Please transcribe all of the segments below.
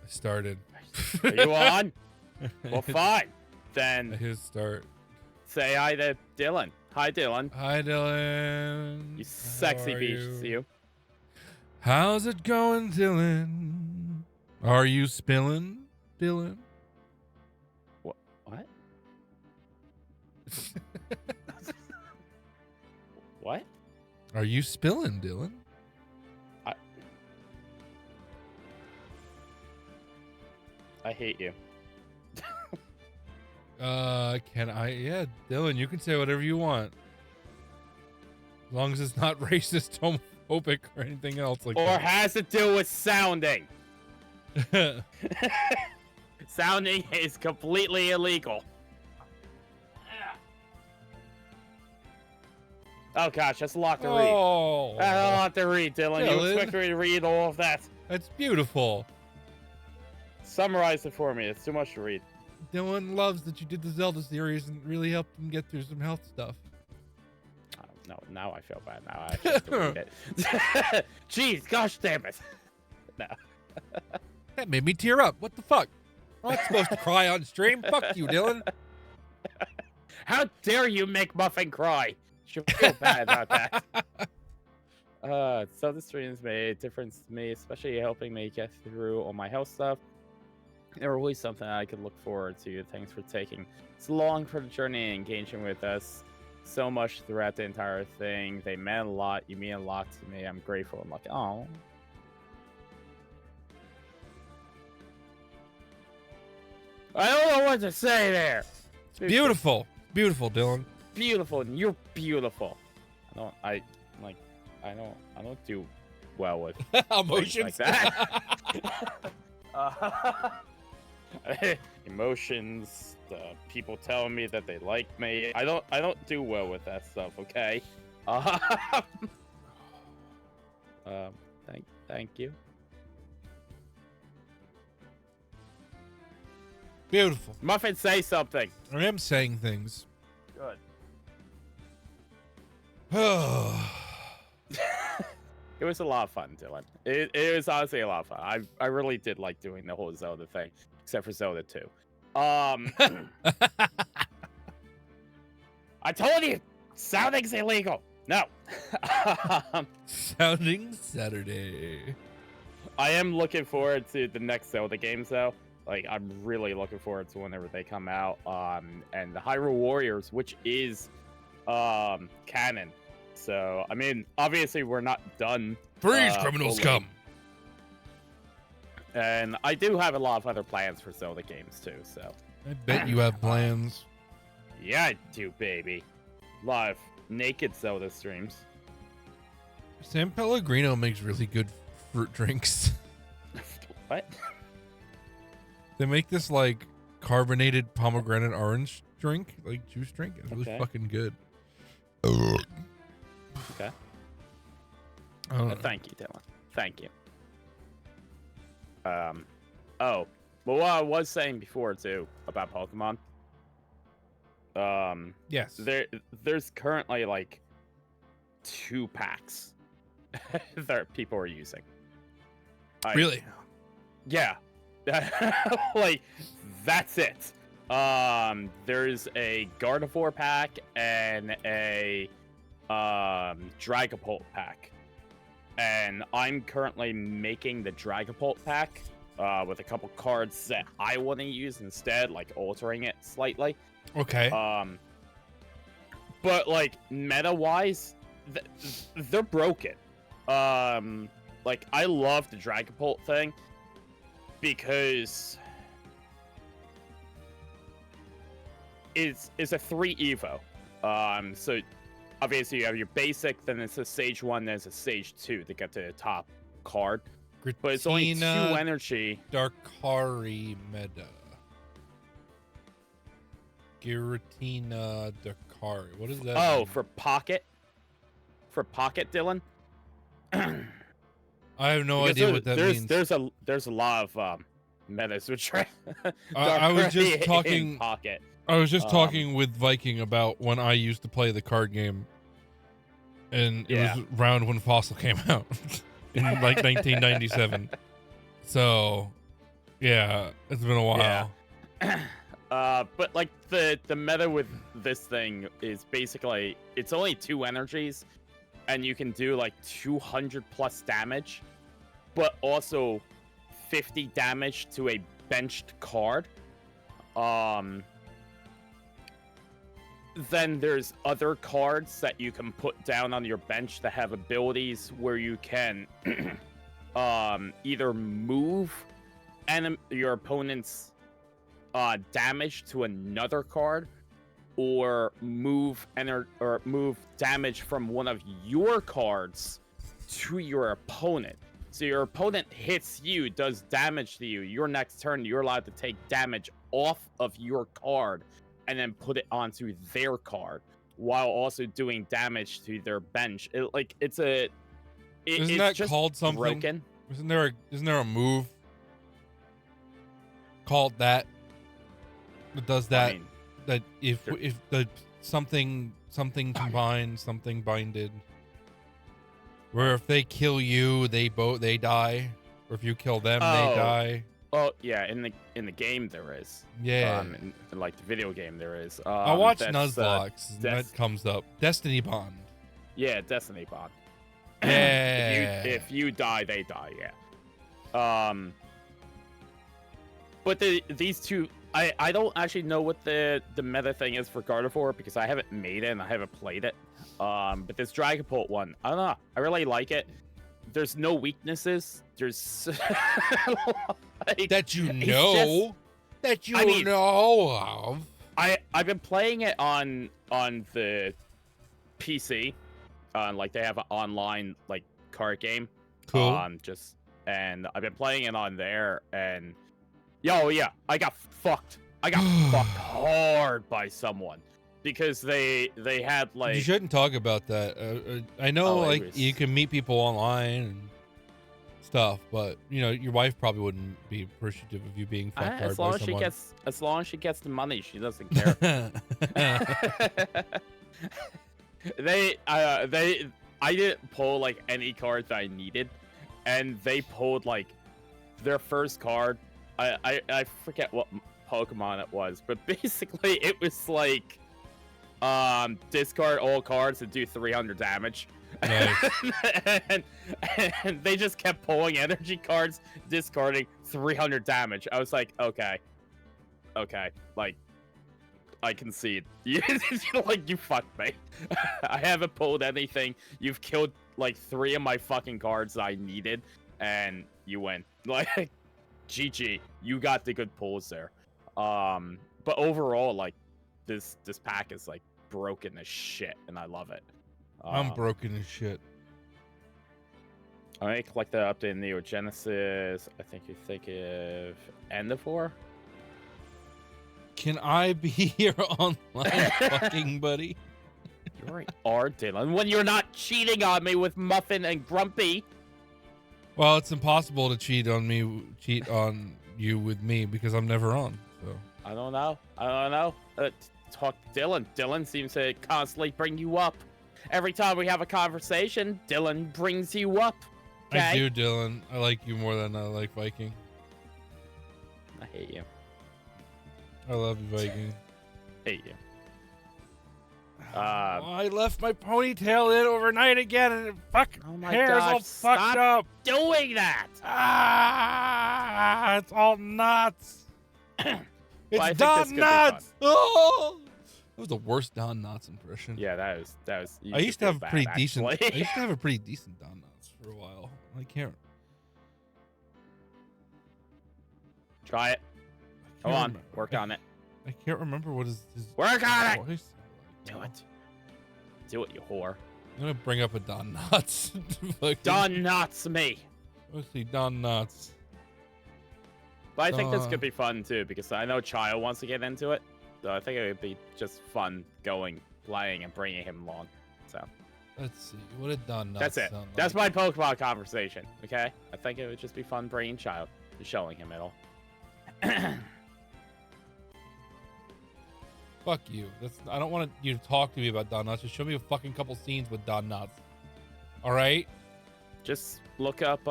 Started. Are you on? Well, fine. Then His start. say hi to Dylan. Hi, Dylan. Hi, Dylan. You sexy How are beast, you. How's it going, Dylan? Are you spilling, Dylan? What? What? Are you spilling, Dylan? I hate you. Can I? Yeah, Dylan, you can say whatever you want. As long as it's not racist, homophobic, or anything else like Or that. has to do with sounding. Sounding is completely illegal. Oh gosh, that's a lot to read. Oh, That's a lot to read, Dylan. You Dylan. expect me to read all of that? that's beautiful. Summarize it for me. It's too much to read. Dylan loves that you did the Zelda series and really helped him get through some health stuff. Oh, no, now I feel bad. Now I have to read it. Jeez, gosh damn it. No. That made me tear up. What the fuck? I'm not supposed to cry on stream. Fuck you, Dylan. How dare you make Muffin cry? Should feel bad about that. So the streams made a difference to me, especially helping me get through all my health stuff. They were really something I could look forward to. Thanks for taking so long for the journey and engaging with us so much throughout the entire thing. They meant a lot. You mean a lot to me. I'm grateful. I'm like, oh. I don't know what to say there. Beautiful. Beautiful, Dylan. Beautiful, and you're beautiful. I don't do well with things Emotions. like that. Emotions, people telling me that they like me. I don't do well with that stuff. Okay. Thank you. Beautiful. Muffin, say something. I am saying things. Good. It was a lot of fun, Dylan. It was honestly a lot of fun. I really did like doing the whole Zelda thing, except for Zelda 2. I told you, sounding's illegal. No. Sounding Saturday. I am looking forward to the next Zelda games, though. Like, I'm really looking forward to whenever they come out. And the Hyrule Warriors, which is canon. So, I mean, obviously we're not done. Freeze, criminals fully. come. And I do have a lot of other plans for Zelda games too, so. I bet you have plans. Yeah, I do, baby. A lot of naked Zelda streams. San Pellegrino makes really good fruit drinks. What? They make this like carbonated pomegranate orange drink, like juice drink. It was Okay. fucking good. Okay. I don't know. Thank you, Dylan. Thank you. Oh, well, what I was saying before too about Pokemon. Yes. There's currently like 2 packs that people are using. Really? Yeah. Like, that's it. There's a Gardevoir pack and a Dragapult pack. And I'm currently making the Dragapult pack with a couple cards that I want to use instead, like altering it slightly. Okay. But like meta-wise, they're broken. Like, I love the Dragapult thing because it's a 3 Evo. So obviously you have your basic, then it's a stage 1, then it's a stage 2 to get to the top card. But it's only 2 Giratina energy. Darkari Meta. Giratina Darkari. What is that? Oh, mean? for pocket? For pocket, Dylan? I have no Because idea what that means. There's a lot of metas which are I was just Darkrai in talking. pocket. I was just talking with Viking about when I used to play the card game, and it Yeah. was around when Fossil came out in like 1997. So, Yeah, it's been a while. Yeah. But like the meta with this thing is basically it's only 2 energies, and you can do like 200 plus damage, but also 50 damage to a benched card. Then there's other cards that you can put down on your bench that have abilities where you can either move your opponent's damage to another card, or move damage from one of your cards to your opponent. So your opponent hits you, does damage to you. Your next turn, you're allowed to take damage off of your card and then put it onto their card, while also doing damage to their bench. Isn't it's that just called something? broken. Isn't there a move called that does that? I mean, That if the something combined, something binded, where if they kill you, they die, or if you kill them, they die. oh yeah, in the game there is. Yeah. In like the video game there is. I watch that's, Nuzlocke, and that comes up. Destiny Bond. Yeah, Destiny Bond. Yeah. if you die, they die. Yeah. But these two, I don't actually know what the meta thing is for Gardevoir, because I haven't made it and I haven't played it. But this Dragapult one, I don't know. I really like it. There's no weaknesses. There's like, that you know of. I've been playing it on the PC. Like they have an online like card game. Cool. And I've been playing it on there, and yeah, I got fucked. I got fucked hard by someone because they had like. You shouldn't talk about that. I know, like you can meet people online and stuff, but you know your wife probably wouldn't be appreciative of you being fucked hard by someone. As long as she gets the money, she doesn't care. I didn't pull like any cards that I needed, and they pulled like their first card. I forget what Pokemon it was, but basically it was like discard all cards and do 300 damage. Nice. and they just kept pulling energy cards, discarding 300 damage. I was like, okay, like I concede. Like, you fucked me. I haven't pulled anything. You've killed like 3 of my fucking cards that I needed, and you win. Like, GG. You got the good pulls there. But overall, like, this pack is like broken as shit, and I love it. I'm broken as shit. I may collect the update in Neo Genesis. I think you think of Endeavor. Can I be your online fucking buddy? You already are, Dylan. When you're not cheating on me with Muffin and Grumpy. Well, it's impossible to cheat on you with me because I'm never on. So I don't know. Talk to Dylan. Dylan seems to constantly bring you up. Every time we have a conversation, Dylan brings you up. Okay? I do, Dylan. I like you more than I like Viking. I hate you. I love you, Viking. Hate you. I left my ponytail in overnight again, and it Oh my hair's gosh, all fucked up. Doing that. It's all nuts. It's Don Knotts. Oh, that was the worst Don Knotts impression. Yeah, that was. I used to have bad, pretty actually. decent. I used to have a pretty decent Don Knotts for a while. I can't. Try it. Come on, work on it. I can't remember what his Work on it. voice Do it. Do it, you whore. I'm gonna bring up a Don Knotts. Don Knotts me. Let's see, Don Knotts. But I think this could be fun too, because I know Child wants to get into it. So I think it would be just fun playing and bringing him along. So Let's see. What did Don Knotts that's it. sound That's like? my Pokemon conversation. Okay. I think it would just be fun bringing Child, just showing him it all. Fuck you. I don't want you to talk to me about Don Knotts. Just show me a fucking couple scenes with Don Knotts. All right? Just look up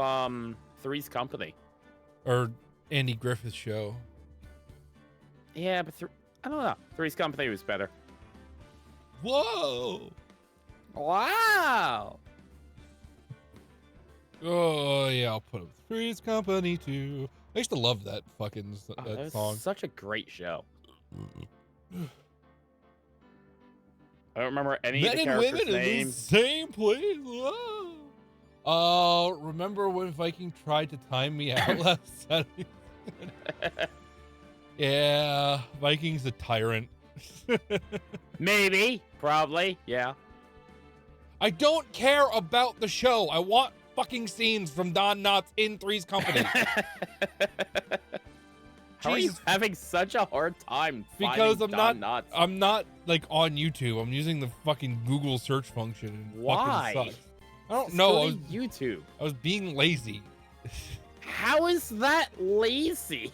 Three's Company. Or Andy Griffith Show. Yeah, but I don't know. Three's Company was better. Whoa! Wow. Oh yeah, I'll put up Three's Company too. I used to love that fucking That that was song. such a great show. I don't remember any of Men the and women characters' in the names. same place. Remember when Viking tried to time me out last Saturday? Yeah, Viking's a tyrant. Maybe, probably, yeah. I don't care about the show. I want fucking scenes from Don Knotts in Three's Company. How are you Jesus. having such a hard time Because finding I'm Don Knotts? I'm not like on YouTube. I'm using the fucking Google search function. And Why? Fucking sucks. I don't Just know. go to YouTube. I was being lazy. How is that lazy?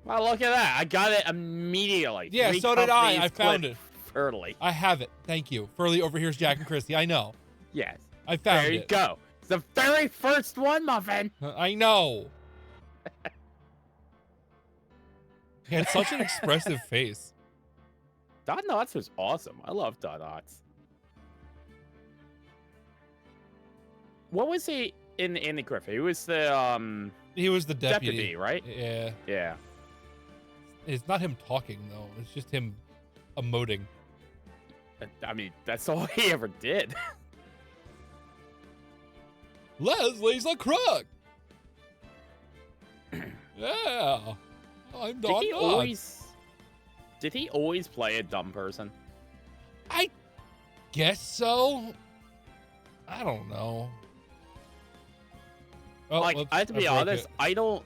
Well, look at that. I got it immediately. Yeah, Three so did I. companies I found click it. early. I have it. Thank you. Furley overhears Jack and Chrissy. I know. Yes. I found There you it. go. It's the very first one, Muffin. I know. He had such an expressive face. Don Knotts was awesome. I love Don Knotts. What was he in Andy Griffith? He was the He was the deputy. right? Yeah. Yeah. It's not him talking though. It's just him emoting. I mean, that's all he ever did. Leslie's a crook. Yeah. I'm Don Knotts. Did he always play a dumb person? I guess so. I don't know. Oh, Like, I have to be broke honest, it.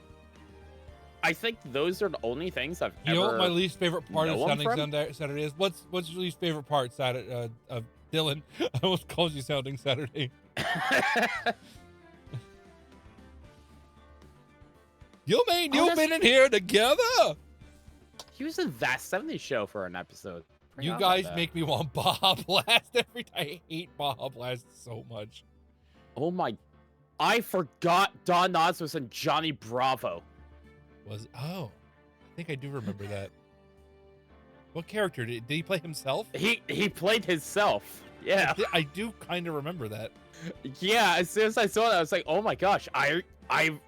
I think those are the only things I've You ever. know what my least favorite part of know him Sounding from? Saturday is? What's your least favorite part, Saturday? Dylan, I almost called you Sounding Saturday. You mean Oh, you've been in here together? He was in That 70s Show for an episode. You Forgot about guys that. make me want Baja Blast every time. I hate Baja Blast so much. Oh my! I forgot Don Knotts was in Johnny Bravo. I think I do remember that. What character did he play himself? He played himself. Yeah, I do kind of remember that. yeah. As soon as I saw that, I was like, oh my gosh, I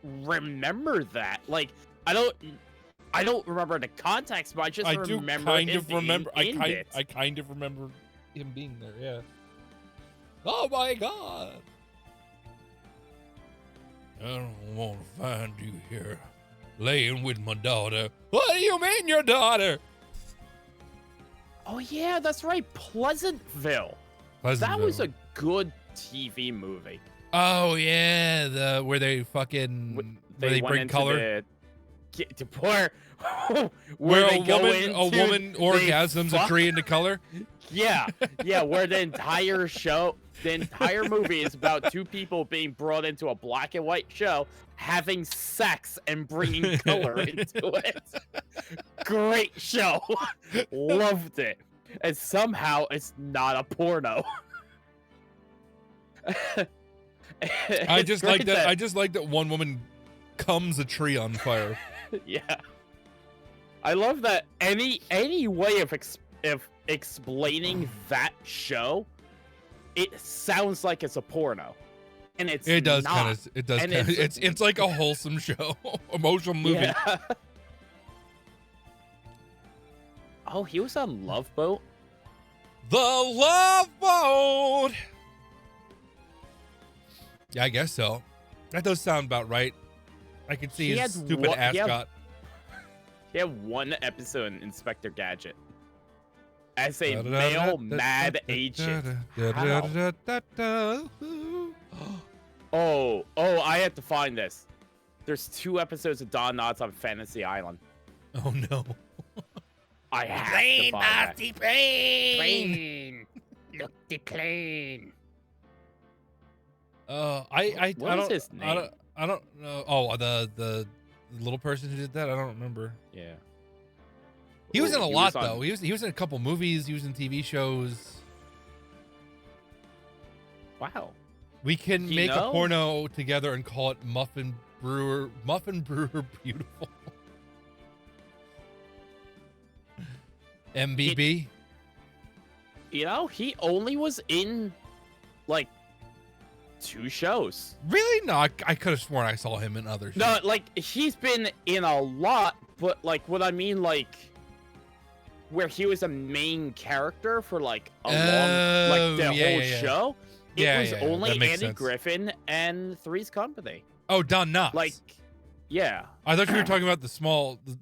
remember that. Like, I don't remember the context, but I just I do remember kind him of remember. I being in it. kind of remember him being there. Yeah. Oh my god! I don't want to find you here, laying with my daughter. What do you mean, your daughter? Oh yeah, that's right, Pleasantville. That was a good TV movie. Oh yeah, where they fucking where they went bring into color. Where a they go woman orgasms a fuck. tree into color. Yeah, where the entire movie is about two people being brought into a black and white show, having sex and bringing color into it. Great show. Loved it. And somehow it's not a porno. I just like that. I just like that one woman comes a tree on fire. Yeah. I love that any way of explaining that show, it sounds like it's a porno. And it does kind of it's like a wholesome show, emotional movie. Yeah. Oh, he was on Love Boat? The Love Boat. Yeah, I guess so. That does sound about right. I can see He his had stupid one- he had- ascot. He had one episode in Inspector Gadget. As a male mad agent. How? Oh, I have to find this. There's 2 episodes of Don Knotts on Fantasy Island. Oh no. I have to find that. Plane. Look the plane. I What don't is his name? I don't know. Oh, the little person who did that. I don't remember. Yeah. He was in a lot on- though. He was in a couple movies. He was in TV shows. Wow. We can You make a know? porno together and call it Muffin Brewer Beautiful. MBB. You know, he only was in like 2 shows. Really? No, I could have sworn I saw him in other shows. No, like he's been in a lot, but like what I mean, like where he was a main character for like a long, like the whole show. It was only that makes Andy sense. Griffin and Three's Company. Oh, Don Knotts. Like, yeah. I thought you were talking about the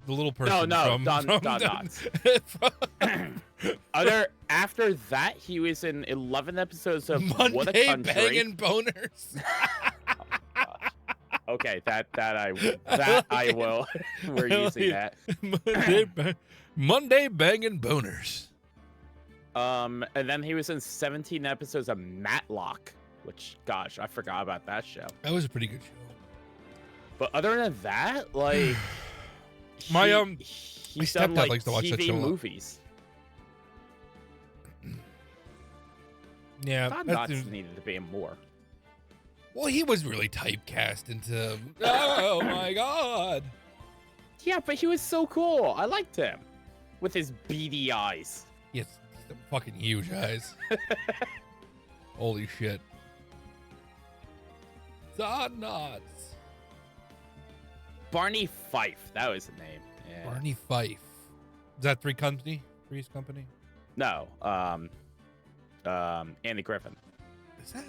little person. No, from, Don from Knotts. After that, he was in 11 episodes of What a Monday Country. Banging Boners. Okay, that I will. We're using that. Monday Banging Boners. And then he was in 17 episodes of Matlock, which, gosh, I forgot about that show. That was a pretty good show. But other than that, like, My, he's stepdad done like likes to watch that TV show a lot. movies. Yeah, Don that Knotts seems- needed to be in more. well, he was really typecast into. Oh my god! Yeah, but he was so cool. I liked him with his beady eyes. Yes, he's fucking huge eyes. Holy shit! Don Knotts. Barney Fife, that was the name. Yeah. Barney Fife. Is that Three's Company? No, Andy Griffin. Is that?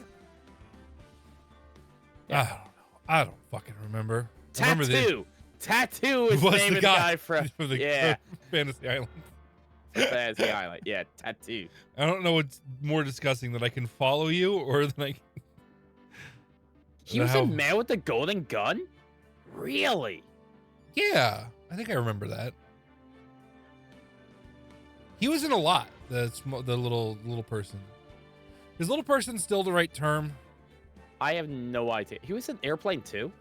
Yeah. I don't know. I don't fucking remember. I remember Tattoo is was the name of the guy from the yeah, Fantasy Island. Fantasy Island. Yeah, Tattoo. I don't know what's more disgusting, that I can follow you or that I can... He was How- a Man with the Golden Gun? Really? Yeah, I think I remember that. He was in a lot. The little person. Is little person still the right term? I have no idea. He was in Airplane 2?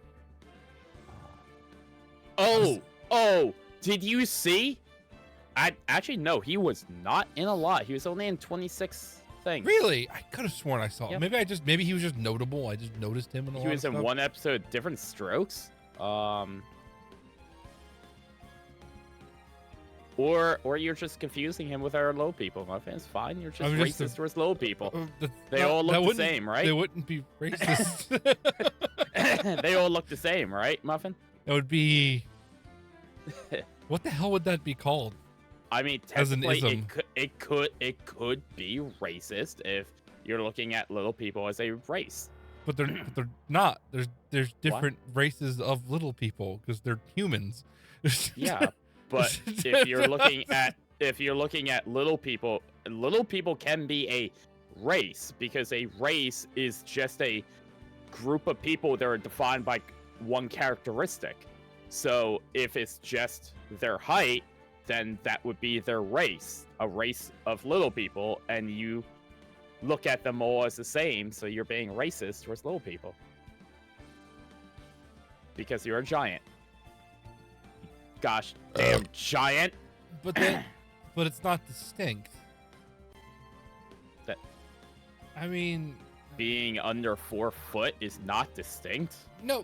Oh, did you see? Actually, no, he was not in a lot. He was only in 26 things. Really? I could have sworn I saw. Yep. Maybe he was just notable. I just noticed him in a lot. He was of in stuff. one episode, Different Strokes. Or you're just confusing him with our low people. My fan's fine. You're just I'm just racist towards low people. That- They that- all that look the wouldn't- same, right? They wouldn't be racist. They all look the same, right, Muffin? That would be. What the hell would that be called? I mean, As an technically, ism. it could be racist if you're looking at little people as a race. But they're not. There's different races of little people because they're humans. Yeah, but if you're looking at little people can be a race, because a race is just a group of people that are defined by one characteristic. So if it's just their height, then that would be their race, a race of little people, and you look at them all as the same, so you're being racist towards little people. Because you're a giant. Gosh damn giant. but it's not distinct. That- I mean, Being under 4 foot is not distinct. no,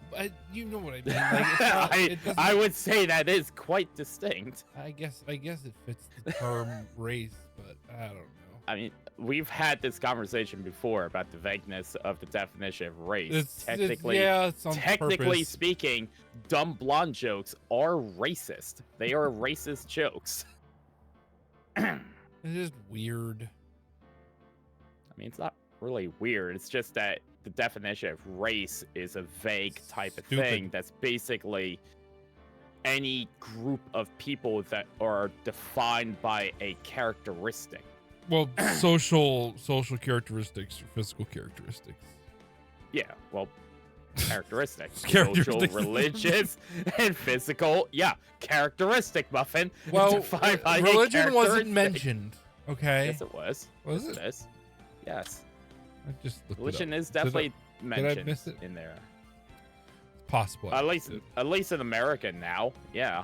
you know what I mean. Like, it's not, it doesn't- I would say that is quite distinct. I guess it fits the term race, but I don't know. I mean, we've had this conversation before about the vagueness of the definition of race. It's on Technically purpose. speaking, dumb blonde jokes are racist. They are racist jokes. It's just weird. I mean, it's not really weird. It's just that the definition of race is a vague type of Stupid. thing that's basically any group of people that are defined by a characteristic. Well, social characteristics or physical characteristics. Yeah, well, characteristics. Characteristics. Social, religious, and physical. Yeah, characteristic, Muffin. Well, Defined by a religion wasn't characteristic. mentioned. Okay. Yes, it was. Was Yes, it? it is. Yes. I just looked Religion it up. is definitely I mentioned miss it? in there. It's possible. I At missed least it. in America now. Yeah.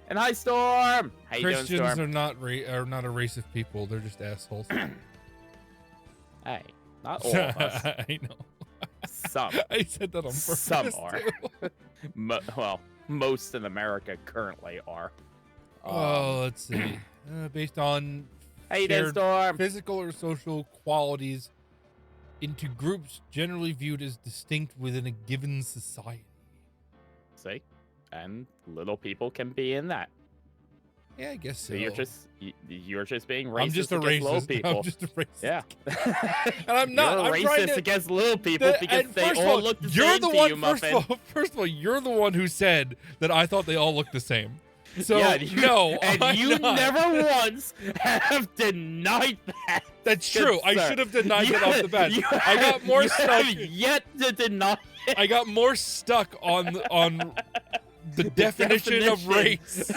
And hi, Storm. How you doing, Christians Storm? are not a race of people. They're just assholes. Hey, Not all of us. I know. Some. I said that on purpose. Some are. too. Well, most in America currently are. Oh, let's see. Based on Hey there, shared Storm. physical or social qualities into groups generally viewed as distinct within a given society. See? And little people can be in that. Yeah, I guess so. So you're just being racist I'm just a against little racist. people. I'm just a racist. Yeah. And I'm not. You're I'm trying racist to, against little people because and they first of all look the you're same the to one. you, First of all, you're the one who said that I thought they all looked the same. So yeah, no, and I'm you not. never once have denied that. That's Good true. I sir. should have denied You- it off the bat. you I got have- more you stuck. have yet to deny it. I got more stuck on the definition of race.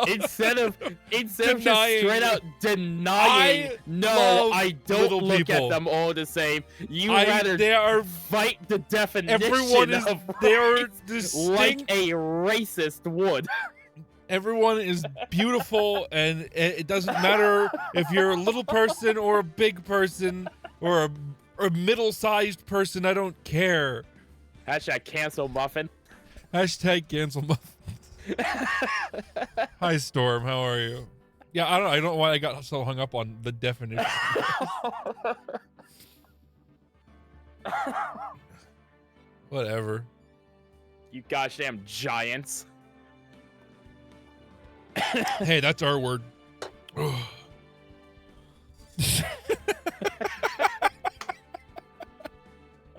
instead of just Denying. straight out denying, I no, love I don't little look people. at them all the same. You rather They are. fight the definition Everyone is. of They are race distinct. like a racist would. Everyone is beautiful, and it doesn't matter if you're a little person or a big person or a middle-sized person. I don't care. Hashtag cancel muffin. Hashtag cancel muffins. Hi, Storm. How are you? Yeah, I don't know why I got so hung up on the definition. Whatever. You goddamn giants. Hey, that's our word.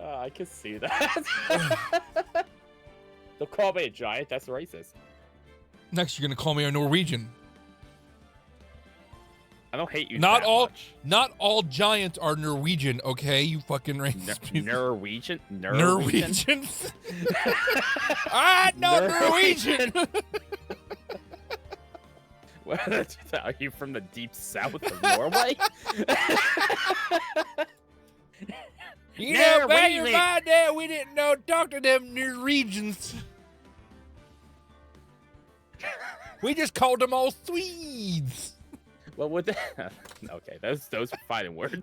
I can see that. Don't call me a giant. That's racist. Next, you're gonna call me a Norwegian. I don't hate you. Not that all- much. Not all giants are Norwegian, okay? You fucking racist people. Norwegian. Norwegians? Ah, no, Norwegian. What, are you from the deep south of Norway? You know, back in Norwegian. my day, we didn't know talk to them Norwegians. We just called them all Swedes. Well, would that? Okay, those are fighting words.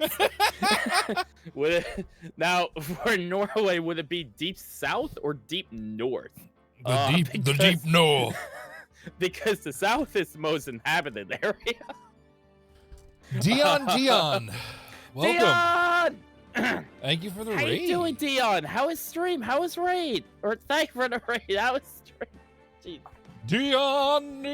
Would it, now for Norway, would it be deep south or deep north? The Because- deep north. Because the south is the most inhabited area. Dion. Welcome. Dion! Thank you for the How raid. you doing, Dion? How is stream? How is raid? Or thank you for the raid. How is stream? Jeez. Dion.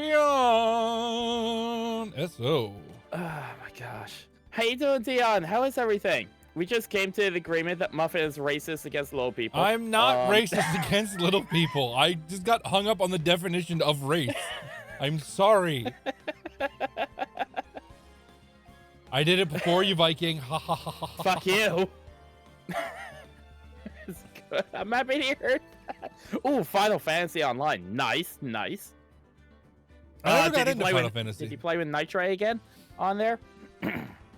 S.O. Oh my gosh. How you doing, Dion? How is everything? We just came to an agreement that Muffin is racist against little people. I'm not racist against little people. I just got hung up on the definition of race. I'm sorry. I did it before you, Viking. Ha ha ha ha. ha. Fuck you. It's good. I'm happy to hear that. Ooh, Final Fantasy Online. Nice, nice. I never got did you into play Final with- Fantasy. Did you play with Nitre again on there?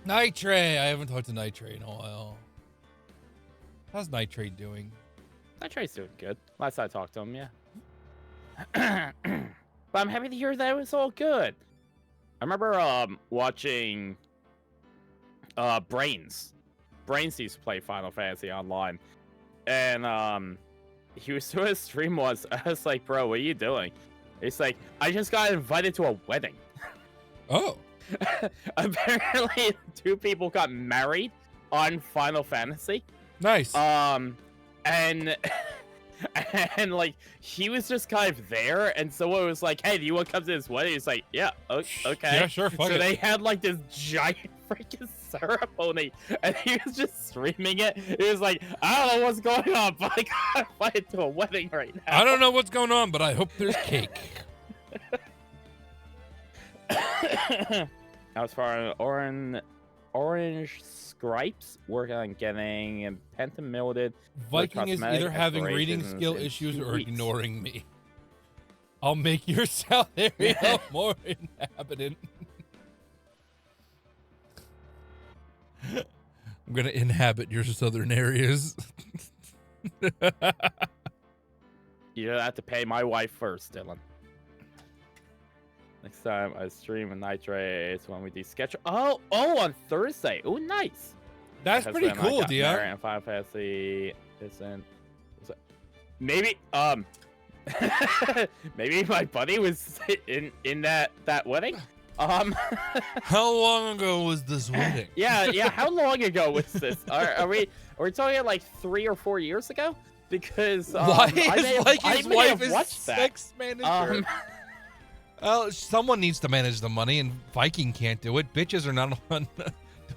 Nitrate. I haven't talked to Nitrate in a while. How's Nitrate doing? Nitre's doing good. Last I talked to him, yeah. But I'm happy to hear that it was all good. I remember watching Brains. Brains used to play Final Fantasy Online. And he was doing a stream once. I was like, bro, what are you doing? He's like, I just got invited to a wedding. Oh. Apparently, 2 people got married on Final Fantasy. Nice. And and like he was just kind of there, and someone was like, "Hey, do you want to come to this wedding?" He's like, "Yeah, okay." Yeah, sure. Fuck So it. they had like this giant freaking ceremony, and he was just streaming it. He was like, "I don't know what's going on, but I got invited to a wedding right now." I don't know what's going on, but I hope there's cake. As far as orange stripes, working on getting pentamilded. Viking is cosmetic either having reading explorations skill in issues 2 or weeks. ignoring me. I'll make your south area more inhabitant. I'm gonna inhabit your southern areas. You have to pay my wife first, Dylan. Next time I stream with Nitrate is when we do sketch. Oh, on Thursday. Oh, nice. That's My pretty husband and I cool, got Dion. married in Final Fantasy isn't. Maybe maybe my buddy was in that wedding. How long ago was this wedding? yeah. How long ago was this? Are we talking like 3 or 4 years ago? Because Why I may is have- like I his may wife have is watched that. sex manager? Well, someone needs to manage the money, and Viking can't do it. Bitches are not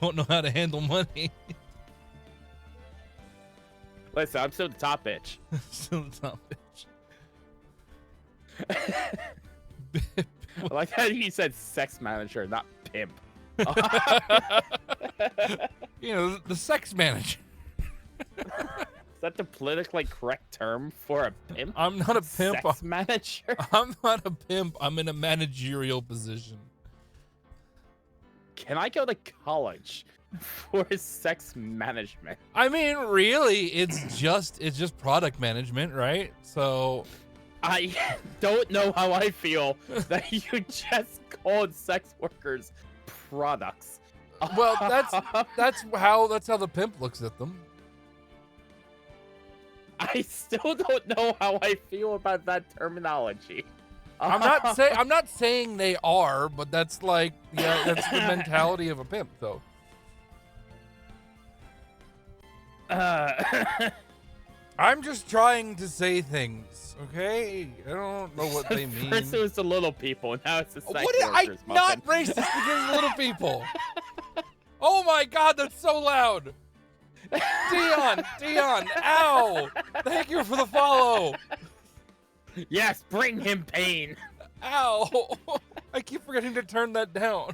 don't know how to handle money. Listen, I'm still the top bitch. So it's not bitch. I like how you said sex manager, not pimp. You know, the sex manager. Is that the politically correct term for a pimp? I'm not a pimp. Sex manager? I'm not a pimp. I'm in a managerial position. Can I go to college for sex management? I mean, really, it's just product management, right? So I don't know how I feel that you just called sex workers products. well, that's how the pimp looks at them. I still don't know how I feel about that terminology. I'm not saying they are, but that's like, yeah, that's the mentality of a pimp, though. I'm just trying to say things, okay? I don't know what they mean. First it was the little people, now it's the sex What is, I'm workers. not Muffin. racist against little people. Oh my god, that's so loud. Dion, ow! Thank you for the follow. Yes, bring him pain. Ow! I keep forgetting to turn that down.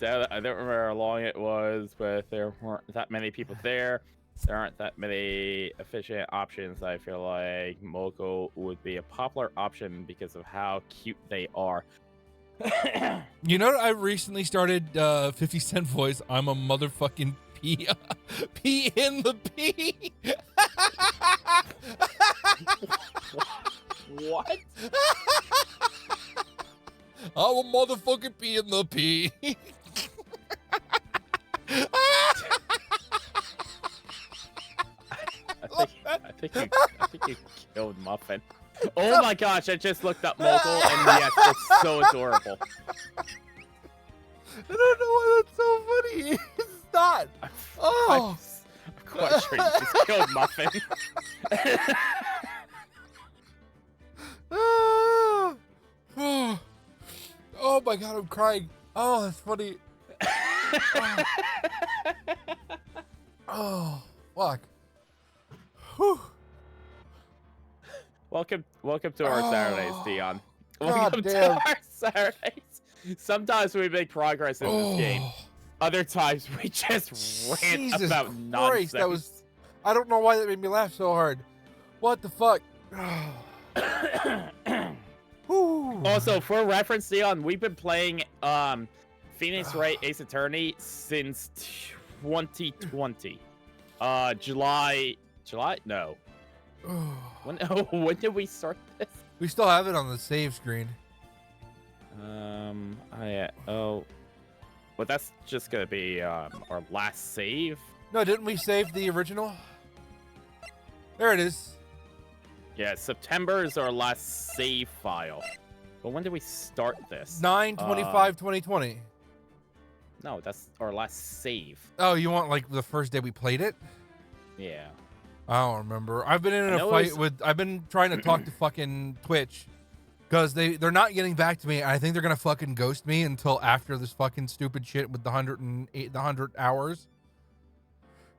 I don't remember how long it was, but there weren't that many people there. There aren't that many efficient options. I feel like Moco would be a popular option because of how cute they are. You know, I recently started 50 Cent voice. I'm a motherfucking pee. Pee in the pee. What? I'm a motherfucking pee in the pee. I think you killed Muffin. Oh my gosh, I just looked up Mogul, and yes, it's so adorable. I don't know why that's so funny. It's not. Oh. I'm quite sure you just killed Muffin. Oh my god, I'm crying. Oh, that's funny. Oh, fuck. Whew. Welcome to our Saturdays, Dion. God Welcome to damn. our Saturdays. Sometimes we make progress in this game. Other times we just rant Jesus about Christ, nonsense. that was. I don't know why that made me laugh so hard. What the fuck? Whew. Also, for reference, Dion, we've been playing Phoenix Wright Ace Attorney since 2020. July? No. When did we start this? We still have it on the save screen. Well, that's just gonna be our last save. No, didn't we save the original? There it is. Yeah, September is our last save file. But when did we start this? 9/25/2020. No, that's our last save. Oh, you want like the first day we played it? Yeah. I don't remember. I've been in I a know fight it's- with. I've been trying to talk to fucking Twitch because they're not getting back to me. I think they're gonna fucking ghost me until after this fucking stupid shit with the 100 hours.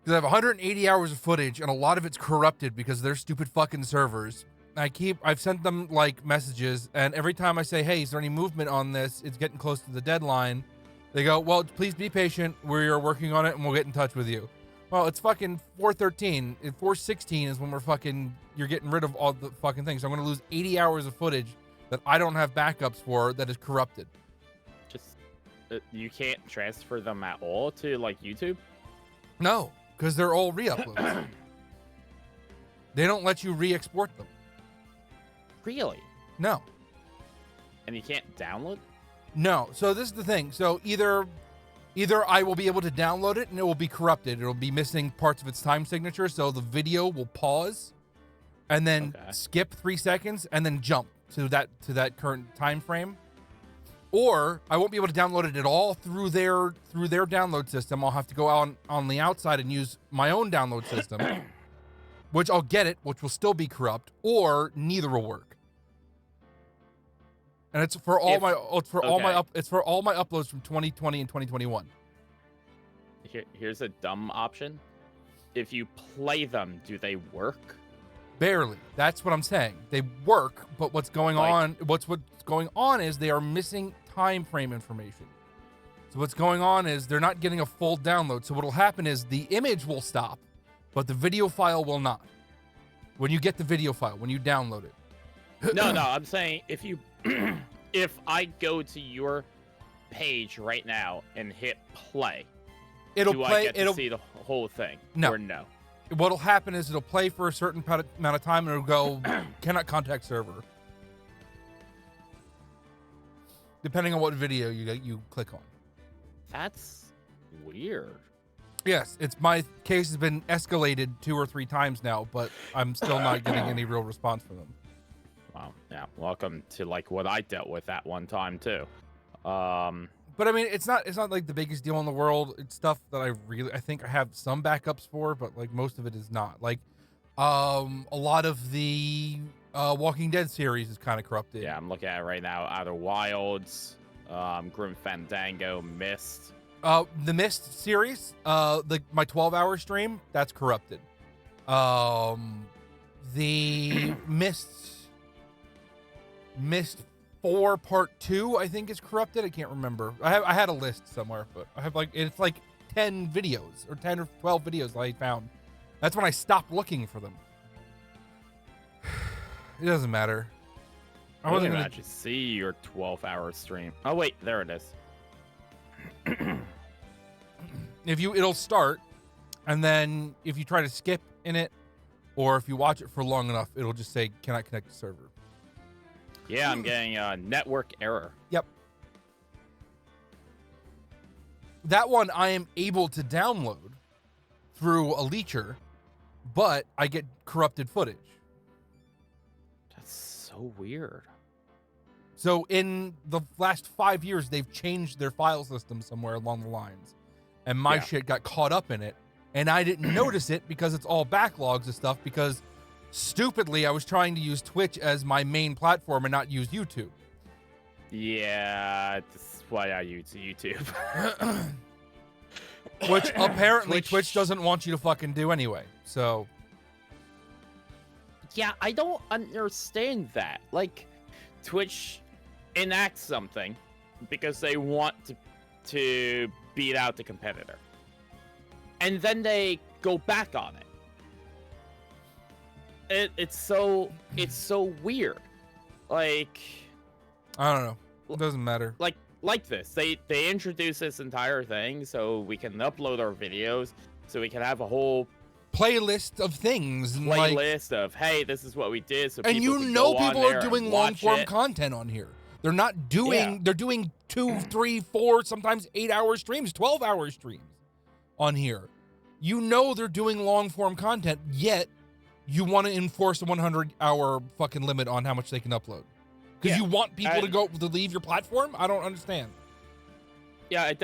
Because I have 180 hours of footage and a lot of it's corrupted because of their stupid fucking servers. I've sent them like messages, and every time I say, "Hey, is there any movement on this? It's getting close to the deadline." They go, "Well, please be patient. We're working on it, and we'll get in touch with you." Well, it's fucking 4/13. 4/16 is when you're getting rid of all the fucking things. So I'm going to lose 80 hours of footage that I don't have backups for that is corrupted. Just you can't transfer them at all to like YouTube. No, because they're all re-uploads. They don't let you re-export them. Really? No. And you can't download? No. So this is the thing. So either Either I will be able to download it and it will be corrupted. It'll be missing parts of its time signature, so the video will pause and then skip 3 seconds and then jump to that current time frame. Or I won't be able to download it at all through their download system. I'll have to go out on the outside and use my own download system, which I'll get it, which will still be corrupt, or neither will work. And it's for all my uploads from 2020 and 2021. Here's a dumb option. If you play them, do they work? Barely. That's what I'm saying. They work, but what's going on is they are missing time frame information. So what's going on is they're not getting a full download. So what'll happen is the image will stop, but the video file will not. When you get the video file, when you download it. No, I'm saying if you if I go to your page right now and hit play, I get to see the whole thing? No. Or no? What'll happen is it'll play for a certain amount of time and it'll go, cannot contact server. Depending on what video you click on. That's weird. Yes, my case has been escalated 2 or 3 times now, but I'm still not getting any real response from them. Wow. Yeah. Welcome to like what I dealt with that one time too. But I mean, it's not like the biggest deal in the world. It's stuff that I think I have some backups for, but like most of it is not. Like, a lot of the Walking Dead series is kind of corrupted. Yeah, I'm looking at it right now. Outer Wilds, Grim Fandango, Myst. The Myst series, my 12-hour stream, that's corrupted. The Myst 4 Part 2, I think, is corrupted. I can't remember. I had a list somewhere, but I have it's like 10 videos or 10 or 12 videos I found. That's when I stopped looking for them. It doesn't matter. I wasn't gonna actually see your 12-hour stream. Oh wait, there it is. It'll start, and then if you try to skip in it, or if you watch it for long enough, it'll just say cannot connect to server. Yeah, I'm getting a network error. Yep. That one I am able to download through a leecher, but I get corrupted footage. That's so weird. So in the last 5 years, they've changed their file system somewhere along the lines, and my shit got caught up in it, and I didn't notice it because it's all backlogs of stuff, because stupidly I was trying to use Twitch as my main platform and not use YouTube. Yeah, that's why I use YouTube. Which apparently Twitch doesn't want you to fucking do anyway, so. Yeah, I don't understand that. Like, Twitch enacts something because they want to beat out the competitor. And then they go back on it. It's so weird. Like, I don't know. It doesn't matter. Like this. They introduce this entire thing so we can upload our videos, so we can have a whole playlist of things. Playlist of, hey, this is what we did. So and people are doing long form content on here. They're not doing. They're doing 2, 3, 4, sometimes 8-hour streams, 12-hour streams on here. They're doing long form content, yet you want to enforce a 100-hour fucking limit on how much they can upload. Because you want people to leave your platform? I don't understand. Yeah, it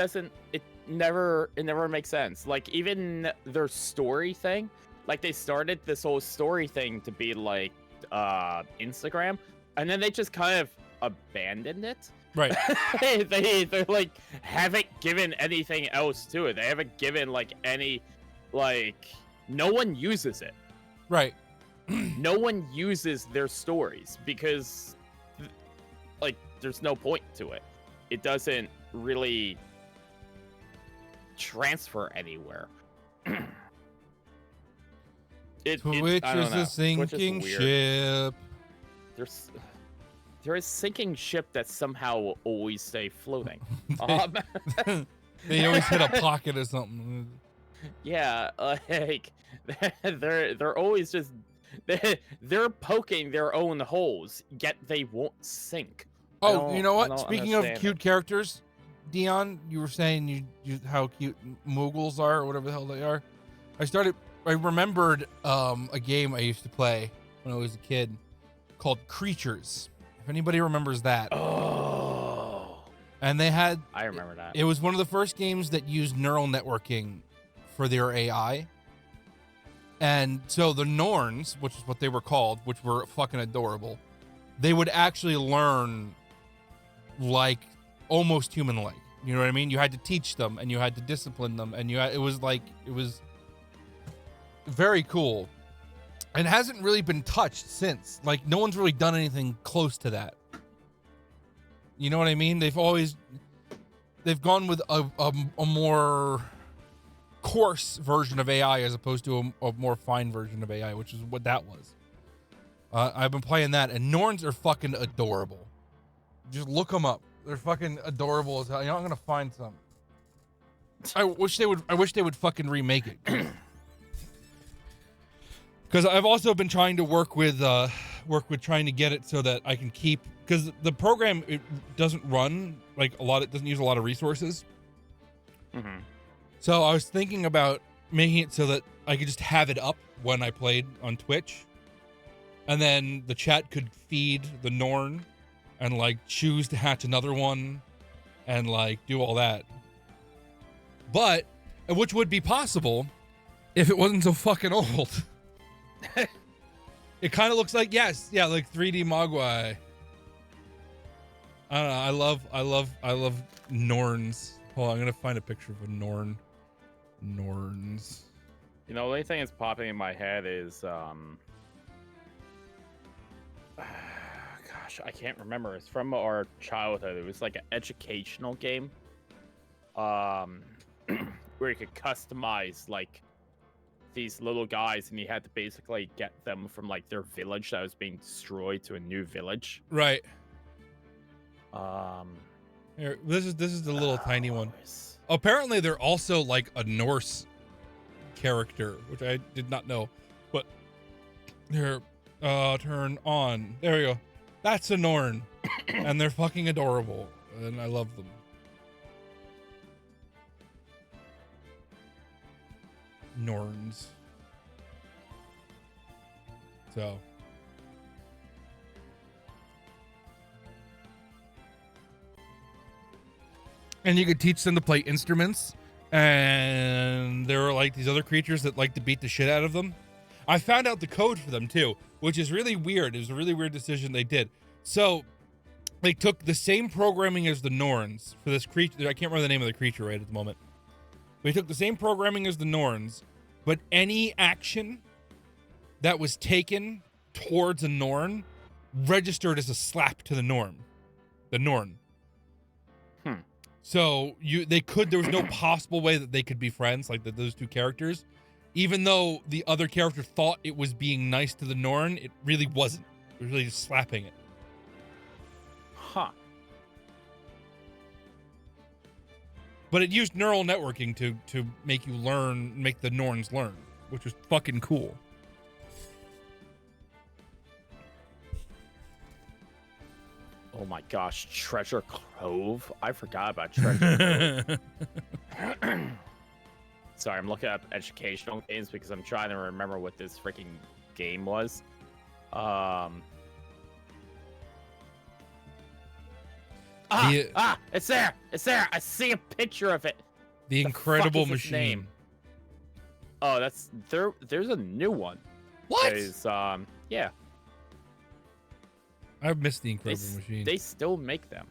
never makes sense. Like, even their story thing, like, they started this whole story thing to be like Instagram, and then they just kind of abandoned it. Right. They're like, haven't given anything else to it. They haven't given like any, like, no one uses it. Right. No one uses their stories because, like, there's no point to it. It doesn't really transfer anywhere. Twitch is a sinking ship. There is sinking ship that somehow will always stay floating. They always hit a pocket or something. Yeah, like they're always just they're poking their own holes, yet they won't sink. Oh, you know what? Speaking of cute characters, Dion, you were saying you how cute Moogles are, or whatever the hell they are. I remembered a game I used to play when I was a kid called Creatures. If anybody remembers that. Oh, And they had, I remember that. it was one of the first games that used neural networking for their AI. And so the Norns, which is what they were called, which were fucking adorable, they would actually learn like almost human-like. You know what I mean? You had to teach them and you had to discipline them, and it was very cool. And hasn't really been touched since. Like, no one's really done anything close to that. You know what I mean? They've gone with a more coarse version of AI as opposed to a more fine version of AI, which is what that was. I've been playing that, and Norns are fucking adorable. Just look them up. They're fucking adorable as hell. You know, I'm gonna find some. I wish they would fucking remake it. Because I've also been trying to work with trying to get it so that I can keep, because the program, it doesn't run like it doesn't use a lot of resources. Mm-hmm. So I was thinking about making it so that I could just have it up when I played on Twitch, and then the chat could feed the Norn and like choose to hatch another one and like do all that. But which would be possible if it wasn't so fucking old. It kind of looks like, like 3D Mogwai. I don't know. I love Norns. Hold on, I'm gonna find a picture of a Norn. Norns. You know, the only thing that's popping in my head is gosh, I can't remember. It's from our childhood. It was like an educational game. Where you could customize like these little guys, and you had to basically get them from like their village that was being destroyed to a new village. Right. Here, this is the little tiny one. Apparently they're also like a Norse character, which I did not know. But here, turn on. There we go. That's a Norn. And they're fucking adorable. And I love them. Norns. So. And you could teach them to play instruments. And there are like these other creatures that like to beat the shit out of them. I found out the code for them too, which is really weird. It was a really weird decision they did. So they took the same programming as the Norns for this creature. I can't remember the name of the creature right at the moment. They took the same programming as the Norns, but any action that was taken towards a Norn registered as a slap to the Norn. So there was no possible way that they could be friends, like those two characters. Even though the other character thought it was being nice to the Norn, it really wasn't. It was really just slapping it. Huh. But it used neural networking to make you learn, make the Norns learn, which was fucking cool. Oh my gosh, Treasure Cove? I forgot about Treasure Cove. Sorry, I'm looking up educational games because I'm trying to remember what this freaking game was. It's there! It's there! I see a picture of it! The Incredible Machine. Oh, that's there's a new one. What? Yeah. I've missed the Incredible Machine. They still make them.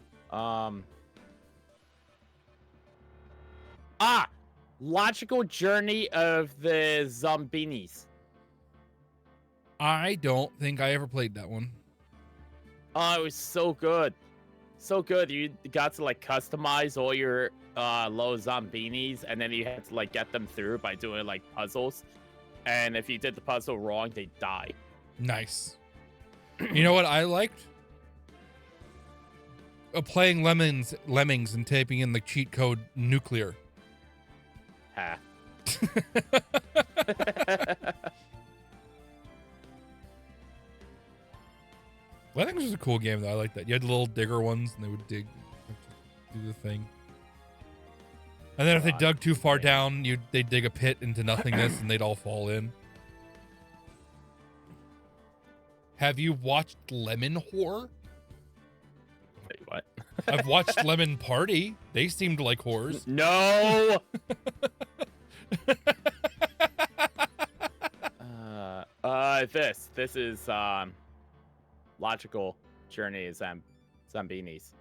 Logical Journey of the Zombinis. I don't think I ever played that one. Oh, it was so good. So good. You got to like customize all your low Zombinis, and then you had to like get them through by doing like puzzles. And if you did the puzzle wrong, they die. Nice. You know what I liked? Playing Lemmings and typing in the cheat code nuclear. Ha. Lemmings was a cool game though. I like that. You had the little digger ones and they would dig, do the thing. And then if they God. dug too far down, they'd dig a pit into nothingness and they'd all fall in. Have you watched Lemon Whore? Wait, what? I've watched Lemon Party. They seemed like whores. No. This is Logical Journey Zambinis.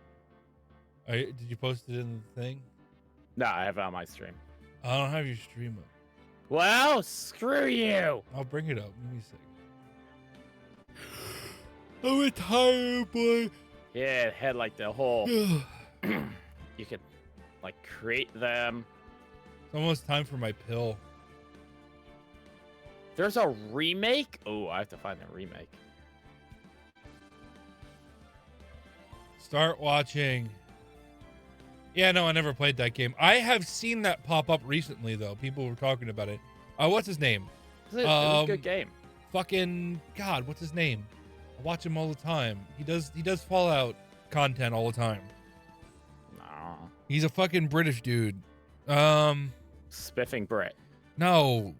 Did you post it in the thing? No, I have it on my stream. I don't have your stream up. Well, screw you. I'll bring it up. Give me a second. I'm a tired boy. Yeah, it had like the whole. You could like create them. It's almost time for my pill. There's a remake? Oh, I have to find a remake. Start watching. Yeah, no, I never played that game. I have seen that pop up recently, though. People were talking about it. What's his name? It was a good game. Fucking God, what's his name? I watch him all the time. He does Fallout content all the time. No. He's a fucking British dude. Spiffing Brit. No.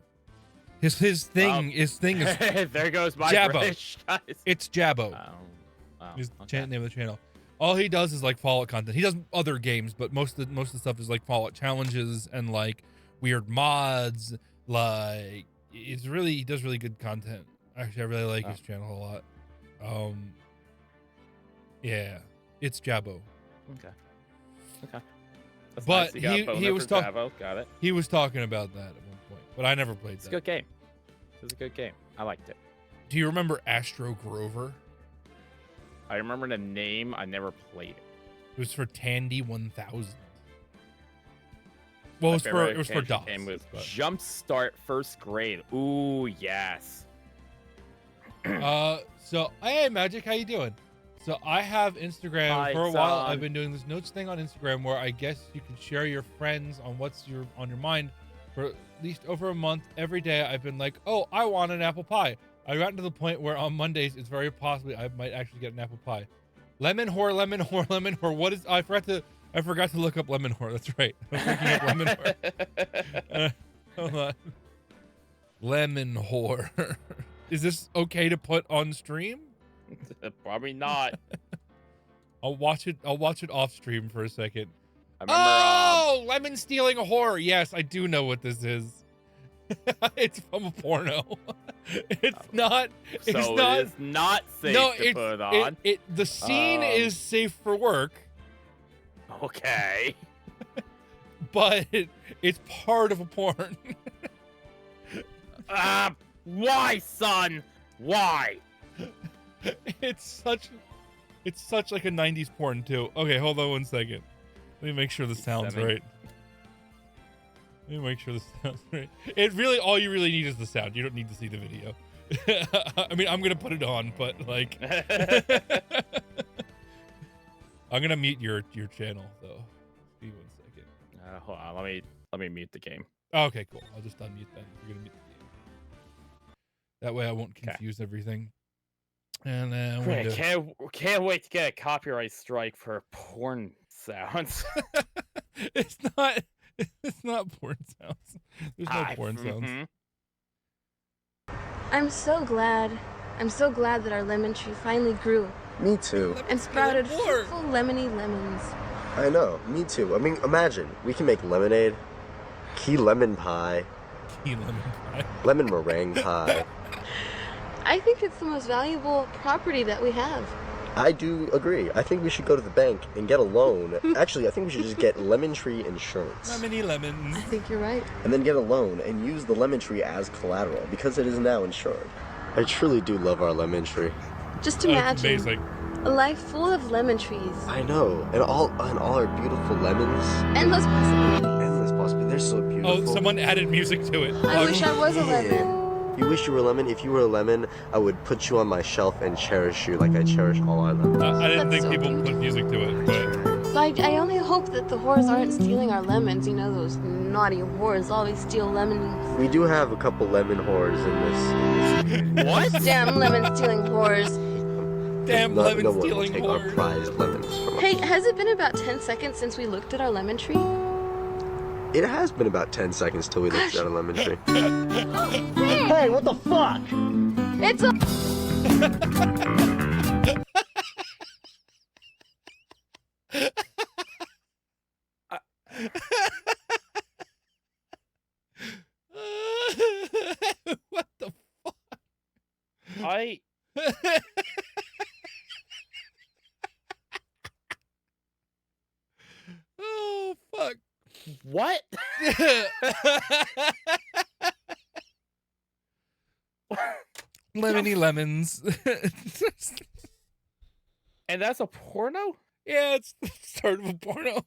His thing is there goes my Jabbo. British guys. It's Jabbo. Is the name of the channel. All he does is like Fallout content. He does other games, but most of the stuff is like Fallout challenges and like weird mods. Like he does really good content. Actually, I really like his channel a lot. Yeah, it's Jabbo. Okay. That's But nice. he was talking. Got it. He was talking about that at one point, but I never played It's that. a good game. It was a good game. I liked it. Do you remember Astro Grover? I remember the name. I never played it. It was for Tandy 1000. Well, it was for DOS. Game was but- Jumpstart First Grade. Ooh, yes. So hey Magic, how you doing? So I have Instagram Hi, for a while. son. I've been doing this notes thing on Instagram where I guess you can share your friends on what's on your mind for at least over a month. Every day I've been like, oh, I want an apple pie. I gotten to the point where on Mondays it's very possibly I might actually get an apple pie. Lemon whore, lemon whore, lemon whore. What is? I forgot to look up lemon whore. That's right. I was looking up lemon whore. Hold on. Lemon whore. Is this okay to put on stream? Probably not. I'll watch it off stream for a second. I remember. Lemon stealing a whore. Yes, I do know what this is. It's from a porno. It's not. So It's not. it is not safe No, to put on. the scene is safe for work, Okay. but it's part of a porn. Why, son? Why? It's such like a 90s porn too. Okay, hold on one second. Let me make sure this sounds right. Let me make sure this sounds right. It really, all you really need is the sound. You don't need to see the video. I mean, I'm gonna put it on, but like, I'm gonna mute your channel though. Give me 1 second. Hold on. Let me mute the game. Okay, cool. I'll just unmute that. You're gonna mute the game. That way I won't confuse everything. And then Great. Can't wait to get a copyright strike for porn sounds. It's not porn sounds. There's no porn sounds. I'm so glad that our lemon tree finally grew Me too. and sprouted fruitful lemony lemons. I know, me too. I mean, imagine, we can make lemonade, key lemon pie, Key lemon pie. lemon meringue pie. I think it's the most valuable property that we have. I do agree. I think we should go to the bank and get a loan. Actually, I think we should just get lemon tree insurance. Lemony lemons. I think you're right. And then get a loan and use the lemon tree as collateral because it is now insured. I truly do love our lemon tree. Just That's imagine amazing. a life full of lemon trees. I know. And all our beautiful lemons. Endless possibilities. Endless possibilities. They're so beautiful. Oh, someone added music to it. I wish I was a Yeah. lemon. You wish you were a lemon? If you were a lemon, I would put you on my shelf and cherish you like I cherish all our lemons. I didn't That's think so people put music to it, but So I only hope that the whores aren't stealing our lemons. You know, those naughty whores always steal lemons. We do have a couple lemon whores in this. What? Damn lemon stealing whores. damn no lemon one will stealing take our whore. prized lemons from us. Hey, has it been about 10 seconds since we looked at our lemon tree? It has been about 10 seconds till we looked at a lemon tree. Hey, what the fuck? It's a What the fuck? Oh fuck. What? Lemony lemons. And that's a porno? Yeah, it's the start of a porno.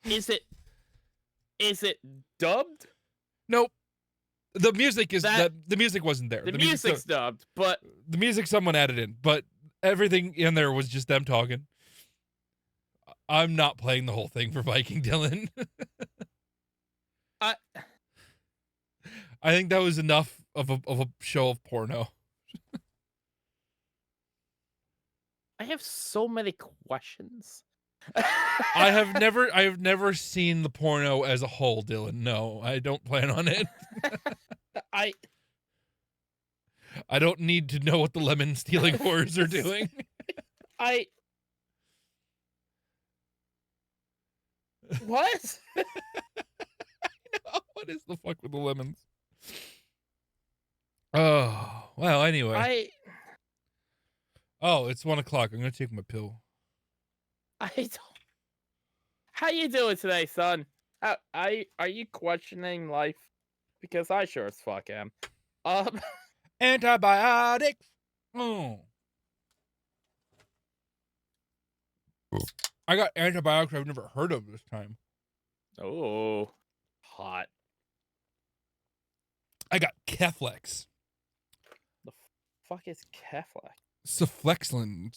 Is it dubbed? Nope. The music is That- the music wasn't there. The music- music's dubbed, but the music someone added in, but everything in there was just them talking. I'm not playing the whole thing for Viking Dylan. I I think that was enough of a show of porno. have so many questions. I have never seen the porno as a whole, Dylan. No, I don't plan on it. I I don't need to know what the lemon stealing whores are doing. What? What is the fuck with the lemons? Oh, well, anyway. Oh, it's 1 o'clock. I'm gonna take my pill. I don't. How you doing today, son? Are you questioning life? Because I sure as fuck am. Antibiotics. Oh. I got antibiotics I've never heard of this time. Oh, hot. I got Keflex. The fuck is Keflex? Cephlexin.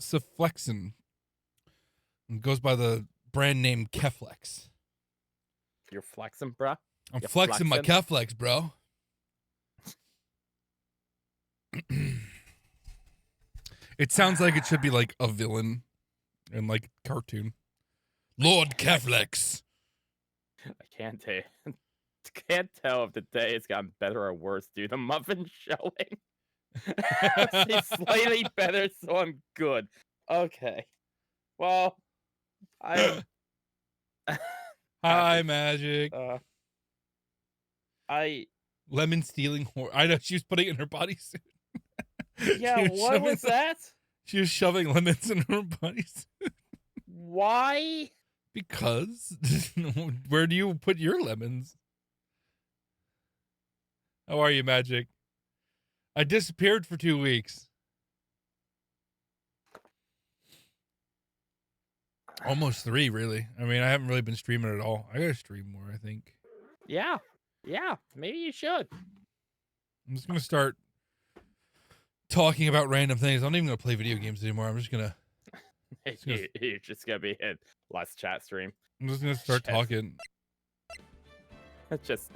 Cephlexin. It goes by the brand name Keflex. You're flexing, bruh? I'm You flexing my flexing? Keflex, bro. It sounds like it should be like a villain in like cartoon. Lord Keflex. I can't tell. Can't tell if the day has gotten better or worse due to Muffin showing. It's slightly better, so I'm good. Okay. Well, I Hi, Magic. Lemon stealing whore. I know she was putting it in her bodysuit. yeah. What was that? She was shoving lemons in her bodysuit. Why? Because where do you put your lemons? How are you, Magic? I disappeared for 2 weeks. Almost 3, really. I mean, I haven't really been streaming at all. I gotta stream more, I think. Yeah. Maybe you should. I'm just gonna start talking about random things. I'm not even gonna play video games anymore. I'm just gonna You're just gonna be in last chat stream. start Shit. talking. just.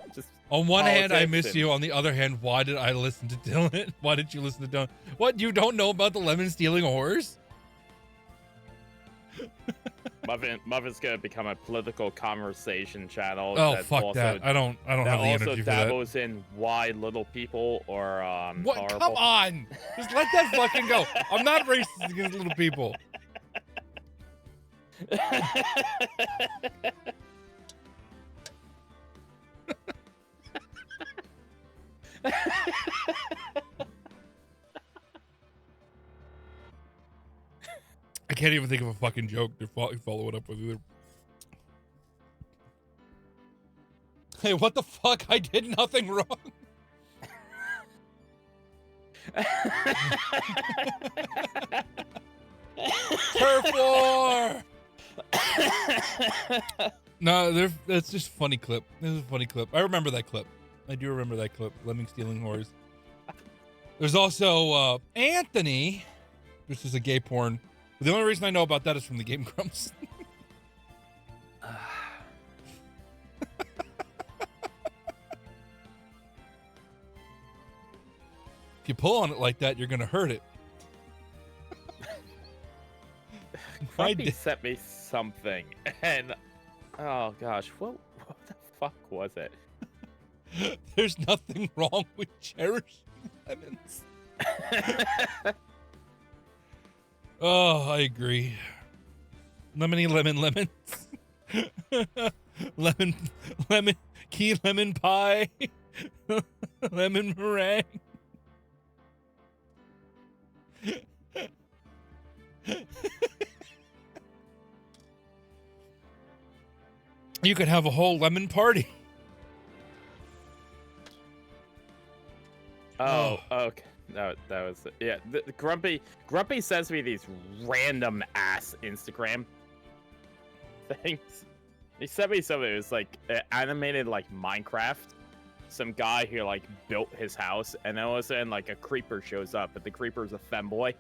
On one hand, I politics miss and- you. On the other hand, why did I listen to Dylan? Why did you listen to Dylan? What, you don't know about the lemon stealing whores? Muffin's gonna become a political conversation channel. Oh, that fuck also, that. I don't that have the also energy for that. dabbles in why little people are What? horrible. Come on. Just let that fucking go. I'm not racist against little people. I can't even think of a fucking joke to follow it up with either. Hey, what the fuck? I did nothing wrong. Turf war! No, that's just a funny clip. This is a funny clip. I remember that clip. I do remember that clip. Lemon stealing whores. There's also Anthony, which is a gay porn. The only reason I know about that is from the Game Grumps. If you pull on it like that, you're gonna hurt it. Grumpy sent me something, and oh gosh, what the fuck was it? There's nothing wrong with cherishing lemons. Oh, I agree. Lemony lemons. lemon key lemon pie. Lemon meringue. You could have a whole lemon party. Oh, okay. No, that was yeah. Grumpy sends me these random ass Instagram things. He sent me something. It was like animated like Minecraft. Some guy who like built his house, and then all of a sudden like a creeper shows up, but the creeper's a femboy.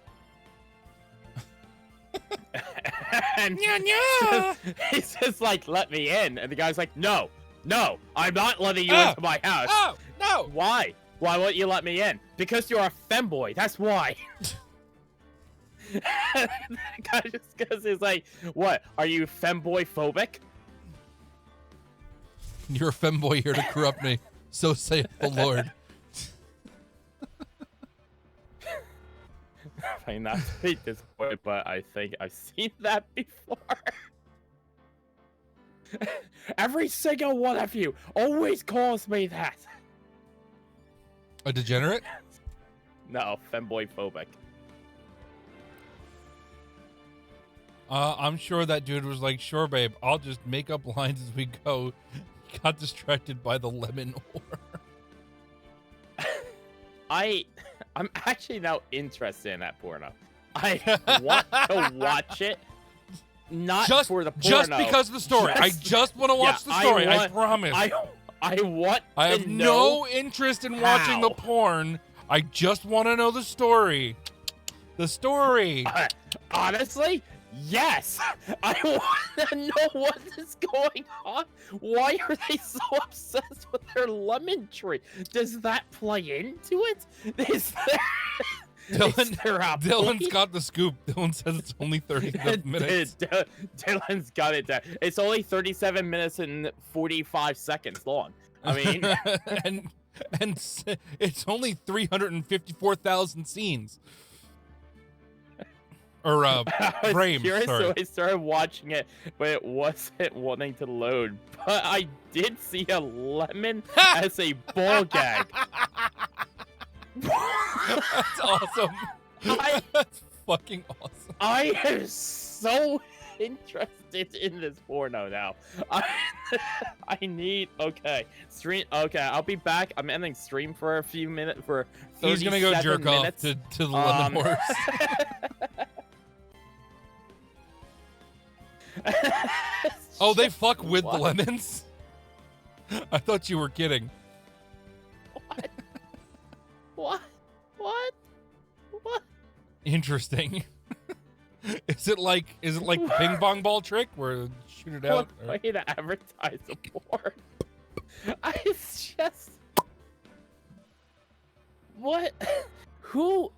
And he's just like, "Let me in," and the guy's like, "No, I'm not letting you into my house." Oh no! Why? Why won't you let me in? Because you're a femboy. That's why. The guy just goes, he's like, "What? Are you femboy phobic?" You're a femboy here to corrupt me. So saith the Lord. I mean, not to be disappointed, but I think I've seen that before. Every single one of you always calls me that. A degenerate? No, femboy phobic. I'm sure that dude was like, "Sure, babe, I'll just make up lines as we go." He got distracted by the lemon whore. I'm actually now interested in that porno. I want to watch it, not Just for the porno. Just because of the story. I just want to watch the story. I promise. I want. I have to no know interest in watching the how. porn. I just want to know the story. The story. Honestly, yes. I want to know what is going on. Why are they so obsessed with their lemon tree? Does that play into it? Is there a Dylan's point? got the scoop. Dylan says it's only 30 minutes. Dylan's got it down. It's only 37 minutes and 45 seconds long. I mean, and it's only 354,000 scenes. Or I was frames, curious, sorry. so I started watching it, but it wasn't wanting to load. But I did see a lemon as a ball gag. That's awesome. That's fucking awesome. I am so interested in this porno now. I need stream. Okay, I'll be back. I'm ending stream for a few minutes for 37 He's gonna go jerk minutes. off to the lemon horse. Oh, they fuck with the lemons? I thought you were kidding. What? Interesting. Is it like the ping pong ball trick where you shoot it out? What way to advertise a porn? It's just what? Who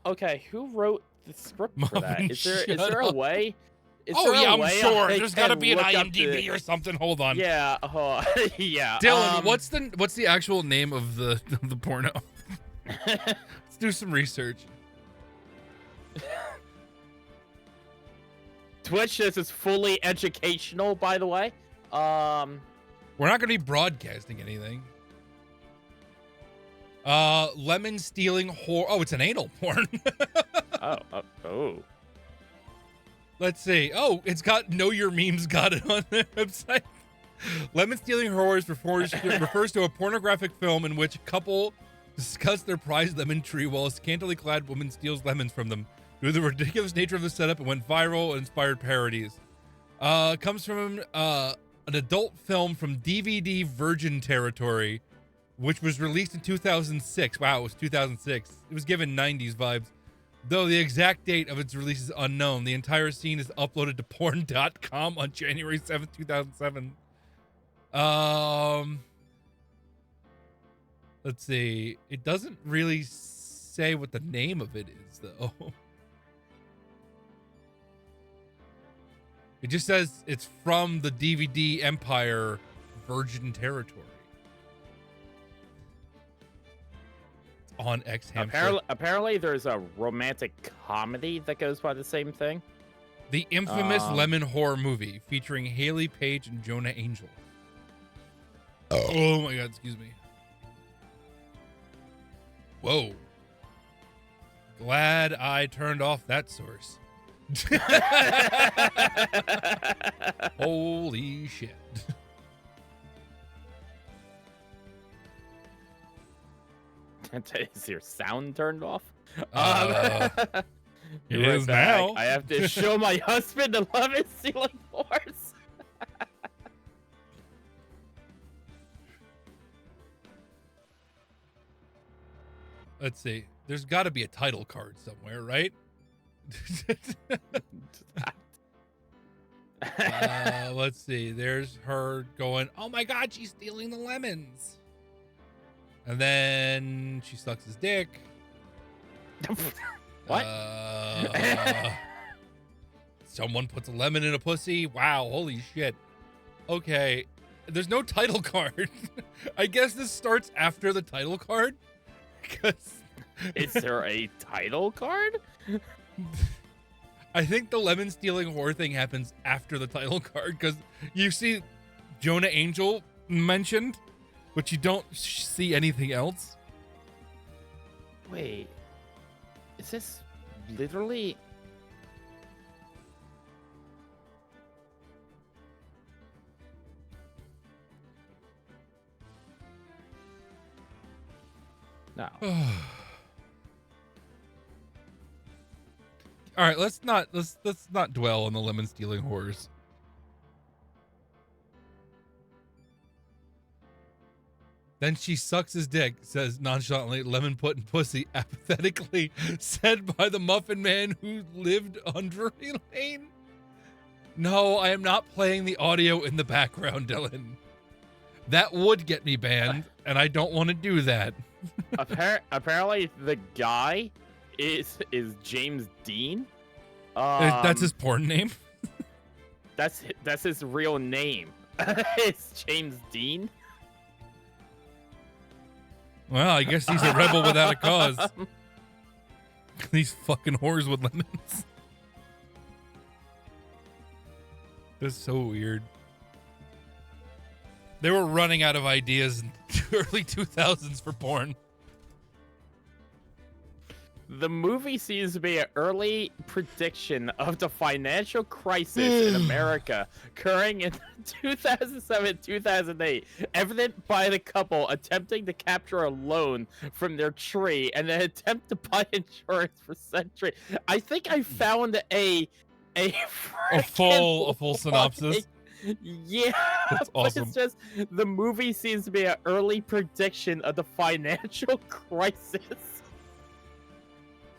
wrote the script for that? Mom, Is there shut a up. way? I'm sure. I There's got to can be an look up IMDb or something. Hold on. Yeah. Yeah. Dylan, what's the actual name of the porno? Let's do some research. Twitch, this is fully educational, by the way. We're not going to be broadcasting anything. Lemon stealing whore. Oh, it's an anal porn. Oh. Let's see. Oh, it's got Know Your Memes got it on their website. Lemon stealing whores refers to a pornographic film in which a couple discuss their prized lemon tree while a scantily clad woman steals lemons from them. Due to the ridiculous nature of the setup, it went viral and inspired parodies. It comes from an adult film from DVD Virgin Territory, which was released in 2006. Wow, it was 2006. It was given 90s vibes. Though the exact date of its release is unknown, the entire scene is uploaded to porn.com on January 7th, 2007. Let's see. It doesn't really say what the name of it is, though. It just says it's from the DVD Empire Virgin Territory. It's on X Hamster. Apparently, there's a romantic comedy that goes by the same thing. The infamous lemon horror movie featuring Haley Page and Jonah Angel. Oh my God, excuse me. Whoa. Glad I turned off that source. Holy shit. Is your sound turned off? It is now. I have to show my husband the love and stealing force. Let's see. There's got to be a title card somewhere, right? Let's see. There's her going, oh my God, she's stealing the lemons. And then she sucks his dick. What? Someone puts a lemon in a pussy. Wow, holy shit. Okay. There's no title card. I guess this starts after the title card. Is there a title card? I think the lemon stealing horror thing happens after the title card because you see Jonah Angel mentioned, but you don't see anything else. Wait, is this literally? No. All right, let's not dwell on the lemon stealing horrors. Then she sucks his dick, says nonchalantly, lemon put in pussy, apathetically said by the Muffin Man who lived on Drury Lane. No, I am not playing the audio in the background, Dylan. That would get me banned, and I don't want to do that. Apparently, the guy is James Dean. That's his porn name. That's his real name. It's James Dean. Well, I guess he's a rebel without a cause. These fucking whores with lemons. That's so weird. They were running out of ideas in the early 2000s for porn. The movie seems to be an early prediction of the financial crisis in America occurring in 2007-2008, evident by the couple attempting to capture a loan from their tree and then attempt to buy insurance for century. I think I found a full synopsis. Yeah, that's awesome. It's just the movie seems to be an early prediction of the financial crisis.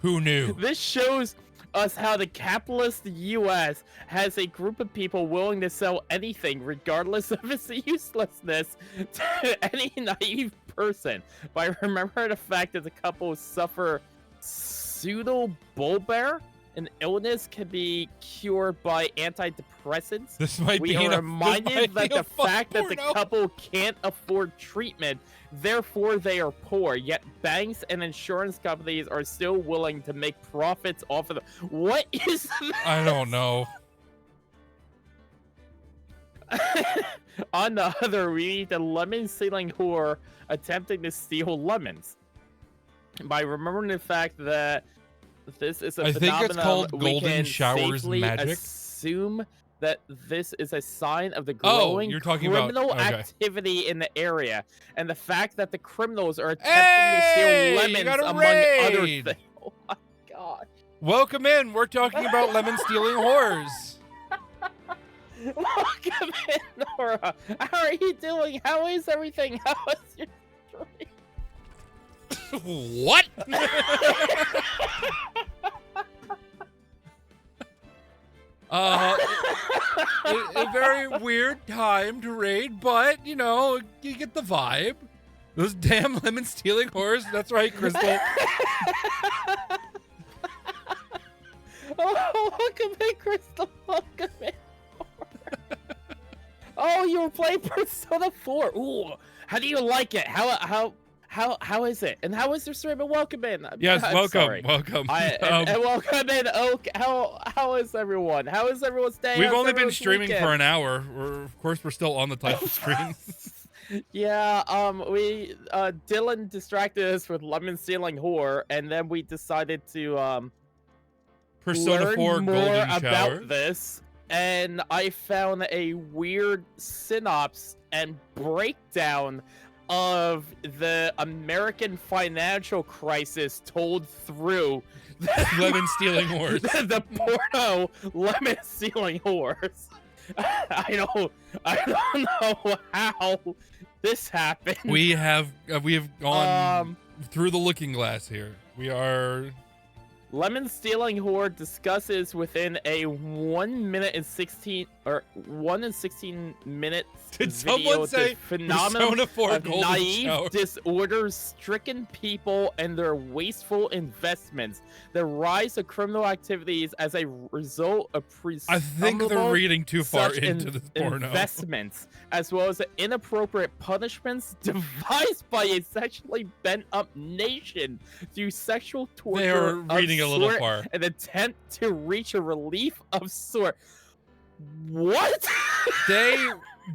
Who knew? This shows us how the capitalist U.S. has a group of people willing to sell anything, regardless of its uselessness, to any naive person. By remembering the fact that the couple suffer pseudobulbar, an illness can be cured by antidepressants. This might we be are reminded that the fact that the couple can't afford treatment, therefore they are poor, yet banks and insurance companies are still willing to make profits off of them. What is this? I don't know. On the other, we meet the lemon stealing whore attempting to steal lemons. By remembering the fact that this is a I phenomenon, think it's called we Golden can Showers safely magic. Assume that this is a sign of the Oh, growing you're talking about- criminal okay. activity in the area, and the fact that the criminals are attempting to steal You lemons got a among other raid! things. Oh my god! Welcome in. We're talking about lemon stealing whores. Welcome in, Nora. How are you doing? How is everything? How is your stream? What? A very weird time to raid, but you know, you get the vibe. Those damn lemon stealing whores. That's right, Crystal. Oh, welcome in, Crystal. Welcome in. Oh, you were playing Persona 4. Ooh, how do you like it? How is it? And how is your stream? And welcome in. Yes, I'm welcome, sorry. welcome. And welcome in. Okay, how is everyone? How is everyone's day? We've How's only been everyone's streaming weekend? for an hour. Of course, we're still on the title screen. Yeah, Dylan distracted us with lemon stealing whore, and then we decided to Persona learn 4 more Golden about Shower. this, and I found a weird synopsis and breakdown of the American financial crisis told through Lemon stealing whores. the porno lemon stealing whores. I don't know how this happened. We have gone through the looking glass here. We are. Lemon stealing whore discusses within a 1 minute and 16 minutes Did video someone say the phenomenon Persona 4 of Golden naive Shower? disorders stricken people and their wasteful investments, the rise of criminal activities as a result of I think they're presumable reading too far such into this porno. investments, as well as inappropriate punishments devised by a sexually bent up nation through sexual torture. They are of reading a little sort, far. an attempt to reach a relief of sort. What?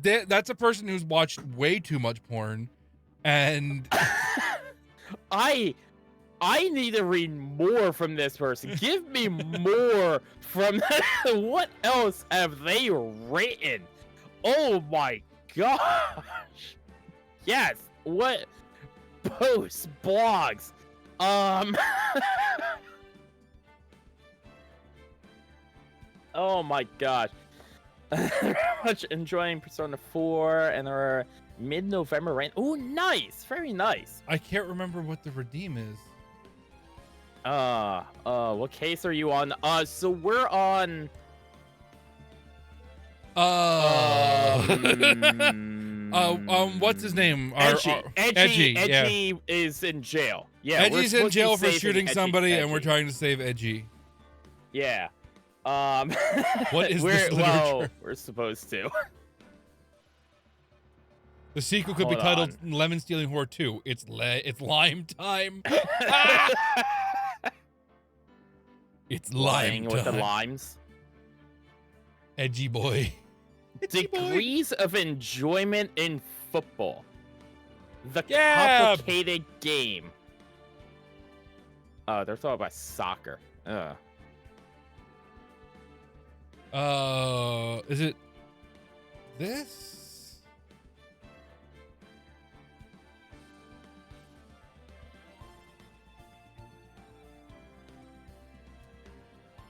That's a person who's watched way too much porn, and I need to read more from this person. Give me more from what else have they written? Oh my gosh. Yes. What posts, blogs? Oh my gosh. Very much enjoying Persona 4 and our mid-November rain. Oh, nice. Very nice. I can't remember what the redeem is. What case are you on? So we're on what's his name? Edgy is in jail. Yeah, we're Edgy's in supposed to be jail for saving shooting somebody, and we're Edgy. trying to save Edgy. Yeah. What is this well, literature? we're supposed to. The sequel could be Hold titled Lemon Stealing Whore 2. It's lime time. It's lime Lying with the time. limes. Edgy boy. Degrees of enjoyment in football. The Yeah. complicated game. Oh, they're talking about soccer. Is it this?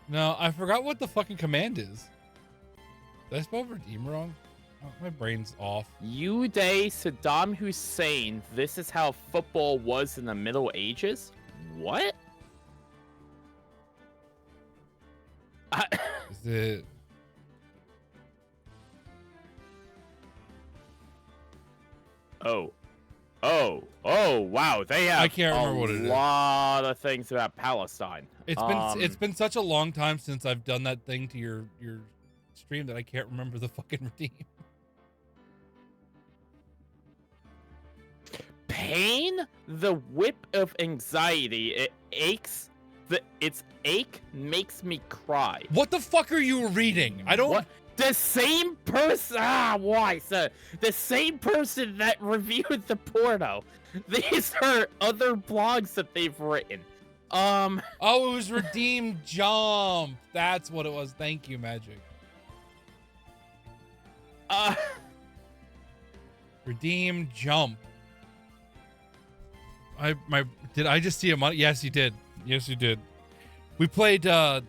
No, I forgot what the fucking command is. Did I spell redeem wrong? Oh, my brain's off. Uday Saddam Hussein. This is how football was in the Middle Ages? What? Is it? Oh, wow. They have I can't remember what it is. a lot of things about Palestine. It's been such a long time since I've done that thing to your stream that I can't remember the fucking redeem. Pain, the whip of anxiety. It aches. Its ache makes me cry. What the fuck are you reading? I don't. What? The same person. Why? So the same person that reviewed the porno. These are other blogs that they've written. Oh, it was Redeem Jump. That's what it was. Thank you, Magic. Redeem Jump. Did I just see him on? Yes, you did. Yes, you did. We played a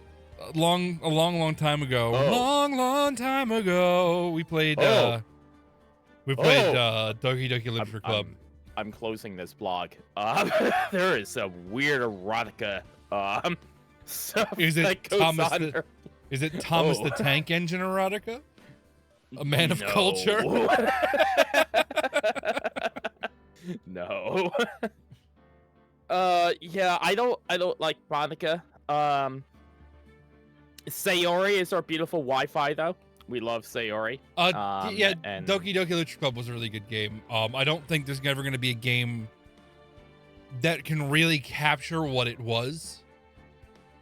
long time ago. Oh. Long time ago. We played Doki Doki Literature Club. I'm closing this blog. There is some weird erotica stuff Is it that goes Thomas on the- there. Is it Thomas Oh. the Tank Engine erotica? A man of No. culture? No. Yeah, I don't like Monica. Sayori is our beautiful Wi-Fi though. We love Sayori. Yeah, and Doki Doki Literature Club was a really good game. I don't think there's ever going to be a game that can really capture what it was,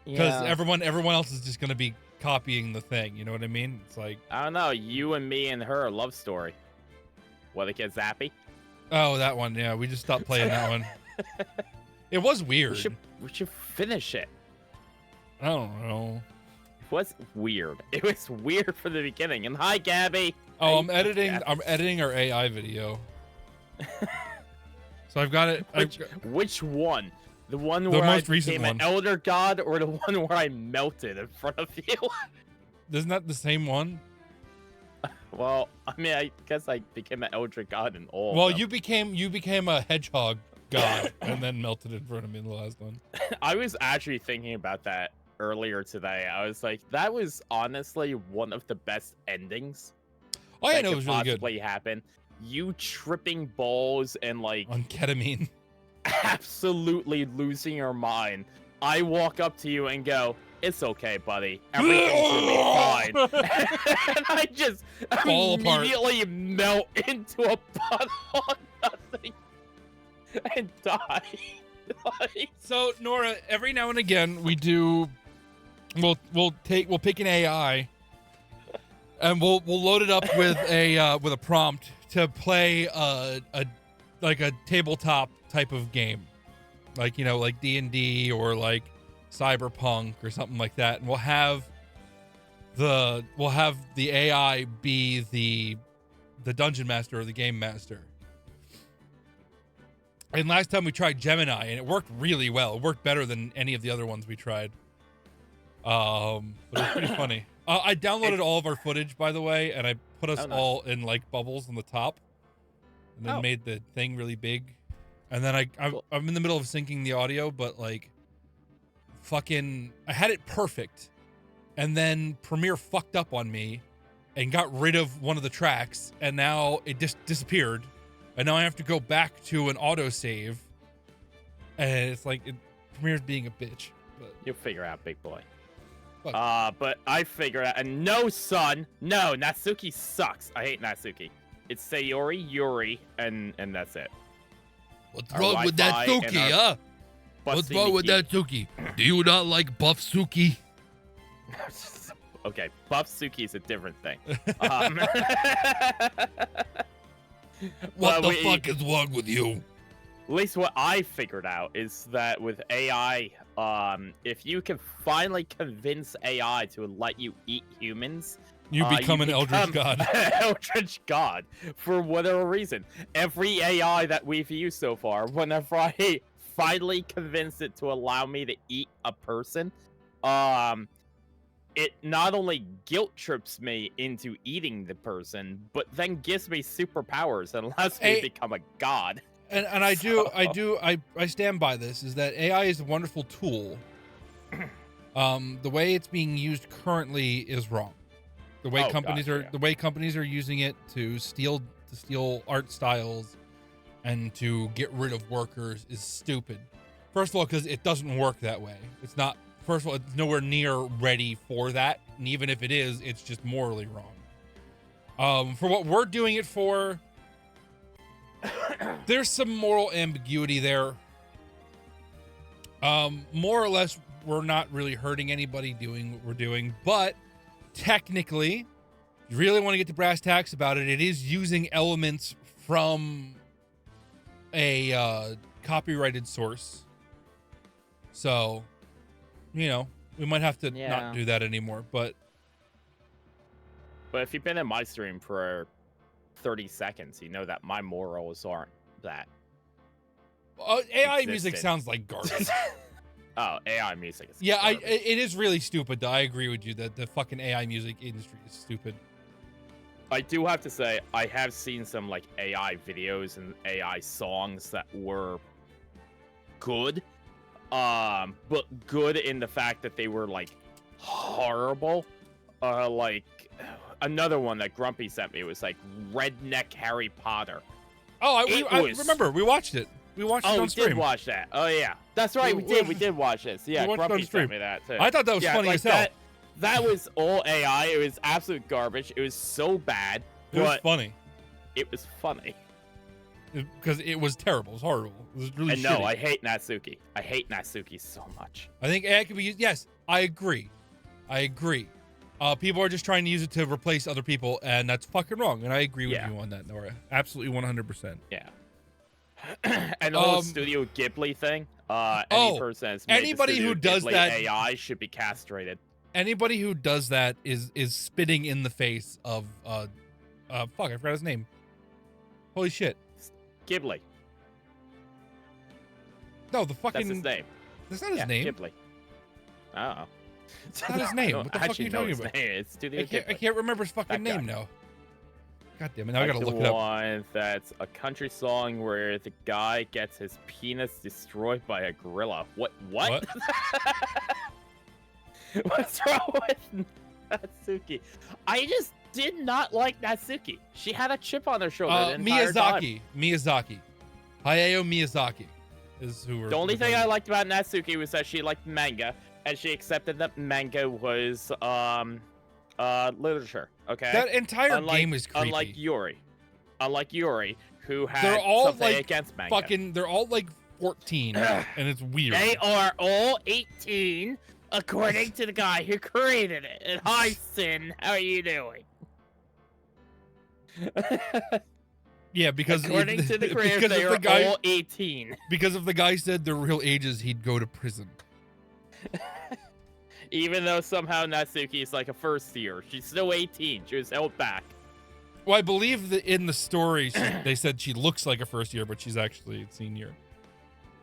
because everyone else is just going to be copying the thing. You know what I mean? It's like, I don't know, you and me and her love story. What, it gets zappy? oh, that one. Yeah, we just stopped playing that one. It was weird. We should finish it. I don't know. It was weird. It was weird from the beginning. And hi, Gabby. Oh, Hi, Gabby. I'm editing our AI video. So I've got it. Which one? The one The where most I recent became an one. elder god, or the one where I melted in front of you? Isn't that the same one? Well, I mean, I guess I became an elder god in all. Well, of them. you became a hedgehog god and then melted in front of me in the last one. I was actually thinking about that earlier today. I was like, that was honestly one of the best endings. Oh, yeah, that no, it could was really good. possibly happen. You tripping balls and like On ketamine. absolutely losing your mind. I walk up to you and go, "It's okay, buddy. Everything's gonna be fine." And I just Fall apart. immediately melt into a puddle of nothing and die. Like, So Nora, every now and again we'll pick an AI and we'll load it up with a prompt to play a tabletop type of game, like, you know, like D&D or like Cyberpunk or something like that, and we'll have the AI be the dungeon master or the game master. And last time we tried Gemini, and it worked really well. It worked better than any of the other ones we tried. But it was pretty funny. I downloaded all of our footage, by the way, and I put us nice. all in like bubbles on the top, and then made the thing really big. And then I'm in the middle of syncing the audio, but like, fucking, I had it perfect, and then Premiere fucked up on me, and got rid of one of the tracks, and now it just disappeared. And now I have to go back to an autosave, and it's like Premiere's being a bitch. But you'll figure out, big boy. Fuck. But I figured out, and no, son, no, Natsuki sucks. I hate Natsuki. It's Sayori, Yuri, and that's it. What's Our wrong with that Wi-Fi and Suki, our huh? What's wrong with that Suki? Do you not like Buff Suki? Okay, Buff Suki is a different thing. What Well, the fuck is wrong with you? At least what I figured out is that with AI, if you can finally convince AI to let you eat humans, You become an Eldritch God. Eldritch God, for whatever reason. Every AI that we've used so far, whenever I finally convince it to allow me to eat a person, it not only guilt trips me into eating the person, but then gives me superpowers and lets me become a god. And I stand by this, is that AI is a wonderful tool. The way it's being used currently is wrong. The way companies are using it to steal art styles and to get rid of workers is stupid. First of all, because it doesn't work that way. It's not. First of all, it's nowhere near ready for that, and even if it is, it's just morally wrong. For what we're doing it for, there's some moral ambiguity there. More or less, we're not really hurting anybody doing what we're doing, but technically, if you really want to get to brass tacks about it, it is using elements from a copyrighted source. So, you know, we might have to not do that anymore, but if you've been in my stream for 30 seconds, you know that my morals aren't that. AI music sounds like garbage. Oh, AI music is garbage. It is really stupid, though. I agree with you that the fucking AI music industry is stupid. I do have to say, I have seen some like AI videos and AI songs that were good. But good in the fact that they were like horrible. Like another one that Grumpy sent me was like Redneck Harry Potter. Oh, I was- remember. We watched it. We watched it Oh, on we stream. did watch that. Oh yeah, that's right. We did watch this. Yeah, We watched it on Grumpy stream. sent me that too. I thought that was funny like as hell. That was all AI. It was absolute garbage. It was so bad, It was but funny. it was funny. Because it was terrible. It was horrible. It was really And no, shitty. I hate Natsuki. I hate Natsuki so much. I think AI could be used. Yes, I agree. People are just trying to use it to replace other people, and that's fucking wrong. And I agree with Yeah. you on that, Nora. Absolutely 100%. Yeah. And the whole Studio Ghibli thing. Any person that's made the anybody who Studio does Ghibli that- AI should be castrated. Anybody who does that is spitting in the face of fuck, I forgot his name. Holy shit. Ghibli. No, the fucking That's his name. That's not his Yeah, name. Ghibli. Oh. It's not his name. What the fuck are you talking about? It's Studio I Ghibli. can't remember his fucking That guy. name now. God damn it, now I Like gotta the look it up. one that's a country song where the guy gets his penis destroyed by a gorilla. What? What's wrong with Natsuki? I just did not like Natsuki. She had a chip on her shoulder the entire time. Miyazaki. Hayao Miyazaki is who we're The only we're thing talking I liked about Natsuki was that she liked manga, and she accepted that manga was literature. Okay. That entire game is creepy. Unlike Yuri, who had They're all something like against manga. they're all like 14, and it's weird. They are all 18, according to the guy who created it. And hi, Sin, how are you doing? Yeah, because According to the creator, because they if are the guy all 18. because if the guy said their real ages, he'd go to prison. Even though somehow Natsuki is like a first year, she's still 18. She was held back. Well, I believe that in the story they said she looks like a first year, but she's actually a senior.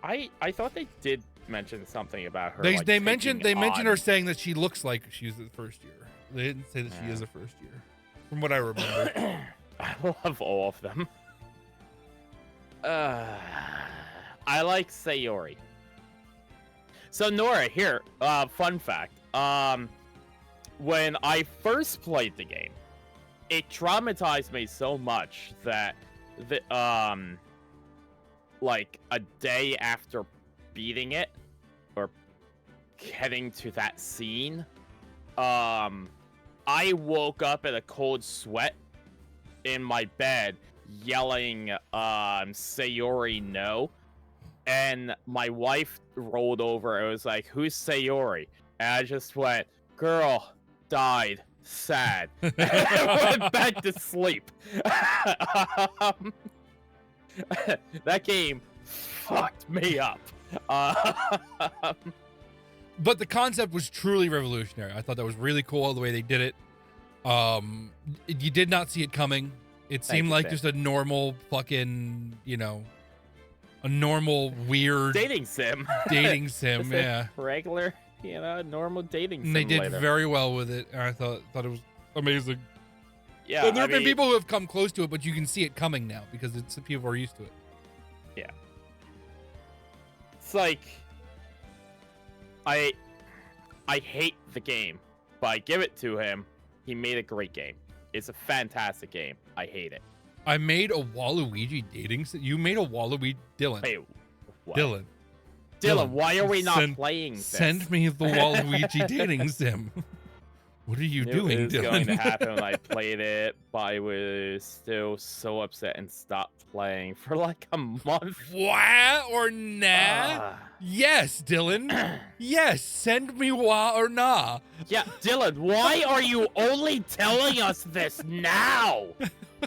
I thought they did mention something about her. They like, they mentioned her on- saying that she looks like she's the first year. They didn't say that she is a first year, from what I remember. I love all of them. I like Sayori. So Nora, here, fun fact. When I first played the game, it traumatized me so much that like a day after beating it or heading to that scene, I woke up in a cold sweat in my bed yelling Sayori no, and my wife rolled over and was like, who's Sayori? And I just went, girl died, sad. And I went back to sleep. That game fucked me up. But the concept was truly revolutionary. I thought that was really cool the way they did it. You did not see it coming. It seemed you, like Sam. just a normal fucking, a normal weird Dating sim. dating sim. Just a Yeah, regular, normal dating and they did simulator. very well with it. And I thought it was amazing. Yeah, And there I have been mean, people who have come close to it, but you can see it coming now because people are used to it. it's like I hate the game, but I give it to him. He made a great game. It's a fantastic game. I hate it. I made a Waluigi dating sim. You made a Waluigi, Dylan. Wait, what? Dylan, Dylan, why are we not send- playing this? send me the Waluigi dating sim. What are you doing, It was Dylan? going to happen when I played it, but I was still so upset and stopped playing for like a month. Wah or nah? Ah. Yes, Dylan. Yes, send me wah or nah. Yeah, Dylan, why are you only telling us this now?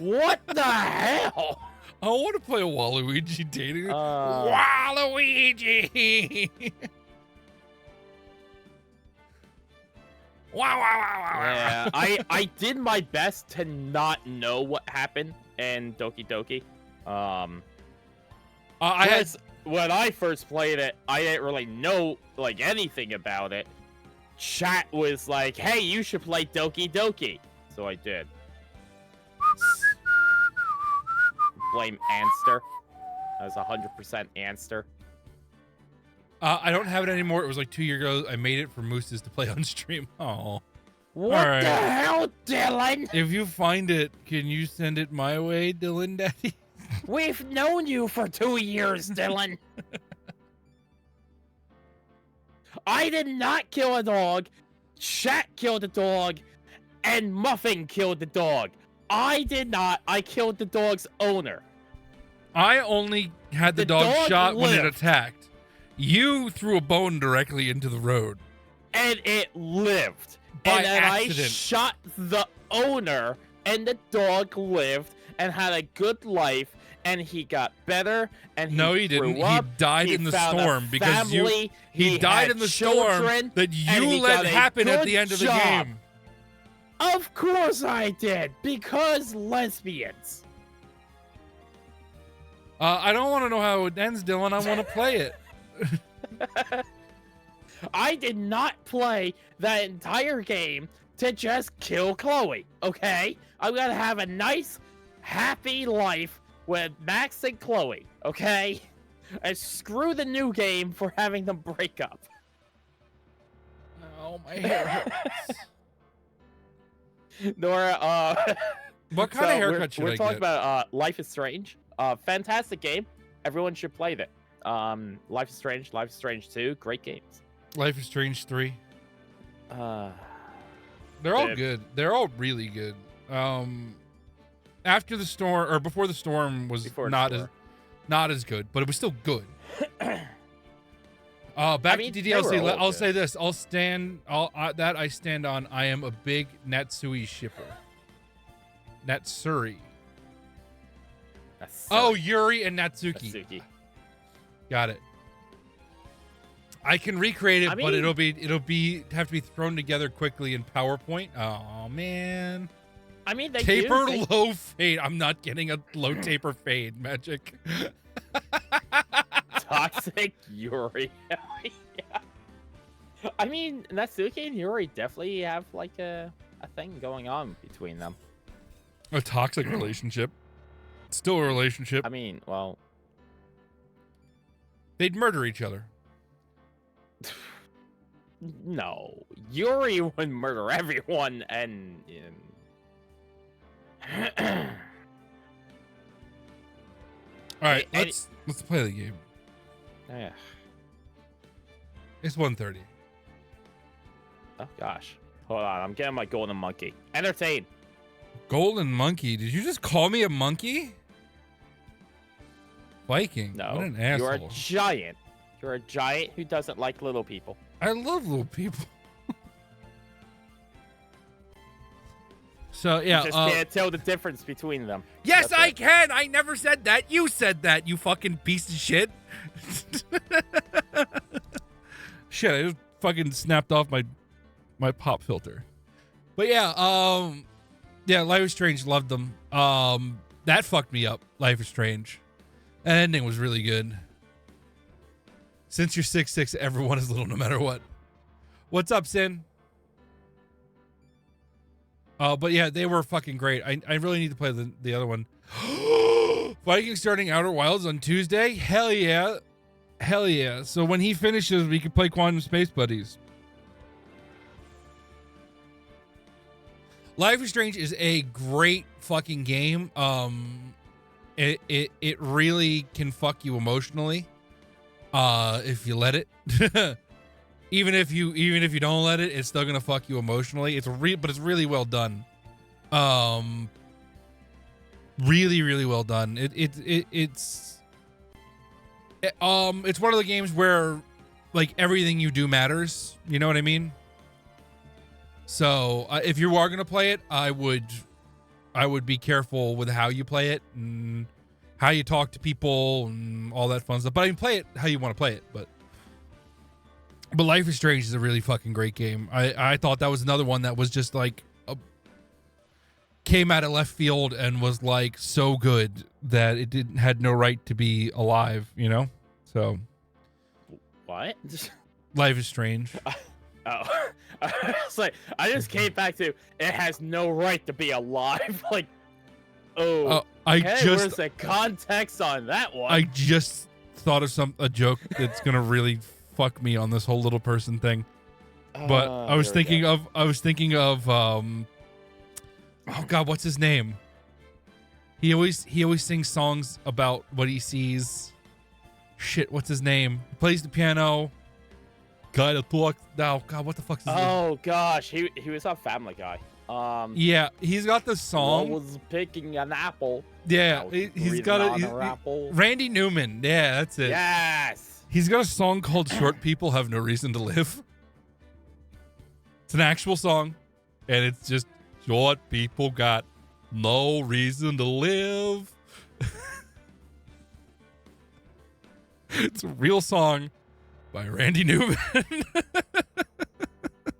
What the hell? I want to play a Waluigi dating. Uh. Waluigi. Wow, wow, wow, wow, wow. Yeah, I did my best to not know what happened in Doki Doki. I had When I first played it, I didn't really know like anything about it. Chat was like, "Hey, you should play Doki Doki," so I did. Blame Anster. That was 100% Anster. I don't have it anymore. It was like 2 years ago. I made it for Mooses to play on stream. Oh. What Alright. the hell, Dylan? If you find it, can you send it my way, Dylan Daddy? We've known you for 2 years, Dylan. I did not kill a dog. Shat killed a dog, and Muffin killed the dog. I did not. I killed the dog's owner. I only had the dog shot when it attacked. You threw a bone directly into the road. And it lived. By and then accident. I shot the owner, and the dog lived and had a good life, and he got better, and he No, he didn't. grew up. He died He in the found a storm because family, he died had in the children, storm that and you he let got a happen at good the end of the job. game. Of course I did, because lesbians. I don't want to know how it ends, Dylan. I want to play it. I did not play that entire game to just kill Chloe, okay? I'm gonna have a nice, happy life with Max and Chloe, okay? And screw the new game for having them break up. Oh, my hair hurts. Nora, What kind of haircut should I we're talking get? about Life is Strange. Fantastic game. Everyone should play it. Life is Strange 2, great games. Life is Strange 3. They're all Dude. good. They're all really good. After the storm or before the storm was Before the not storm. as good, but it was still good. Back mean, to they were DLC. all I'll good. say this. I stand on. I am a big Natsui shipper. Natsuri. Oh, Yuri and Natsuki. Natsuki. Got it. I can recreate it, I but mean- it'll have to be thrown together quickly in PowerPoint. Oh man. I mean, they Taper do. low fade. I'm not getting a low taper fade magic. Toxic Yuri. Yeah. I mean, Natsuki and Yuri definitely have like a thing going on between them. A toxic relationship. Still a relationship. I mean, well, They'd murder each other. no. Yuri would murder everyone and All right, And- let's play the game. yeah. It's 1:30. Oh gosh. Hold on, I'm getting my golden monkey. Entertain. Golden monkey. Did you just call me a monkey? Viking. No. What an You're asshole. a giant. You're a giant who doesn't like little people. I love little people. So yeah. You just can't tell the difference between them. Yes, That's I it. can. I never said that. You said that. You fucking piece of shit. Shit, I just fucking snapped off my pop filter. But yeah, yeah, Life is Strange, loved them. That fucked me up. Life is Strange. That ending was really good. Since you're 6'6", everyone is little no matter what. What's up, Sin? But yeah, they were fucking great. I really need to play the other one. Vikings starting Outer Wilds on Tuesday? Hell yeah. Hell yeah. So when he finishes, we can play Quantum Space Buddies. Life is Strange is a great fucking game. It really can fuck you emotionally. If you let it. Even if you don't let it, it's still gonna fuck you emotionally. But it's really well done. Really, really well done. It's one of the games where like everything you do matters. You know what I mean? So if you are gonna play it, I would be careful with how you play it and how you talk to people and all that fun stuff. But I mean, play it how you want to play it. But Life is Strange is a really fucking great game. I thought that was another one that was just like came out of left field and was like so good that it had no right to be alive, you know? So What? Life is Strange. Oh, it's like I just came back to it has no right to be alive. Like, oh, where's the context on that one? I just thought of a joke that's gonna really fuck me on this whole little person thing. But I was thinking of oh god, what's his name? He always sings songs about what he sees. Shit, what's his name? He plays the piano. Guy that talks. Oh God, what the fuck's his name? Oh gosh, he was on Family Guy. Yeah, he's got the I song. was picking an apple. Yeah, I was he's breathing got on a an apple. Randy Newman. Yeah, that's it. Yes. He's got a song called "Short People Have No Reason to Live." It's an actual song, and it's just short people got no reason to live. It's a real song by Randy Newman.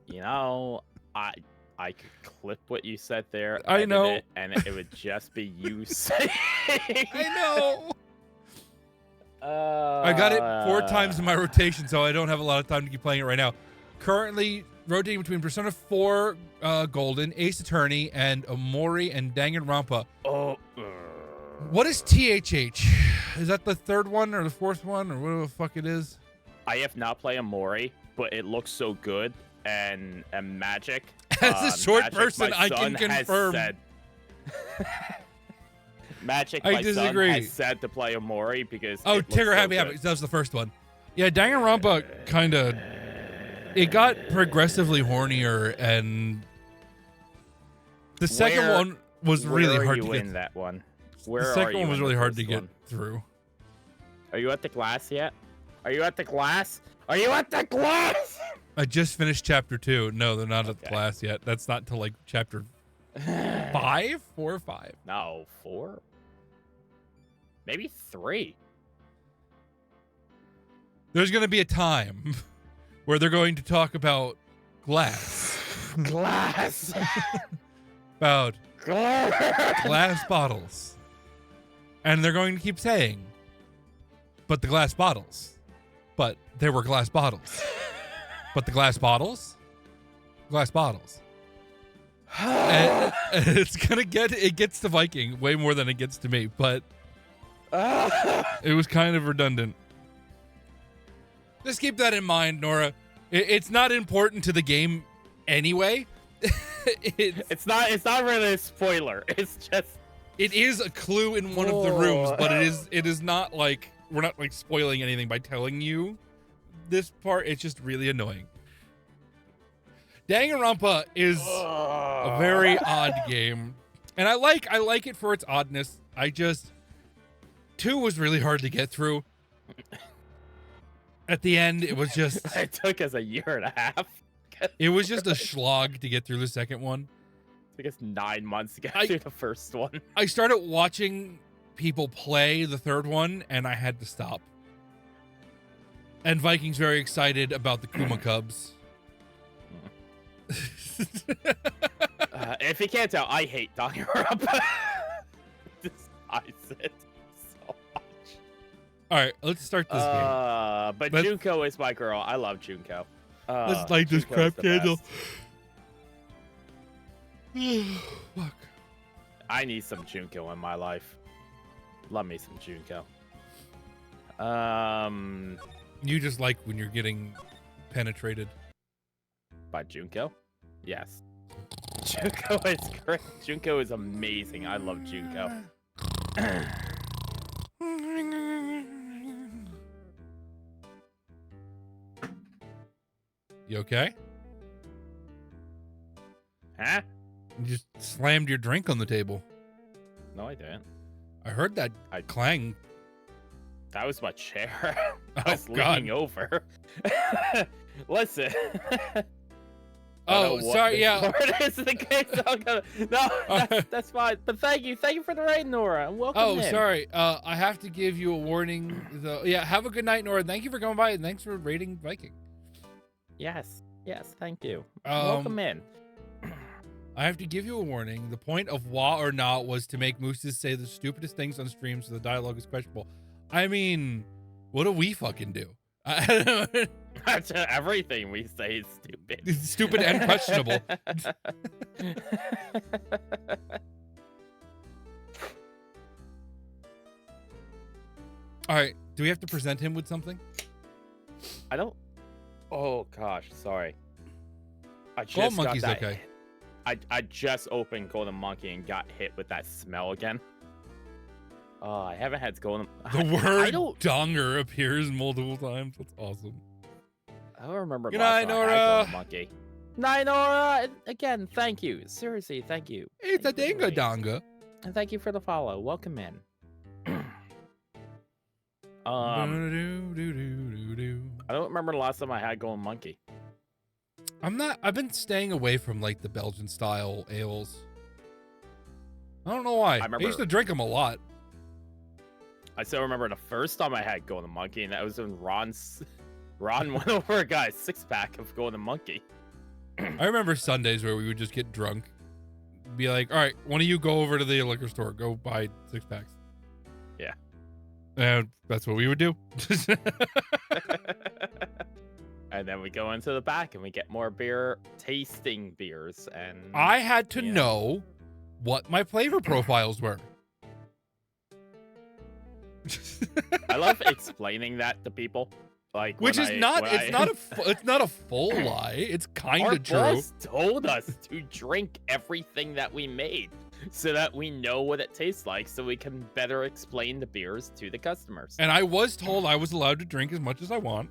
You know, I could clip what you said there. I edit know. it, and it would just be you saying. I know. I got it 4 times in my rotation, so I don't have a lot of time to keep playing it right now. Currently rotating between Persona 4 Golden, Ace Attorney, and Omori and Danganronpa. Oh. What is THH? Is that the 3rd one or the 4th one or whatever the fuck it is? I have not played Omori, but it looks so good and magic. As a short Magic, person, my I can son has confirm. said- Magic, I my disagree. son has said to play Omori because. Oh, it looks Trigger so Happy good. Happy. That was the first one. Yeah, Danganronpa kind of. It got progressively hornier, and the second Where- one was Where really are hard you to get. in that one? Where The are second you one was in the really hard to first get one? through. Are you at the glass yet? Are you at the glass? Are you at the glass? I just finished chapter 2. No, they're not at the Okay. class yet. That's not till like chapter 5, 4 or 5. No, 4. Maybe 3. There's going to be a time where they're going to talk about glass, Glass. about Glass. glass bottles, and they're going to keep saying, "But the glass bottles, but there were glass bottles, but the glass bottles, glass bottles." And it's gonna it gets to Viking way more than it gets to me, but it was kind of redundant. Just keep that in mind, Nora. It's not important to the game anyway. It's not really a spoiler. It's just It is a clue in one of the rooms, but it is not like we're not like spoiling anything by telling you this part. It's just really annoying. Danganronpa is a very odd game, and I like it for its oddness. 2 was really hard to get through. At the end, it was just it took us a year and a half. it was just a slog to get through the second one. It took us 9 months to get I- through the first one. I started watching people play the third one, and I had to stop. And Viking's very excited about the Kuma Cubs. If you can't tell, I hate Danganronpa. Despise it so much. All right, let's start this game. But Let's- Junko is my girl. I love Junko. Let's light this Junko is crap the candle. best. Fuck. I need some Junko in my life. Love me some Junko. You just like when you're getting penetrated. By Junko? Yes. Junko is great. Junko is amazing. I love Junko. You okay? Huh? You just slammed your drink on the table. No, I didn't. I heard that clang. That was my chair. I Oh, was God. leaning over. Listen. Oh, sorry, yeah. Is the case. No, that's fine. But thank you for the raid, Nora. And welcome Oh, in. sorry. I have to give you a warning. Yeah, have a good night, Nora. Thank you for coming by, and thanks for raiding Viking. Yes, thank you. Um, Welcome in. I have to give you a warning. The point of Wa or Not was to make Mooses say the stupidest things on stream, so the dialogue is questionable. I mean, what do we fucking do? Everything we say is stupid. It's stupid and questionable. All right, do we have to present him with something? I don't. Oh gosh, sorry. I just Golden got Monkey's that. okay. I just opened Golden Monkey and got hit with that smell again. Oh, I haven't had golden. The I word don't. donger appears multiple times. That's awesome. I don't remember Good last night, time I had Nora. golden monkey. Night, Nora. And again, thank you. Seriously, thank you. It's a Thank you for the dinga raise. donga. And thank you for the follow. Welcome in. I don't remember the last time I had golden monkey. I've been staying away from like the Belgian style ales. I don't know why. I remember- used to drink them a lot. I still remember the first time I had golden monkey, and that was when Ron went over a guy's 6-pack of golden monkey. I remember Sundays where we would just get drunk. Be like, all right, one of you go over to the liquor store, go buy 6-packs. Yeah. And that's what we would do. And then we go into the back and we get more beer, tasting beers, and I had to Yeah. know what my flavor profiles were. I love explaining that to people. Like, Which when is I- not when it's I- not it's not a full lie. It's kind Our of true. boss told us to drink everything that we made so that we know what it tastes like, so we can better explain the beers to the customers. And I was told I was allowed to drink as much as I want.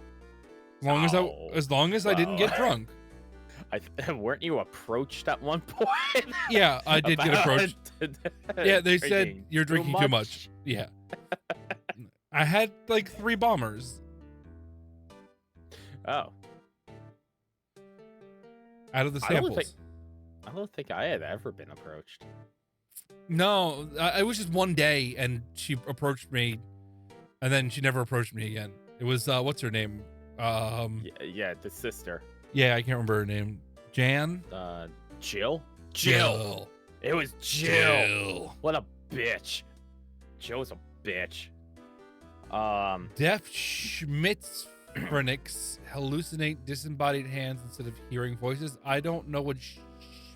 Oh, As long as I didn't get well. drunk. Weren't you approached at one point? Yeah, I did get about approached. Yeah, they said drinking you're drinking too much. Yeah. I had like 3 bombers Oh, out of the I don't samples. think- I don't think I had ever been approached. No, it was just one day, and she approached me, and then she never approached me again. It was what's her name? Yeah, the sister, Yeah, I can't remember her name. Jan. Jill. It was Jill. Jill. What a bitch. Jill's a bitch. Deaf schizophrenics hallucinate disembodied hands instead of hearing voices. I don't know what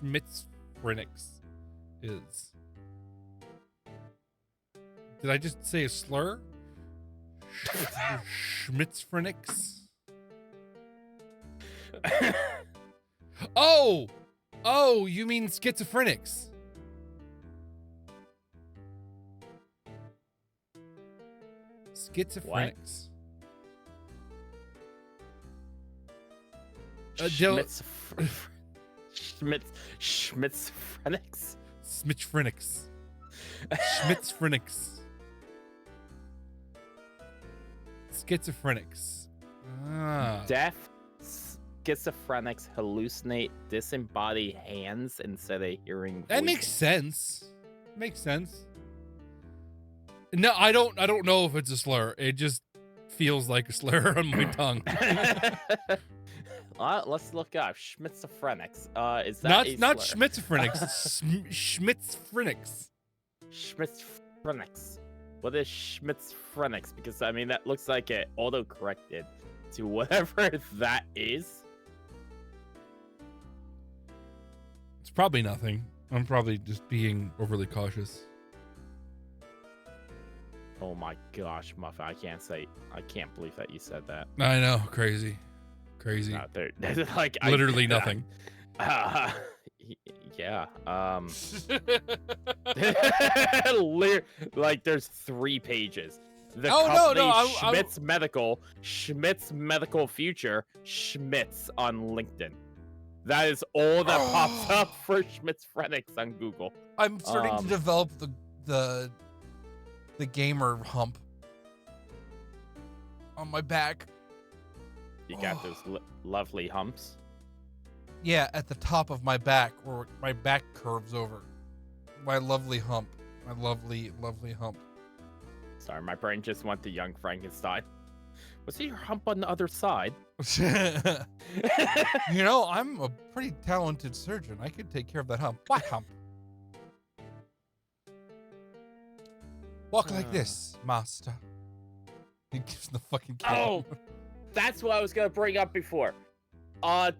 schizophrenics is. Did I just say a slur? Schizophrenics. Oh, you mean schizophrenics? Schizophrenics. Schmitzphrenics. Schmitz-phrenics. Schmitz-phrenics. Schizophrenics. Ah. Deaf schizophrenics hallucinate disembodied hands instead of hearing That makes voices. sense. Makes sense. No, I don't know if it's a slur. It just feels like a slur on my tongue. Let's look up schizophrenics. Is that Not a not slur? schmitz-phrenics. Schmitz-phrenics. Schmitzphrenics. What is schmitzphrenics? Because I mean that looks like it auto-corrected to whatever that is. It's probably nothing. I'm probably just being overly cautious. Oh my gosh, Muffin! I can't believe that you said that. I know, crazy. No, there's like Literally nothing. Yeah. Like there's 3 pages. The Oh, no, company no, Schmitz Medical Future, Schmitz on LinkedIn. That is all that pops up for Schmitzphrenics on Google. I'm starting to develop the gamer hump on my back. You got those lovely humps. Yeah, at the top of my back, where my back curves over. My lovely hump. My lovely, lovely hump. Sorry, my brain just went to Young Frankenstein. Was it your hump on the other side? You know, I'm a pretty talented surgeon. I could take care of that hump. What hump? Walk like this, master. He gives the fucking Oh, that's what I was gonna bring up before.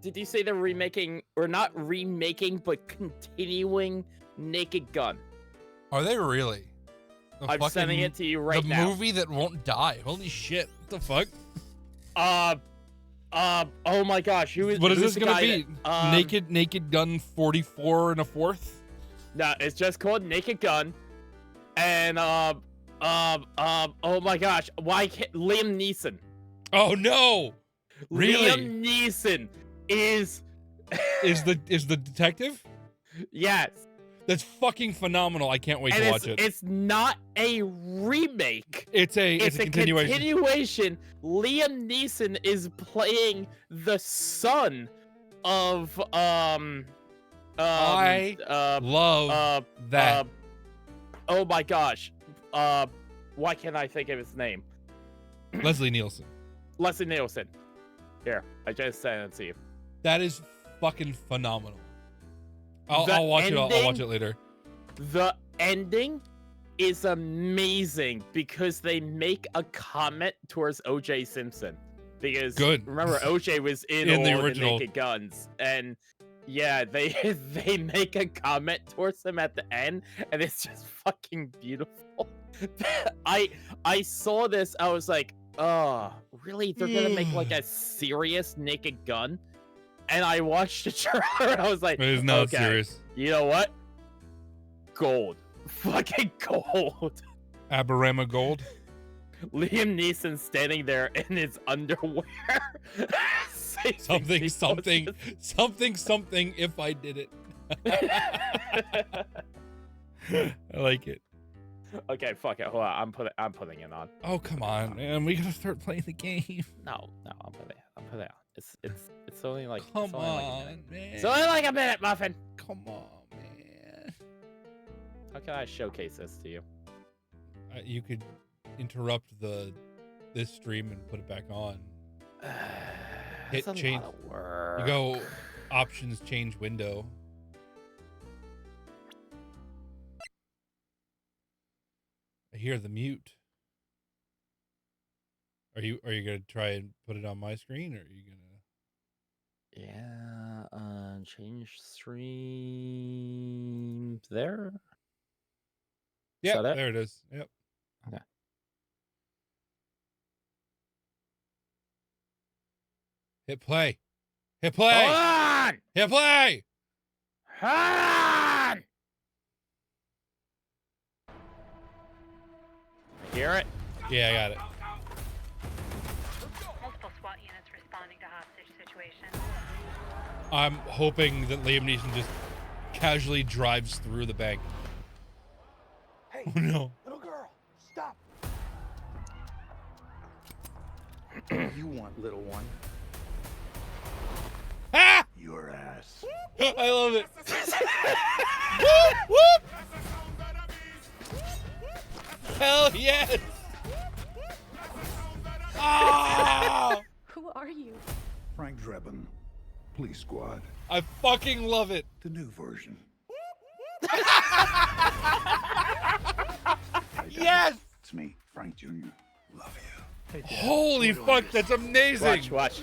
Did you say they're remaking, or not remaking, but continuing Naked Gun? Are they really? The I'm sending it to you right the now. The movie that won't die. Holy shit! What the fuck? Oh my gosh, What is who's this the gonna guy be? that- Naked Gun 44 1/4? No, it's just called Naked Gun, and Oh my gosh, why can't Liam Neeson? Oh no! Really? Liam Neeson is Is the detective? yes. That's fucking phenomenal. I can't wait And to watch it. It's not a remake. It's a continuation. Liam Neeson is playing the son of I love that. oh my gosh. Why can't I think of his name? Leslie Nielsen. Leslie Nielsen. Here, I just sent it to you. That is fucking phenomenal. I'll watch it. I'll watch it later. The ending is amazing because they make a comment towards O.J. Simpson. Because Good. remember, O.J. was in In all the the original. Naked Guns, and yeah, they make a comment towards him at the end, and it's just fucking beautiful. I saw this, I was like, oh, really? They're gonna make like a serious Naked Gun? And I watched the trailer, and I was like, It is not okay, serious. you know what? Gold. Fucking gold. Aberama Gold. Liam Neeson standing there in his underwear. Something. If I did it. I like it. Okay, fuck it. Hold on. I'm putting it on. Oh come on, man. We gotta start playing the game. No, I'll put it on. It's only like Come it's only like a on, minute. man. It's only like a minute, Muffin. Come on, man. How can I showcase this to you? You could interrupt this stream and put it back on. Hit It's a change. lot of work. You go options, change window. I hear the mute. Are you gonna try and put it on my screen, or are you gonna? Yeah, change stream there. Yeah, that it? there it is. Yep. Okay. Hit play. Hit play. Hold on! Hit play. Hold on! Hear it? Yeah, I got it. Multiple SWAT units responding to hostage situation. I'm hoping that Liam Neeson just casually drives through the bank. Hey, Oh no. little girl, stop. You want, little one? Ah! Your ass. I love it. Whoop, whoop. Hell yes. Ah! Who are you? Frank Drebin, Police Squad, I fucking love it. the new version. Yes. It's me, Frank Jr. Love you. Holy fuck, that's amazing. Watch.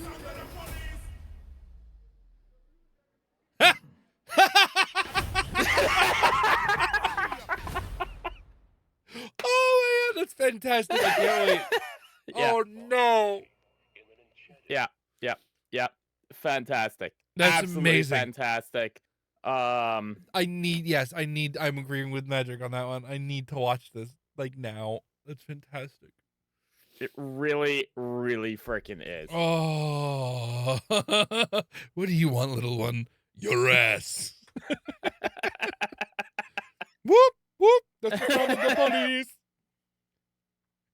Oh man, that's fantastic. I can't wait. Yeah. Oh no. Yeah. Fantastic. That's Absolutely amazing. fantastic. I'm agreeing with Magic on that one. I need to watch this like now. That's fantastic. It really, really freaking is. Oh, what do you want, little one? Your ass. Whoop, whoop. That's the sound of the police.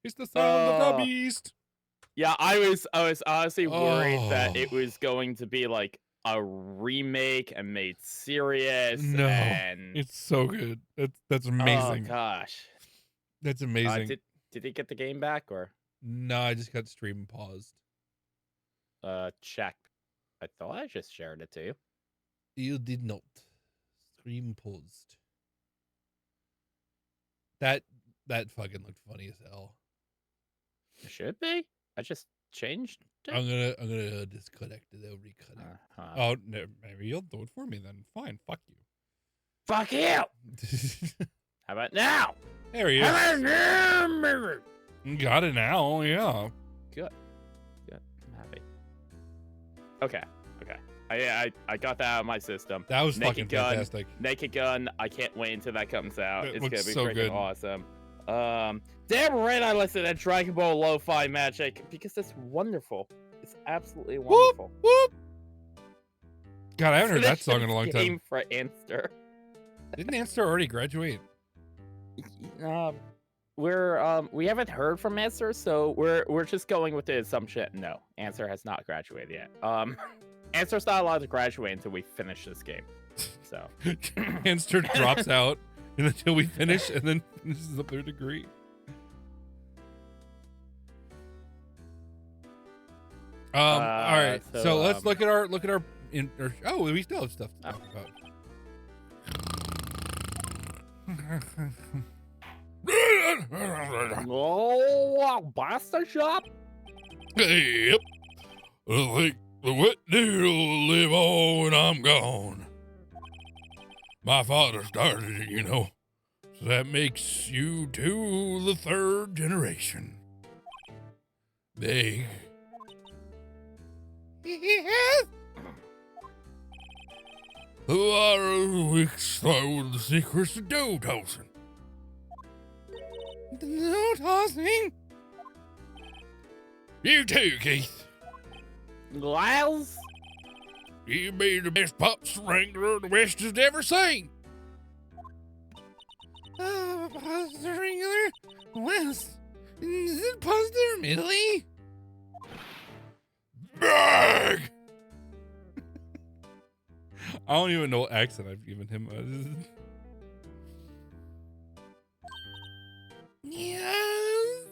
It's the sound of the beast. Yeah, I was honestly worried that Oh. it was going to be like a remake and made serious. No, and... it's so good. That's Oh amazing. gosh. That's amazing. Did he get the game back or No, I just got stream paused. check? I thought I just shared it to you. You did not. Stream paused. That fucking looked funny as hell. It should be. I just changed it. I'm gonna disconnect it. They'll reconnect. Oh, no, maybe you'll do it for me then. Fine, fuck you. Fuck you! How about now? There he How is. about now? Got it now. Yeah. Good. I'm happy. Okay. I got that out of my system. That was Naked fucking Gun. fantastic. Naked Gun. I can't wait until that comes out. It It's looks gonna be so freaking good. awesome. Damn right I listened to Dragon Ball Lo-Fi Magic because it's wonderful. It's absolutely Whoop, wonderful. whoop. God, I haven't heard that Finish song in a this long time. game for Anster. Didn't Anster already graduate? We haven't heard from Answer, so we're just going with the assumption. No, Answer has not graduated yet. Answer's not allowed to graduate until we finish this game. So Anster drops out until we finish, and then finishes up their degree. All right. So let's look at our oh, we still have stuff to talk about. Oh, Basta Shop? Yep. I think the wet deal will live on when I'm gone. My father started it, you know. So that makes you two the third generation. They... Yes. Who are we explode the secrets of dough tossing? Dough tossing? You too, Keith. Lyles? You be the best pops wrangler the West has ever seen. Pops wrangler? West? Is it Poster Millie? Bag! I don't even know what accent I've given him. Yes.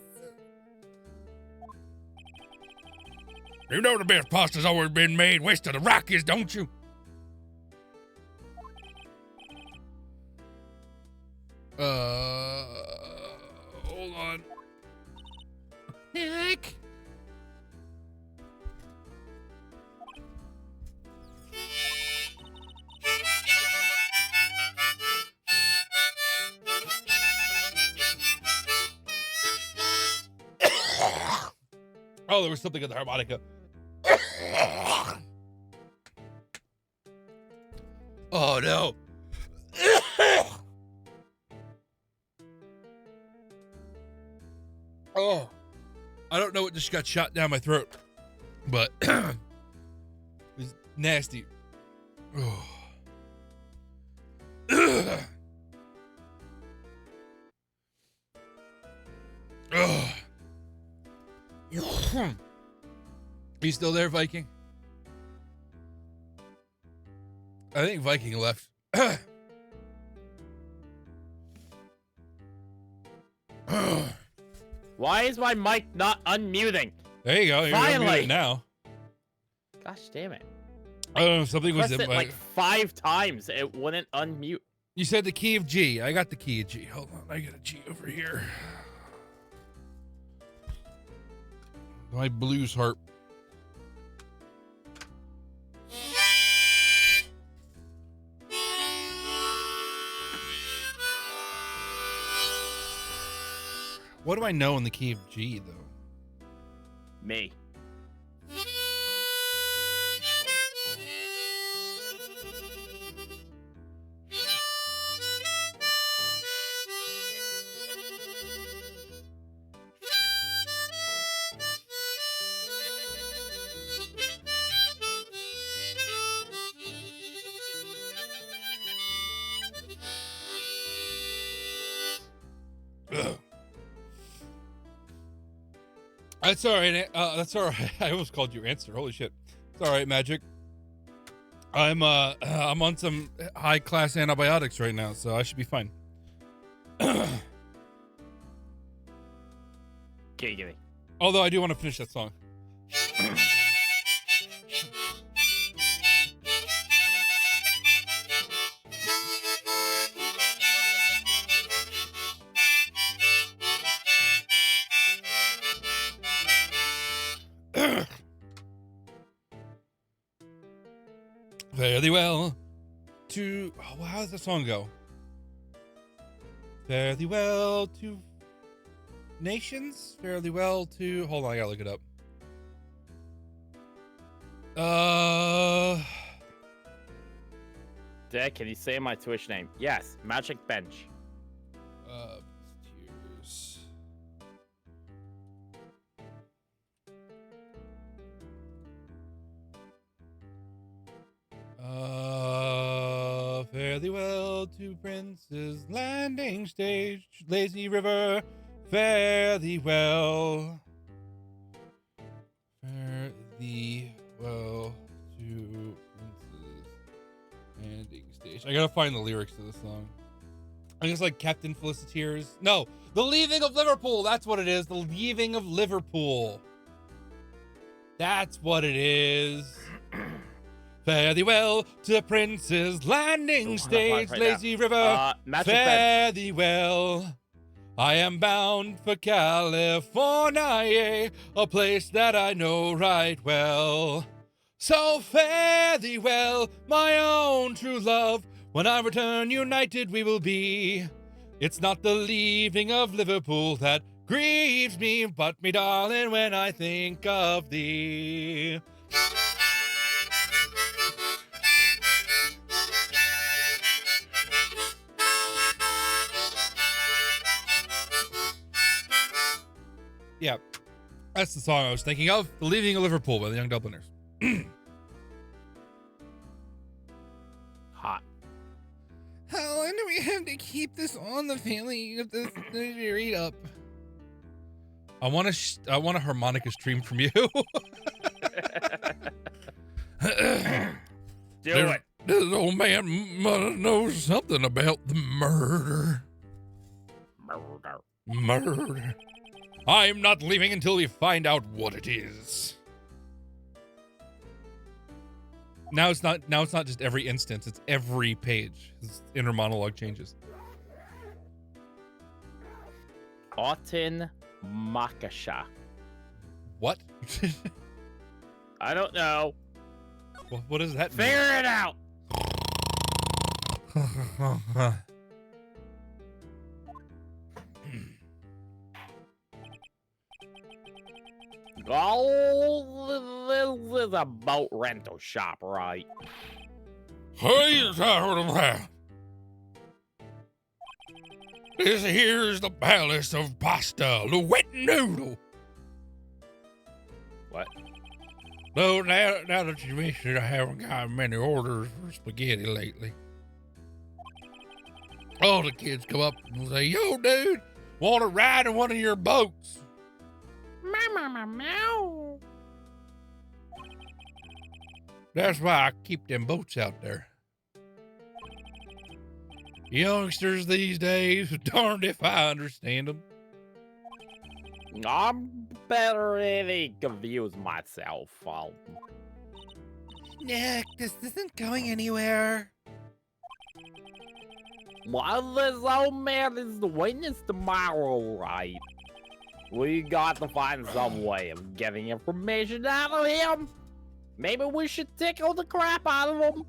You know the best pasta's always been made west of the Rockies, don't you? Hold on. Nick. Oh, there was something in the harmonica. Oh, no. Oh, I don't know what just got shot down my throat, but it was nasty. Oh. Oh. Are you still there, Viking? I think Viking left. Why is my mic not unmuting? There you go. You're Finally. unmuted now. Gosh damn it. I don't know. Something was Pressed in it my... like 5 times. It wouldn't unmute. You said the key of G. I got the key of G. Hold on. I got a G over here. My blues harp. What do I know in the key of G, though? Me. Ugh. That's all right. That's all right. I almost called you Answer. Holy shit. It's all right, Magic. I'm on some high class antibiotics right now, so I should be fine. Giggity. Although I do want to finish that song. Fare thee well to... Oh, how does that song go? Fare thee well to nations? Fare thee well to... Hold on, I gotta look it up. Dad, can you say my Twitch name? Yes, Magic Bench. fare thee well to Prince's Landing Stage, lazy river, fare thee well. Fare thee well to Prince's Landing Stage. I gotta find the lyrics to this song. I think it's like Captain Feliciteers. No, The Leaving of Liverpool. That's what it is. The Leaving of Liverpool. That's what it is. Fare thee well to Prince's Landing Stage, right lazy river. Magic Fare thee well. I am bound for California, a place that I know right well. So fare thee well, my own true love. When I return united we will be. It's not the leaving of Liverpool that grieves me, but me darling when I think of thee. Yeah, that's the song I was thinking of. The Leaving of Liverpool by the Young Dubliners. Hot. How long do we have to keep this on the family of this read up? I want a harmonica stream from you. Do it. This old man must know something about the murder. Murder. I'm not leaving until we find out what it is. Now it's not just every instance, it's every page. His inner monologue changes. Autumn Makasha. What? I don't know. What does that mean? Figure it out. Oh, this is a boat rental shop, right? Hey, this here's the palace of pasta, the wet noodle. What? No, now that you mentioned it, I haven't got many orders for spaghetti lately. All the kids come up and say, yo, dude, want to ride in one of your boats? Meow. That's why I keep them boats out there. Youngsters these days, darned if I understand them. I'm better really confused myself. Nick, this isn't going anywhere. Well, this old man is the witness tomorrow, right? We got to find some way of getting information out of him. Maybe we should tickle the crap out of him.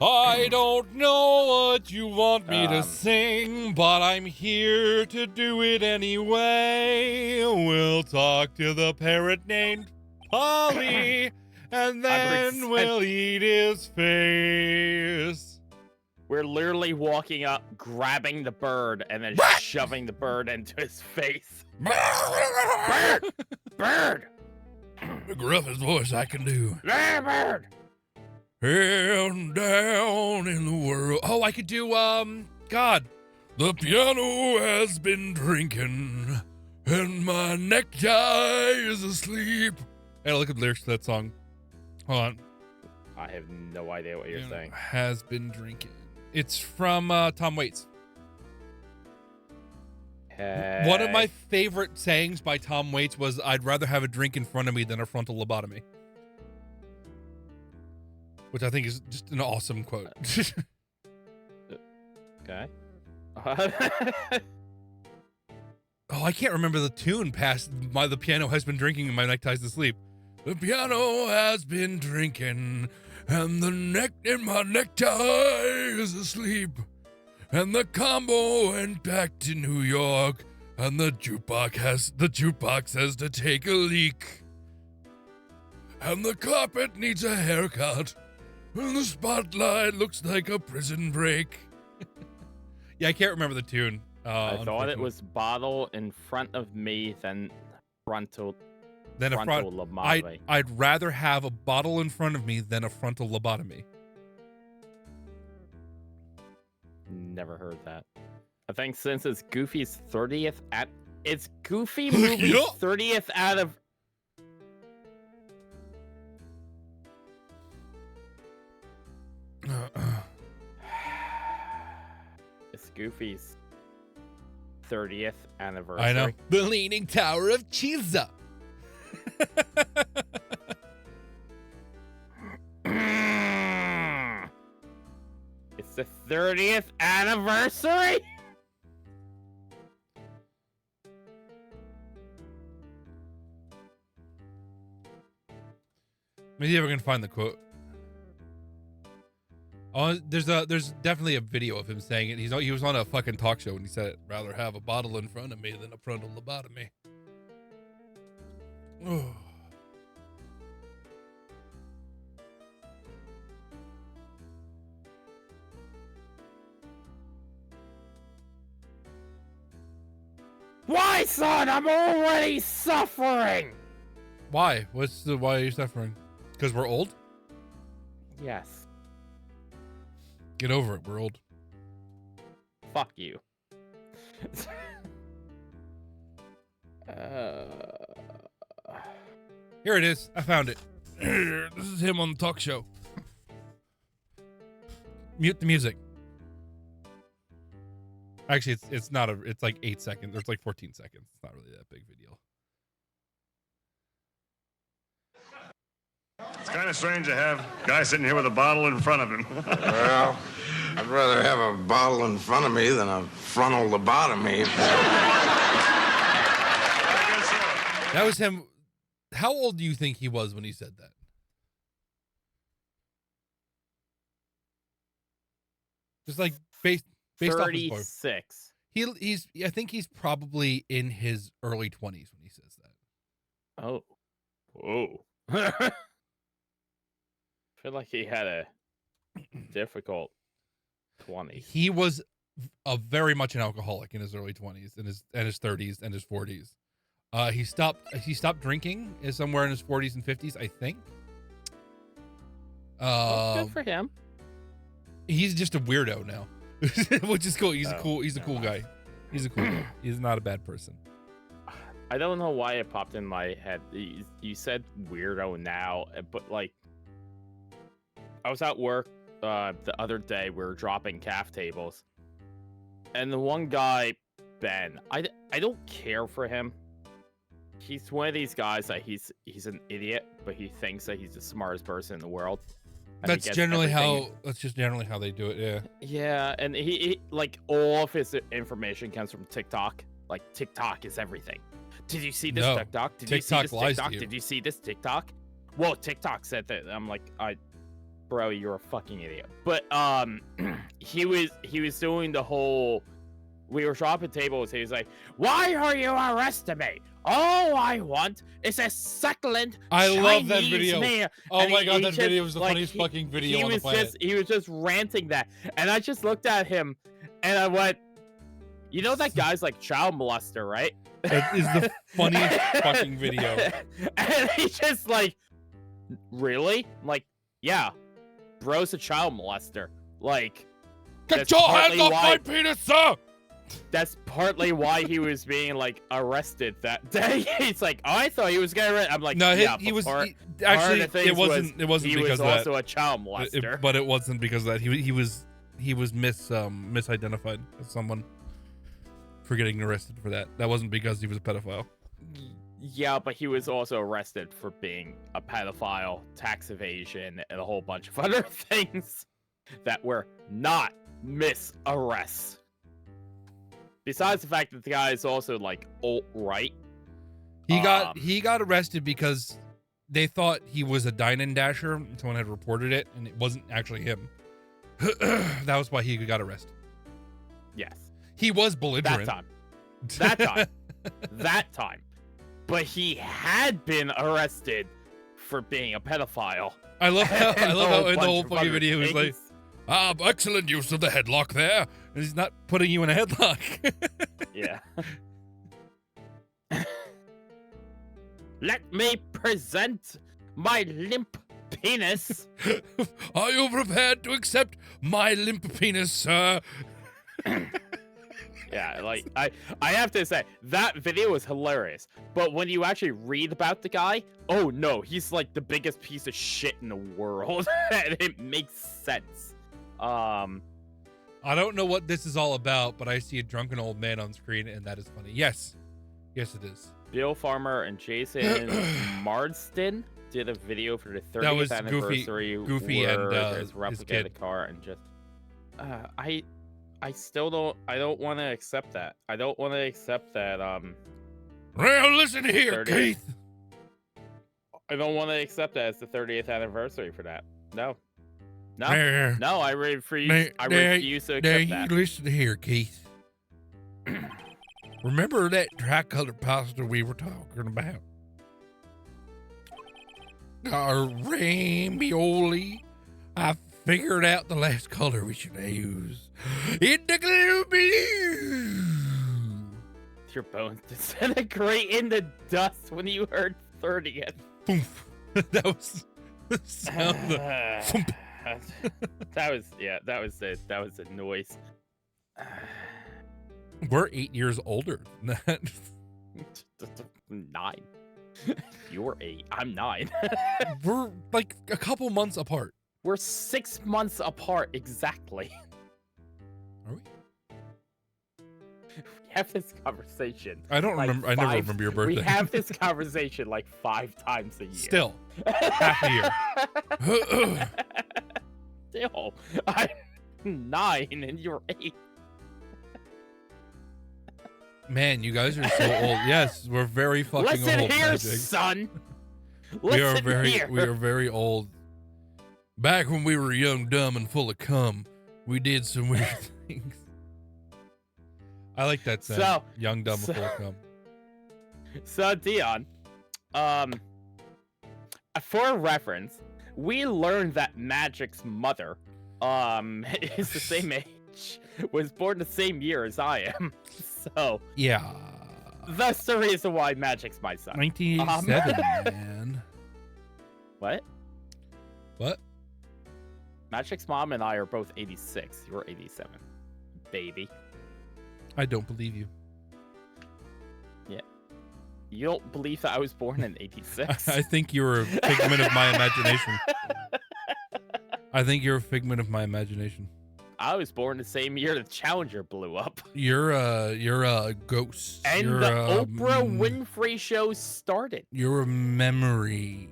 I don't know what you want me to sing, but I'm here to do it anyway. We'll talk to the parrot named Polly, and then we'll eat his face. We're literally walking up, grabbing the bird, and then shoving the bird into his face. Bird! Bird! The gruffest voice I can do. Bird! And down in the world. Oh, I could do, God. The piano has been drinking, and my necktie is asleep. I gotta look at the lyrics to that song. Hold on. I have no idea what you're saying. Has been drinking. It's from Tom Waits. Hey. One of my favorite sayings by Tom Waits was, I'd rather have a drink in front of me than a frontal lobotomy. Which I think is just an awesome quote. Okay. Oh, I can't remember the tune past the piano has been drinking and my neckties asleep. The piano has been drinking and my necktie is asleep. And the combo went back to New York and the jukebox has to take a leak. And the carpet needs a haircut. And the spotlight looks like a prison break. Yeah, I can't remember the tune. I thought it was bottle in front of me than frontal lobotomy. I'd rather have a bottle in front of me than a frontal lobotomy. Never heard that. I think since it's Goofy's 30th it's Goofy movie's Yeah. 30th out of it's Goofy's 30th anniversary. I know. The Leaning Tower of Cheesa. It's the 30th anniversary? Maybe ever gonna find the quote. Oh, there's definitely a video of him saying it. He was on a fucking talk show and he said, "Rather have a bottle in front of me than a frontal lobotomy." Oh. Why, son? I'm already suffering. Why? Why are you suffering? Because we're old? Yes. Get over it. We're old. Fuck you. Here it is. I found it. This is him on the talk show. Mute the music. Actually, it's not it's like 8 seconds. There's like 14 seconds. It's not really that big of a deal. It's kind of strange to have a guy sitting here with a bottle in front of him. Well, I'd rather have a bottle in front of me than a frontal lobotomy. That was him. How old do you think he was when he said that? Just like based off his voice. 36. He's I think he's probably in his early 20s when he says that. Oh. Whoa. I feel like he had a difficult 20s. He was very much an alcoholic in his early 20s and his 30s and his 40s. He stopped drinking somewhere in his 40s and 50s, I think. Good for him. He's just a weirdo now, which is cool. He's a cool guy. He's a cool guy. He's not a bad person. I don't know why it popped in my head. You said weirdo now, but like, I was at work the other day. We were dropping calf tables, and the one guy, Ben, I don't care for him. He's one of these guys that he's an idiot, but he thinks that he's the smartest person in the world. That's generally how they do it. Yeah. Yeah, and he like all of his information comes from TikTok. Like TikTok is everything. Did you see this TikTok? Did you see this TikTok? Did you see this TikTok? Well, TikTok said that. I'm like, bro, you're a fucking idiot. But he was doing the whole. We were dropping tables. He was like, "Why are you arresting me? All I want is a succulent I love that Chinese video. meal." Oh And my god, that just, video was the like, funniest fucking video on the was planet. he was just ranting that, and I just looked at him, and I went, "You know that guy's like child molester, right?" That is the funniest fucking video. And he's just like, "Really?" I'm like, yeah, bro's a child molester. Like, Get your hands off my penis, sir! That's partly why he was being like arrested that day. He's like, "Oh, I thought he was getting arrested." I'm like, No, yeah, he was actually. it wasn't He because was of that. also a child molester. But it wasn't because of that. He was misidentified as someone for getting arrested for that. That wasn't because he was a pedophile. Yeah, but he was also arrested for being a pedophile, tax evasion, and a whole bunch of other things that were not mis-arrests. Besides the fact that the guy is also like alt-right. He got arrested because they thought he was a dine and dasher. Someone had reported it, and it wasn't actually him. That was why he got arrested. Yes. He was belligerent. That time. But he had not been arrested for being a pedophile. I love how in the whole bunch of fucking other video he was like, things. excellent use of the headlock there. And he's not putting you in a headlock. Yeah. Let me present my limp penis. Are you prepared to accept my limp penis, sir? Yeah, like I have to say that video was hilarious. But when you actually read about the guy, oh no, he's like the biggest piece of shit in the world. And it makes sense. I don't know what this is all about, but I see a drunken old man on screen, and that is funny. Yes, it is. Bill Farmer and Jason Marsden did a video for the 30th That was anniversary. Goofy and his his replica kid. of the car, and just I still don't. I don't want to accept that. I don't want to accept that. Well, listen here, 30th. Keith. I don't want to accept that it's the 30th anniversary for that. No. No. There. No, I refuse. I There- refuse to Now, accept you that. listen here, Keith. Remember that tricolor pasta we were talking about? Our ravioli. I figured out the last color we should use. Indigo blue. Your bones disintegrate in the dust when you heard 30th. Poof. That was the sound. That was it. That was a noise. We're 8 years older than that. 9. You're 8. I'm 9. We're like a couple months apart. We're 6 months apart exactly. Are we? We have this conversation. I don't like remember. I never five- remember your birthday. We have this conversation like 5 times a year. Still, half a year. Still, I'm 9 and you're 8. Man, you guys are so old. Yes, we're very fucking Listen old. here, Magic. son. We are Listen here. we are very old. Back when we were young, dumb, and full of cum, we did some weird things. I like that sound. So- Young, dumb, so- and full of cum. So Dion, for reference, we learned that Magic's mother, is the same age, was born the same year as I am. So Yeah. that's the reason why Magic's my son. 1987, man. What? What? Magic's mom and I are both 86. You're 87, baby. I don't believe you. You don't believe that I was born in 86? I think you're a figment of my imagination. I think you're a figment of my imagination. I was born the same year the Challenger blew up. You're a ghost. And you're the a, Oprah Winfrey show started. You're a memory.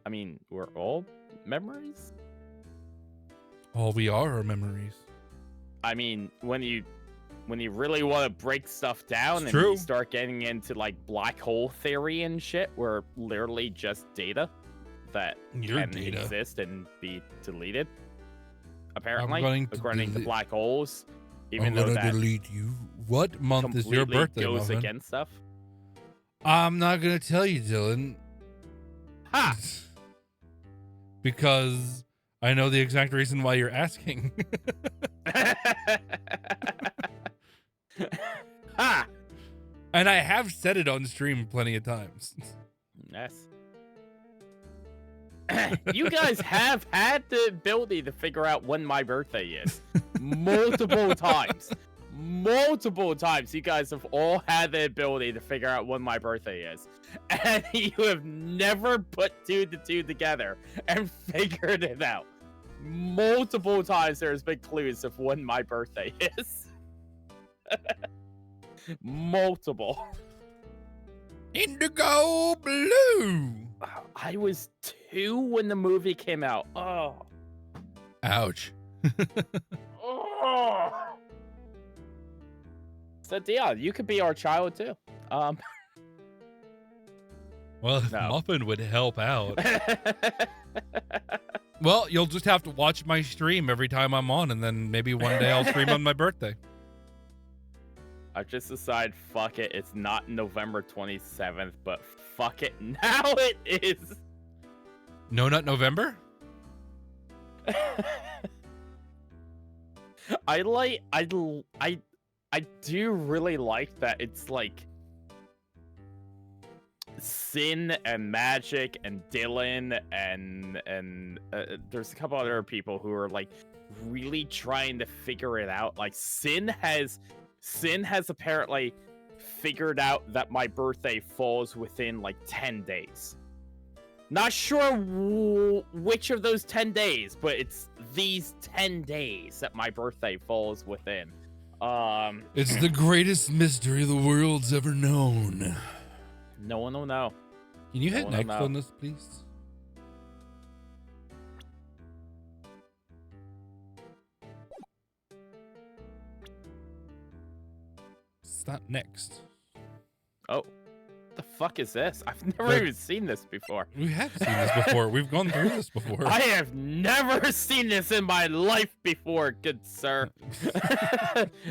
I mean, we're all memories? All we are memories. I mean, when you really want to break stuff down It's and true. you start getting into like black hole theory and shit, we're literally just data that You're can data. exist and be deleted. Apparently, going to according to delete- black holes, even I'm though gonna that delete you. What month is your completely birthday, goes Muffin? against stuff. I'm not gonna tell you, Dylan. Ha! Because I know the exact reason why you're asking. Ha! And I have said it on stream plenty of times. Yes. You guys have had the ability to figure out when my birthday is multiple times. Multiple times, you guys have all had the ability to figure out when my birthday is, and you have never put 2 to 2 together and figured it out. Multiple times, there's been clues of when my birthday is. Multiple. Indigo blue. I was 2 when the movie came out. Oh. Ouch. Oh. So Dion, you could be our child too. Well, if No. Muffin would help out. Well, you'll just have to watch my stream every time I'm on, and then maybe one day I'll stream on my birthday. I've just decided, fuck it. It's not November 27th, but fuck it, now it is. No, not November? I do really like that it's like Sin and Magic and Dylan and there's a couple other people who are like really trying to figure it out. Like Sin has apparently figured out that my birthday falls within like 10 days. Not sure which of those 10 days, but it's these 10 days that my birthday falls within. It's the greatest mystery the world's ever known. No one will know. Can you hit one will next know. on this, please? It's not next. Oh, the fuck is this? I've never even seen this before. We have seen this before. We've gone through this before. I have never seen this in my life before, good sir.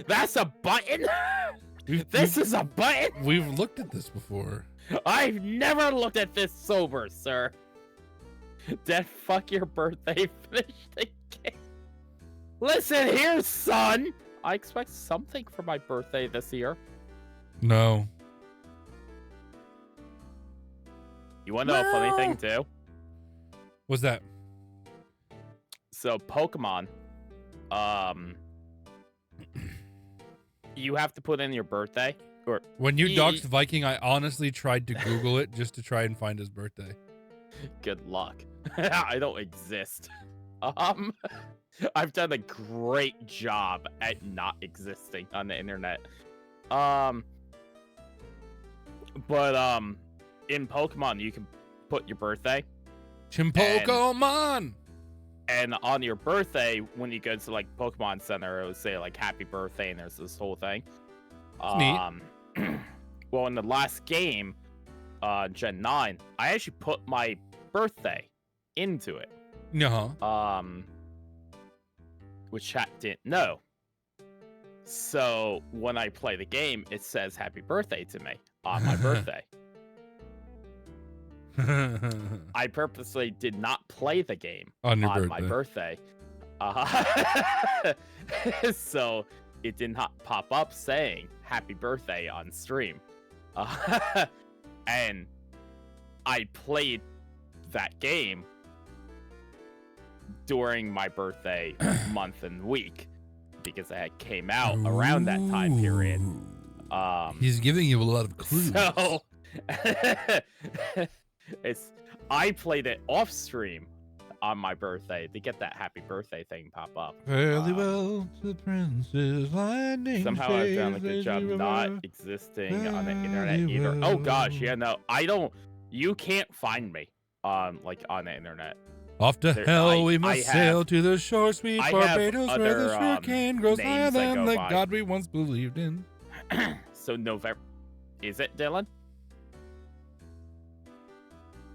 That's a button? This is a button? We've looked at this before. I've never looked at this sober, sir. Dead fuck your birthday. Finish the game. Listen here, son. I expect something for my birthday this year. No. You want to know a funny thing, too? What's that? So, Pokemon, you have to put in your birthday. Or When you doxed Viking, I honestly tried to Google it just to try and find his birthday. Good luck. I don't exist. I've done a great job at not existing on the internet. In Pokemon, you can put your birthday. Chimpokemon! And on your birthday, when you go to like Pokemon Center, it would say like happy birthday, and there's this whole thing. Neat. Well, in the last game, Gen 9, I actually put my birthday into it. Uh-huh. Which chat didn't know. So when I play the game, it says happy birthday to me on my birthday. I purposely did not play the game on my birthday. So it did not pop up saying happy birthday on stream. And I played that game during my birthday month and week because it had came out around that time period. He's giving you a lot of clues. So I played it off stream on my birthday to get that happy birthday thing pop up. Fairly well to the princess lightning. Somehow I've done a good job not existing on the internet either. Oh gosh, yeah, no, I don't. You can't find me on the internet. Off to hell we must sail to the shore, sweet Barbados, where the sugarcane grows higher than the God we once believed in. So November, is it, Dylan?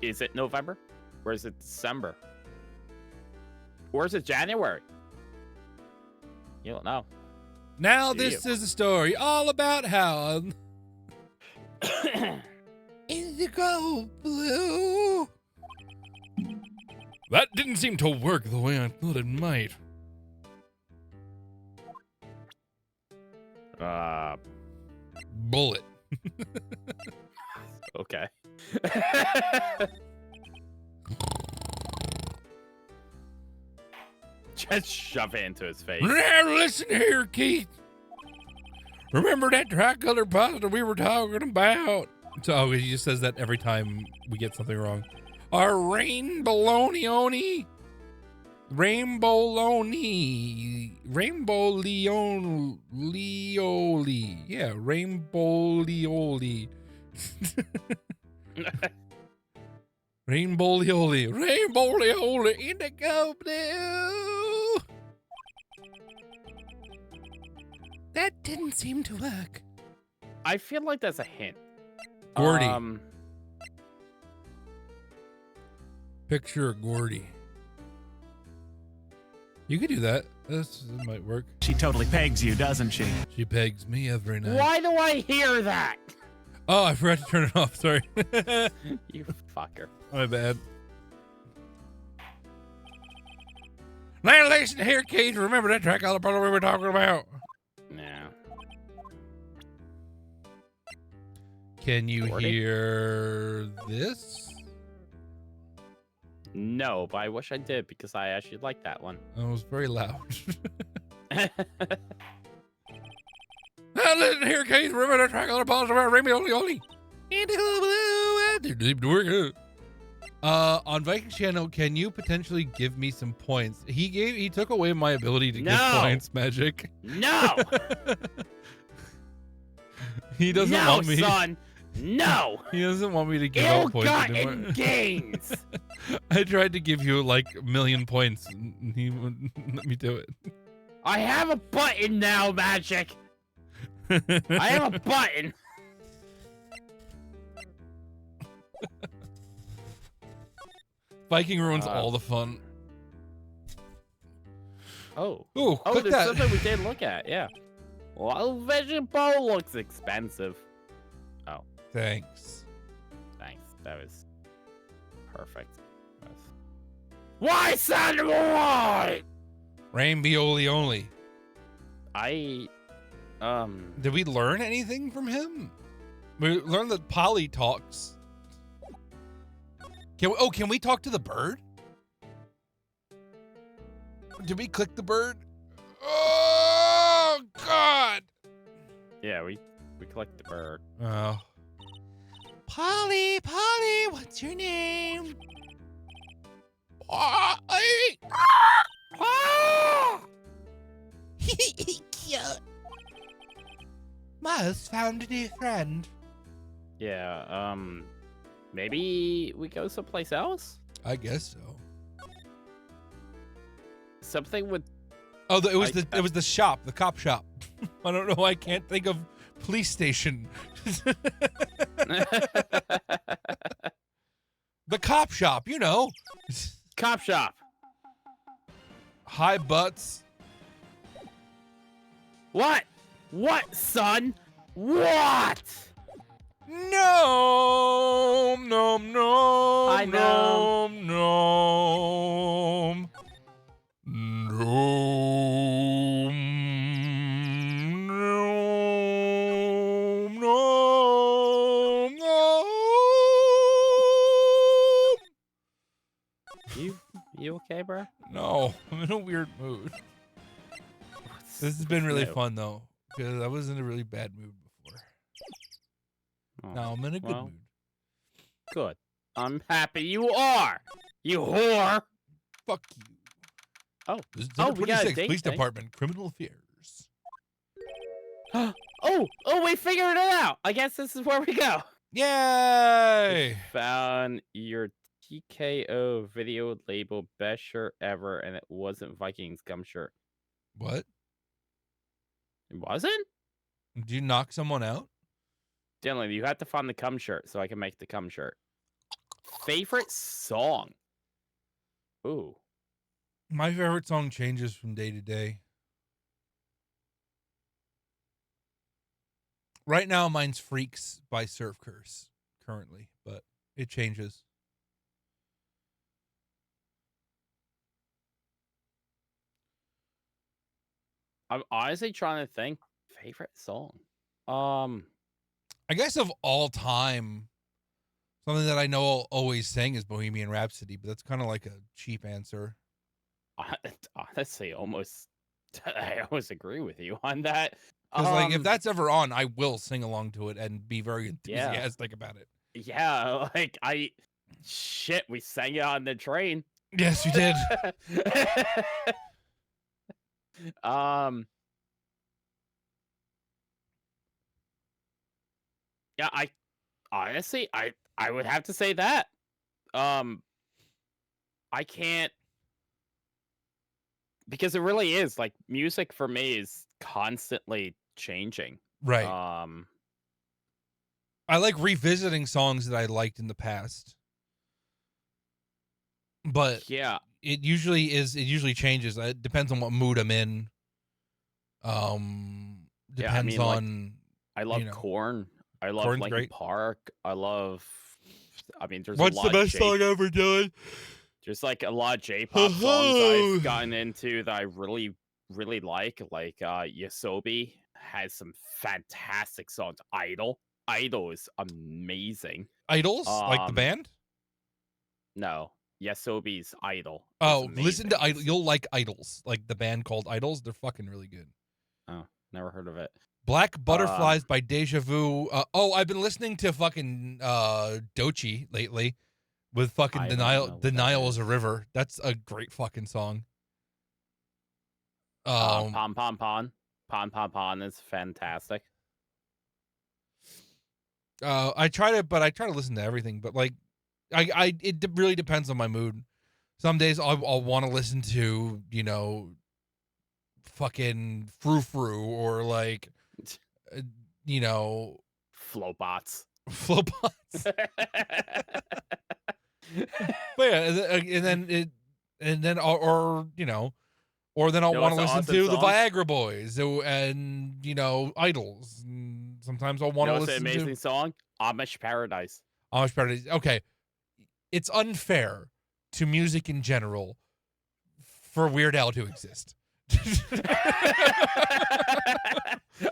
Is it November? Or is it December? Or is it January? You don't know. Now this is a story all about how indigo blue. That didn't seem to work the way I thought it might. Bullet. Okay. Just shove it into his face. Now listen here, Keith. Remember that tricolor pasta we were talking about? So he just says that every time we get something wrong. Our rainbow leoni. Yeah, rainbow leoli. Rainbow leoli, indigo blue. That didn't seem to work. I feel like that's a hint. Gordy. Picture of Gordy. You could do that. That might work. She totally pegs you, doesn't she? She pegs me every night. Why do I hear that? Oh, I forgot to turn it off. Sorry. You fucker. My bad. Now listen here, Keith. Remember that track all the we were talking about? No. Can you hear this? No, but I wish I did because I actually like that one. It was very loud. Listen here, Keith. Remember the track on the balls around Remy Oli. On Viking Channel, can you potentially give me some points? He took away my ability to give points, Magic. No. He doesn't want me. Son. No. He doesn't want me to give out points anymore. Ill-gotten gains. I tried to give you like 1 million points, and he wouldn't let me do it. I have a button now, Magic. I have a button. Viking ruins all the fun. Oh. Ooh, Oh, click there's that. something we did look at, yeah. Well, Vision Bow looks expensive. Oh, Thanks. thanks. That was perfect. Why, son? Why? Rambioli only. Did we learn anything from him? We learned that Polly talks. Can we talk to the bird? Did we click the bird? Oh God! Yeah, we clicked the bird. Oh. Polly, what's your name? Cute. Miles found a new friend. Yeah, maybe we go someplace else? I guess so. Something with Oh, it was the shop, the cop shop. I don't know. I can't think of police station. The cop shop, you know. Cop shop. High butts. What? What, son? What? No, I know. no. You okay, bro? No, I'm in a weird mood. This has been really fun though, because I was in a really bad mood before. Oh, Now I'm in a good mood. Good. I'm happy you are. You whore. Fuck you. Oh. This is Oh, number we got a 26, date Police thing. Department, Criminal Affairs. Oh, we figured it out. I guess this is where we go. Yay! Found your TKO video labeled best shirt ever, and it wasn't Vikings gum shirt. What? It wasn't? Did you knock someone out? Dylan, you have to find the cum shirt so I can make the cum shirt. Favorite song? Ooh. My favorite song changes from day to day. Right now, mine's Freaks by Surf Curse, currently, but it changes. I'm honestly trying to think. Favorite song? I guess of all time, something that I know I'll always sing is Bohemian Rhapsody, but that's kind of like a cheap answer. Honestly, almost. I always agree with you on that. Because like if that's ever on, I will sing along to it and be very enthusiastic about it. Yeah, like shit, we sang it on the train. Yes, you did. Yeah, I honestly I would have to say that. I can't, because it really is like music for me is constantly changing. Right. I like revisiting songs that I liked in the past. But yeah, it usually changes. It depends on what mood I'm in. Depends on. I love you know. Korn. I love Korn's Linkin great. Park. I love. I mean, there's What's a the lot best of song ever done? There's like a lot of J-pop songs I've gotten into that I really, really like. Like Yosobi has some fantastic songs. Idol is amazing. Idols, like the band. No, Yasobi's Idol. is Oh, listen to amazing. Idol. You'll like Idols, like the band called Idols. They're fucking really good. Oh, never heard of it. Black Butterflies by Deja Vu. I've been listening to fucking Doechii lately with fucking I don't know what that Denial is a is. River. That's a great fucking song. Pon Pon Pon. Pon Pon Pon is fantastic. I try to listen to everything, but like it really depends on my mood. Some days I'll want to listen to, you know, fucking Frou Frou or like you know, Flowbots. Flowbots. But yeah, and then or you know, or then I'll You know want to what's listen an to the awesome song? Viagra Boys and you know, Idols. And sometimes I'll You want know to what's an listen amazing song? Amish Paradise. to Amish Paradise. Okay, it's unfair to music in general for Weird Al to exist.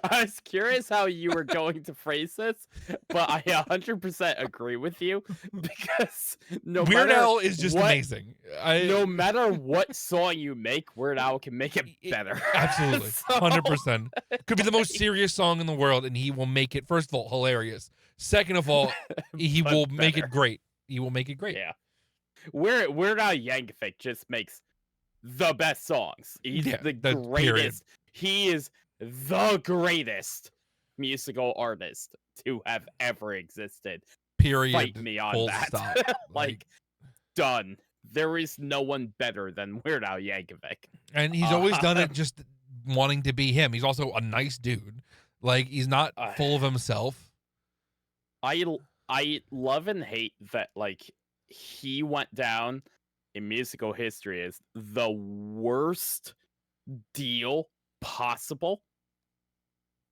I was curious how you were going to phrase this, but I 100% agree with you because Weird Al is just amazing. No matter what song you make, Weird Al can make it better. Absolutely, So- 100%. Could be the most serious song in the world, and he will make it. First of all, hilarious. Second of all, he But will make better. it great. He will make it great. Yeah. Weird Al Yankovic just makes the best songs. He's Yeah, the that's period. greatest. He is the greatest musical artist to have ever existed. Period. Fight me on Full that. stop. like, done. There is no one better than Weird Al Yankovic. And he's always done it just wanting to be him. He's also a nice dude. Like, he's not full of himself. I love and hate that like he went down in musical history as the worst deal possible.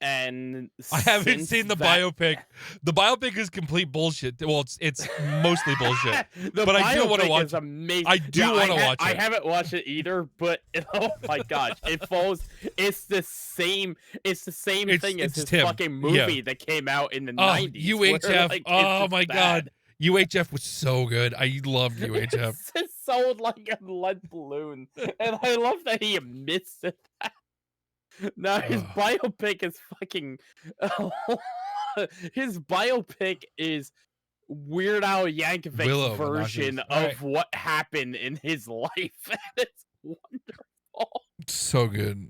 And I haven't since seen the that- biopic. The biopic is complete bullshit. Well, it's mostly bullshit. The but I do want to biopic watch is amazing. I do want to watch I it. haven't watched it either, but oh my gosh, it falls. It's the same. It's the same thing as it's his Tim. fucking Yeah. ff that came out in the Oh, 90s. where, UHF. like, it's Oh just my bad. god. UHF was so good. I loved UHF. It sold like a lead balloon, and I love that he admits to that. Now his biopic is fucking. His biopic is Weird Al Yankovic's Willow version Monaco. of Alright. what happened in his life, and it's wonderful. So good.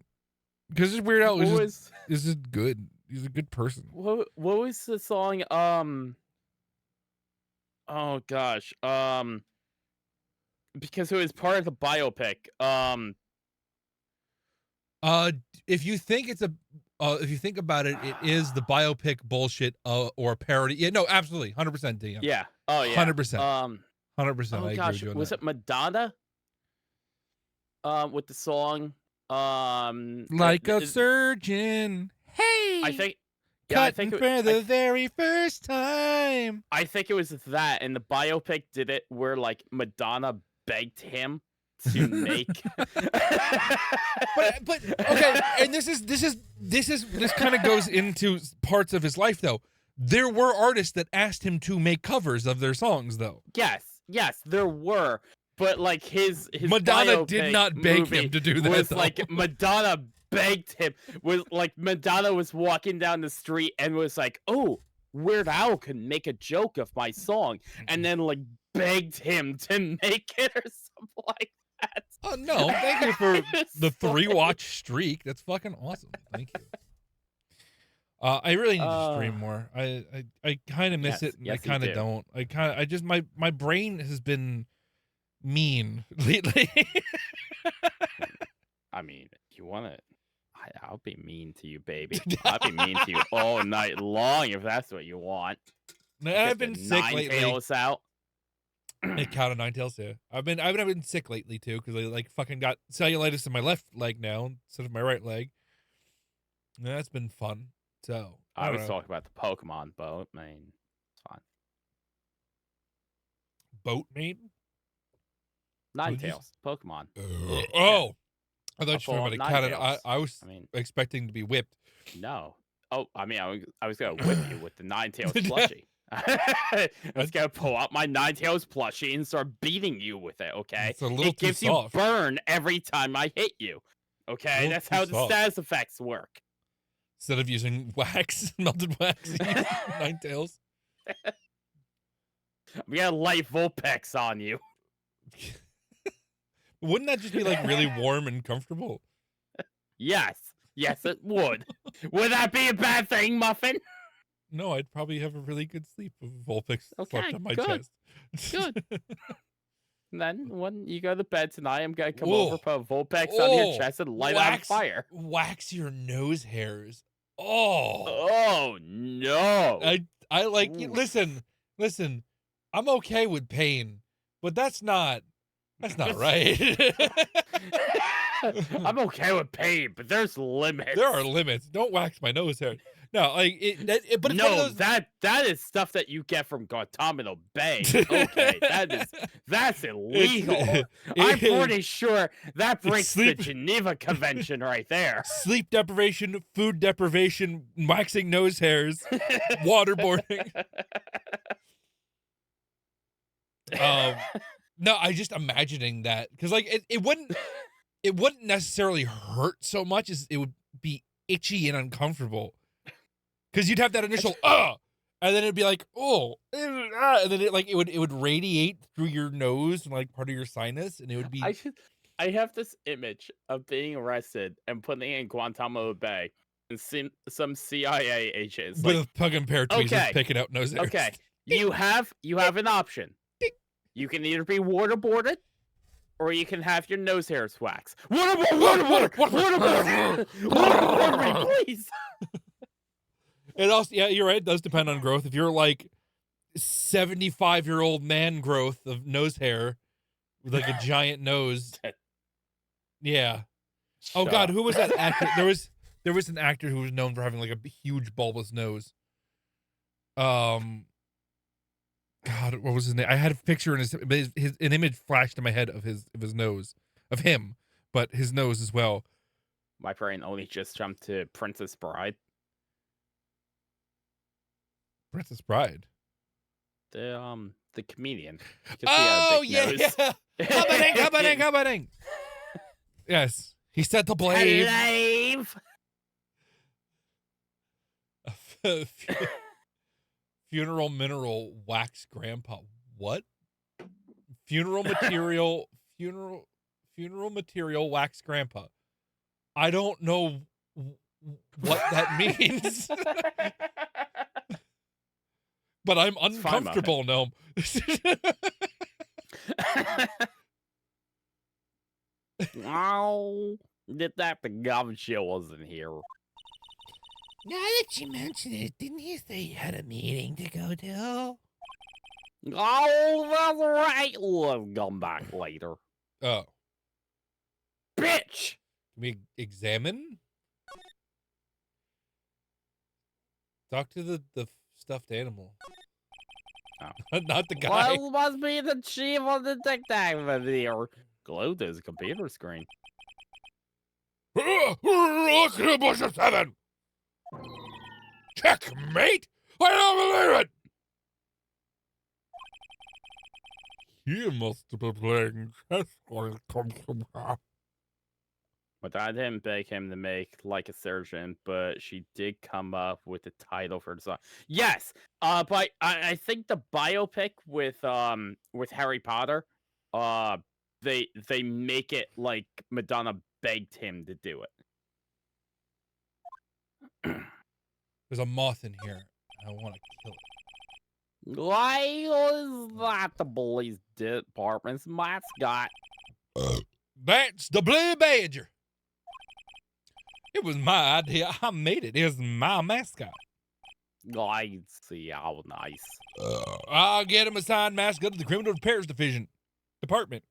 Because his Weird Al What is just good. He's a good person. What was the song? Oh gosh. Because it was part of the biopic. If you think it's if you think about it, it is the biopic bullshit or parody. Yeah, no, absolutely, 100%. DM. Yeah. Oh yeah. 100%. 100%. Oh I agree gosh, with you on was that. it Madonna? With the song, Like a it- surgeon. Hey. I think. Yeah, I Cutting think for the I, very first time. I think it was that, and the biopic did it where like Madonna begged him to make. But okay, and this kind of goes into parts of his life though. There were artists that asked him to make covers of their songs though. Yes, there were, but like his Madonna did biopic not beg movie him to do that, Was though. like Madonna begged him. Was like Madonna was walking down the street and was like, "Oh, Weird Al can make a joke of my song," and then like begged him to make it or something like that. Oh no! Thank you for It's the 3 like- watch streak. That's fucking awesome. Thank you. I really need to stream more. I kind of miss Yes, it, and yes, I you kind of do. don't. I just my brain has been mean lately. I mean, you want to? I'll be mean to you, baby. I'll be mean to you all night long if that's what you want. I've been Get the sick nine lately. tails out. It counted 9 tails too. I've been sick lately too because I like fucking got cellulitis in my left leg now instead of my right leg. And that's been fun. So I don't was know. talking about the Pokemon boat. I mean, it's fine. Boat maiden. Nine Did you tails, Pokemon. Oh, I thought A you were full talking about a cat. And Ninetales. I was I mean, expecting to be whipped. no. Oh, I mean, I was gonna whip you with the Nine Tails plushie. I'm just gonna pull out my Ninetales plushie and start beating you with it, okay? It's a little It too gives soft. you burn every time I hit you. Okay, little that's too how the soft. status effects work. Instead of using wax, melted wax, you use Ninetales. I'm gonna light Vulpix on you. Wouldn't that just be like really warm and comfortable? Yes, yes, it would. Would that be a bad thing, Muffin? No, I'd probably have a really good sleep if Vulpix Okay, slept on my good, chest. good. And then when you go to bed tonight, I'm gonna come Whoa. over, put a Vulpix on your Oh, chest, and light it on fire. Wax your nose hairs. Oh, Oh no! I like. Ooh. Listen. I'm okay with pain, but that's not right. I'm okay with pain, but there's limits. There are limits. Don't wax my nose hair. No, like but it's one of No, those... that is stuff that you get from Guantanamo Bay. Okay, that's illegal. I'm pretty sure that breaks the Geneva Convention right there. Sleep deprivation, food deprivation, waxing nose hairs, waterboarding. No, I just imagining that because like it wouldn't necessarily hurt so much as it would be itchy and uncomfortable because you'd have that initial and then it'd be like and then it would radiate through your nose and like part of your sinus and it would be. I have this image of being arrested and putting in Guantanamo Bay and some CIA agents with like, a fucking pair of tweezers okay, picking out nose hairs. Okay, you have an option. You can either be waterboarded, or you can have your nose hairs waxed. Waterboard me, please. It also, yeah, you're right. It does depend on growth. If you're like 75-year-old man growth of nose hair with like a giant nose, yeah. Oh God, who was that actor? There was an actor who was known for having like a huge bulbous nose. God, what was his name? I had a picture in an image flashed in my head of his nose, of him, but his nose as well. My brain only just jumped to Princess Bride. Princess Bride. The comedian. Oh yeah. Happening. Yes, he said the blame. Funeral mineral wax grandpa. What? Funeral material wax grandpa. I don't know what that means. But I'm uncomfortable, Gnome. Oh, did that the gumshoe wasn't here. Now that you mention it, didn't you say you had a meeting to go to? Oh, that's right. We'll come back later. Oh. Bitch! Can we examine? Talk to the stuffed animal. Oh. Not the guy. Well, must be the chief of the detective here. Glued to his computer screen. Look at the bush of 7! Checkmate! I don't believe it! He must have been playing chess when it comes to her. But I didn't beg him to make like a surgeon, but she did come up with the title for the song. Yes, but I think the biopic with Harry Potter, they make it like Madonna begged him to do it. There's a moth in here. I want to kill it. Why is that the police department's mascot? That's the Blue Badger. It was my idea. I made it. It was my mascot. I see how nice. I'll get him assigned mascot to the Criminal Repairs Department.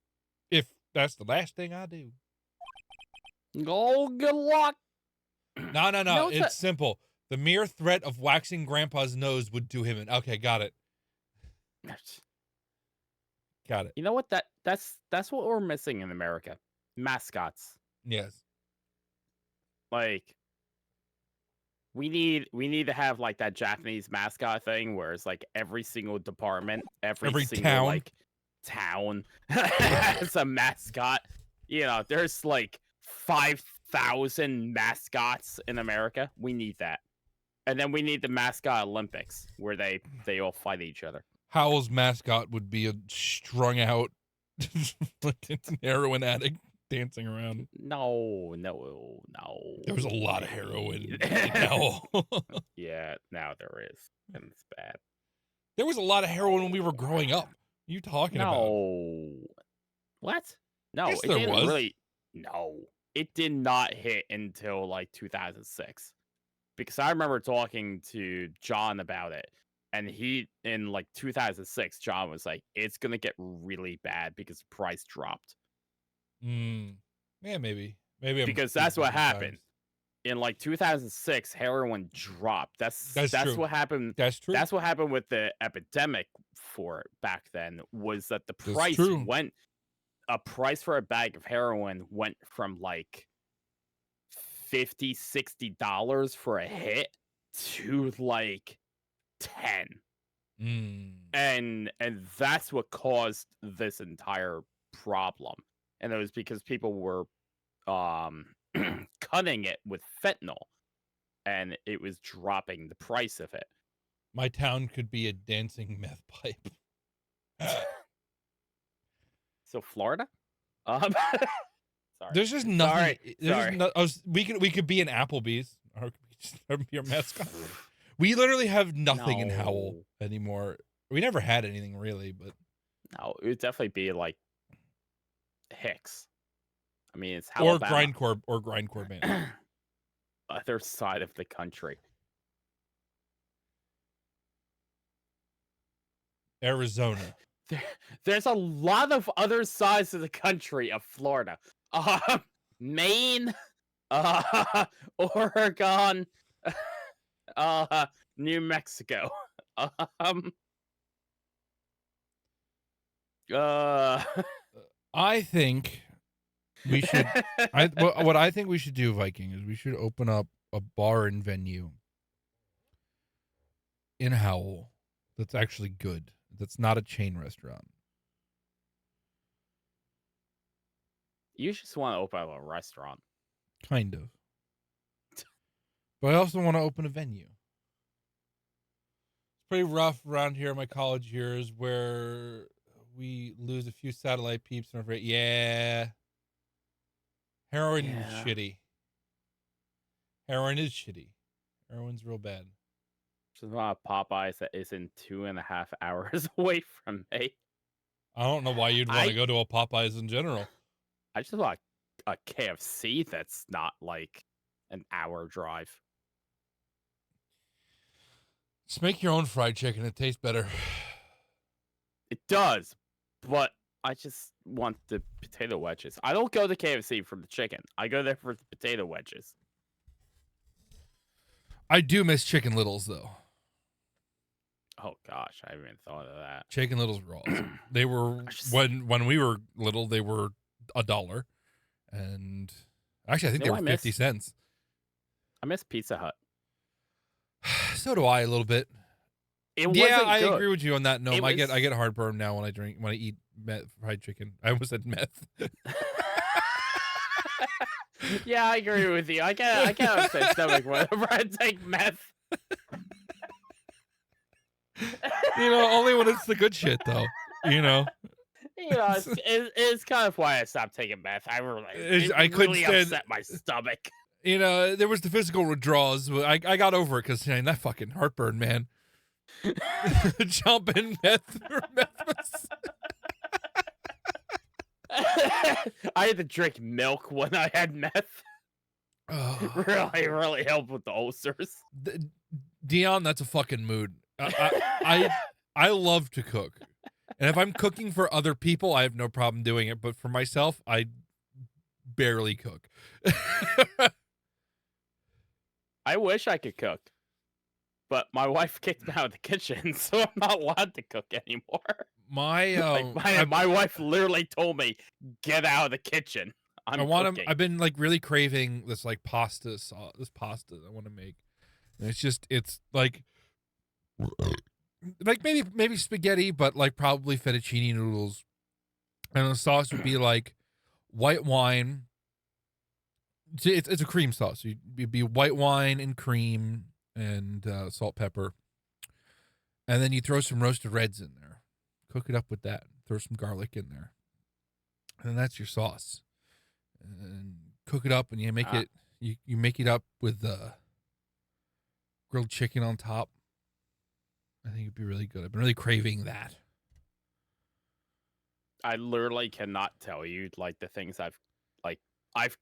If that's the last thing I do. Oh, good luck. No. It's simple. The mere threat of waxing Grandpa's nose would do him in. Okay, got it. Got it. You know what? That's what we're missing in America. Mascots. Yes. Like, We need to have like that Japanese mascot thing where it's like every single department, every single town. like town has a mascot. You know, there's like 5,000 mascots in America. We need that. And then we need the mascot Olympics where they all fight each other. Howl's mascot would be a strung out like it's an heroin addict dancing around. No. There was a lot of heroin in Howl. Yeah, now there is. And it's bad. There was a lot of heroin when we were growing up. What are you talking about? No. What? No, Yes, it there didn't was. really. No, it did not hit until like 2006, because I remember talking to John about it, and he in like 2006, John was like, "It's gonna get really bad because the price dropped." Yeah, maybe. I'm Because that's what speaking happened. sometimes. In like 2006, heroin dropped. That's true. what happened. That's true. That's what happened with the epidemic for it back then, was that the That's price true. went. A price for a bag of heroin went from like $50-$60 for a hit to like 10. And that's what caused this entire problem. And it was because people were cutting it with fentanyl, and it was dropping the price of it. My town could be a dancing meth pipe. So Florida? Sorry. There's just nothing. Sorry. We could be an Applebee's, or we could just be our mascot. We literally have nothing in Howl No. anymore. We never had anything really, but No, it would definitely be like Hicks. I mean, it's or Alabama. grindcore band. Other side of the country. Arizona. There's a lot of other sides of the country of Florida. Maine, Oregon, New Mexico. I think we should. What I think we should do, Viking, is we should open up a bar and venue in Howl that's actually good. That's not a chain restaurant. You just want to open up a restaurant. Kind of. But I also want to open a venue. It's pretty rough around here in my college years where we lose a few satellite peeps and we're afraid, yeah. Heroin is shitty. Heroin is shitty. Heroin's real bad. There's a lot of Popeyes that isn't 2.5 hours away from me. I don't know why you'd want to go to a Popeyes in general. I just want a KFC that's not like an hour drive. Just make your own fried chicken. It tastes better. It does, but I just want the potato wedges. I don't go to KFC for the chicken. I go there for the potato wedges. I do miss Chicken Littles, though. Oh, gosh. I haven't even thought of that. Chicken Littles were awesome. They were, when we were little, they were $1. And actually, I think they were 50 cents. I miss Pizza Hut. So do I a little bit. It wasn't I good. agree with you on that. No, I was- get heartburn now when I eat fried chicken. I almost said meth. Yeah, I agree with you. I can't upset stomach whenever I take meth. Only when it's the good shit, though. It's kind of why I stopped taking meth. I couldn't really stand upset my stomach. There was the physical withdrawals. But I got over it because that fucking heartburn, man. Jumping meth. I had to drink milk when I had meth. Oh. Really helped with the ulcers. Dion, that's a fucking mood. I love to cook. And if I'm cooking for other people, I have no problem doing it. But for myself, I barely cook. I wish I could cook. But my wife kicked me out of the kitchen, so I'm not allowed to cook anymore. My wife literally told me, "Get out of the kitchen." I've been like really craving this like pasta sauce. This pasta I want to make. It's like maybe spaghetti, but like probably fettuccine noodles. And the sauce would be like white wine. It's a cream sauce. It'd be white wine and cream and salt, pepper. And then you throw some roasted reds in there. Cook it up with that. Throw some garlic in there. And then that's your sauce. And cook it up, and you make it. You make it up with grilled chicken on top. I think it'd be really good. I've been really craving that. I literally cannot tell you like the things I've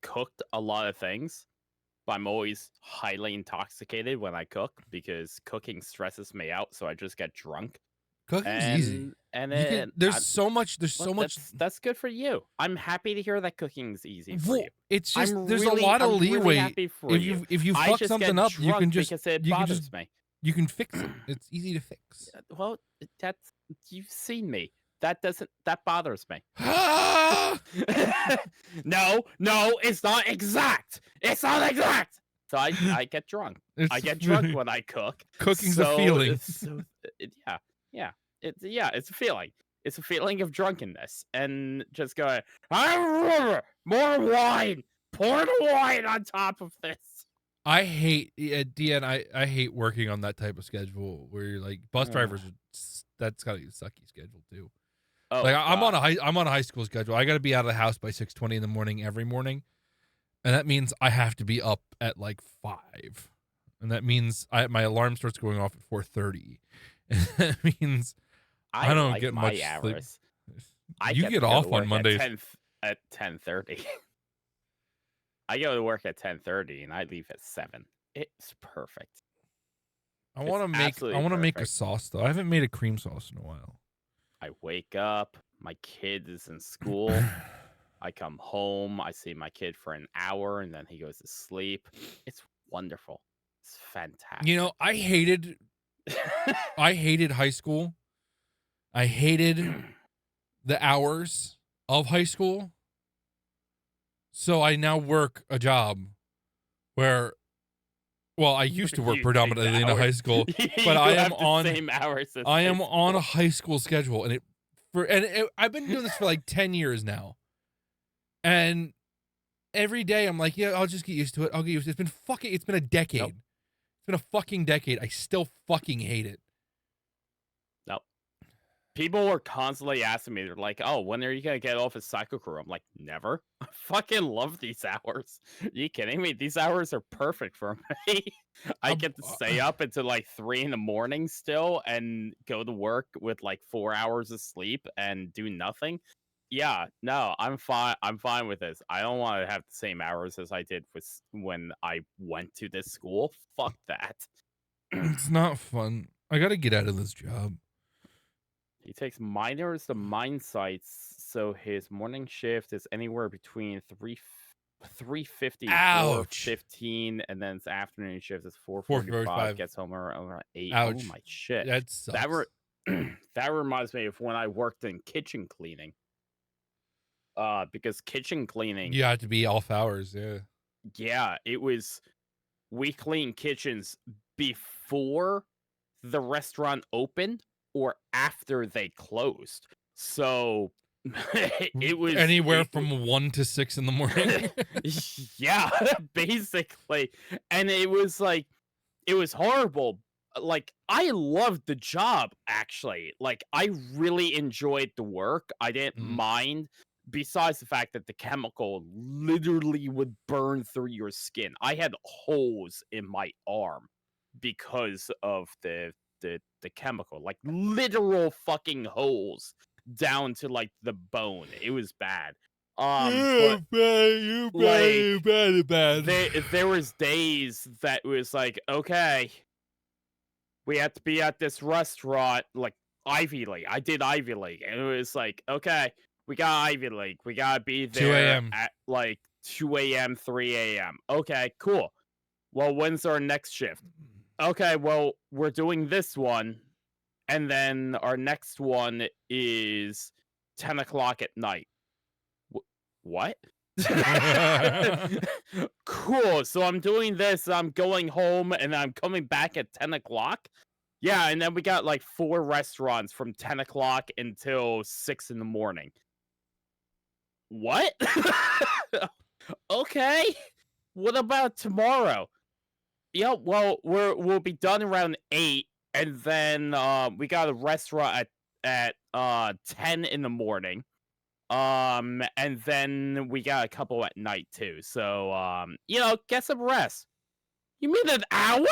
cooked a lot of things, but I'm always highly intoxicated when I cook because cooking stresses me out, so I just get drunk. Cooking's easy. And there's so much. That's good for you. I'm happy to hear that cooking's easy for you. It's just I'm there's really, a lot of I'm really leeway. happy for if you I fuck just something get up, you can drunk just because it you can bothers just me. you can fix it. It's easy to fix. Well, that's you've seen me. That bothers me. No, it's not exact. It's not exact. So I get drunk. I get drunk when I cook. Cooking's a feeling. It's a feeling. It's a feeling of drunkenness and just going, more wine. Pour the wine on top of this. I hate Deanne. I hate working on that type of schedule where you're like bus drivers. That's gotta be a sucky schedule too. Oh, like I'm on a high school schedule. I got to be out of the house by 6:20 in the morning every morning, and that means I have to be up at like 5, and that means my alarm starts going off at 4:30. And that means I don't like get my much hours. sleep. You get off on Mondays at 10:30. I go to work at 10:30 and I leave at 7. It's perfect. I want to make a sauce though. I haven't made a cream sauce in a while. I wake up, my kid is in school. I come home, I see my kid for an hour, and then he goes to sleep. It's wonderful. It's fantastic. You know, I hated high school. I hated the hours of high school. So I now work a job where, well, I used to work predominantly in a high school, but I am on same hours as I am on a high school schedule, and I've been doing this for like 10 years now. And every day I'm like, yeah, I'll just get used to it. I'll get used to it. It's been a decade. Nope. It's been a fucking decade. I still fucking hate it. Nope. People were constantly asking me, they're like, oh, when are you going to get off of Psycho Crew? I'm like, never. I fucking love these hours. Are you kidding me? These hours are perfect for me. I get to stay up until like 3 in the morning still and go to work with like 4 hours of sleep and do nothing. Yeah, no, I'm fine. I'm fine with this. I don't want to have the same hours as I did when I went to this school. Fuck that. It's not fun. I got to get out of this job. He takes minors to mine sites, so his morning shift is anywhere between 3:50 and 4:15, and then his afternoon shift is 4:45. Gets home around 8. Ouch. Oh my shit! That sucks. That reminds me of when I worked in kitchen cleaning. Because kitchen cleaning, You have to be off hours, yeah, we clean kitchens before the restaurant opened or after they closed. So it was anywhere from 1 to 6 in the morning. Yeah, basically. And it was horrible. Like, I loved the job, actually. Like, I really enjoyed the work. I didn't mind. Besides the fact that the chemical literally would burn through your skin. I had holes in my arm because of the chemical. Like, literal fucking holes down to, like, the bone. It was bad. Bad. There was days that was like, okay, we have to be at this restaurant, like Ivy League. I did Ivy League, and it was like, okay, we got Ivy League. We gotta be there 2 a.m. at like 2 a.m., 3 a.m. Okay, cool. Well, when's our next shift? Okay, well, we're doing this one, and then our next one is 10 o'clock at night. What? Cool. So I'm doing this. I'm going home, and I'm coming back at 10 o'clock. Yeah, and then we got like 4 restaurants from 10 o'clock until 6 in the morning. What? Okay. What about tomorrow? Yeah, well, we'll be done around 8, and then we got a restaurant at 10 in the morning. And then we got a couple at night too. So get some rest. You mean an hour?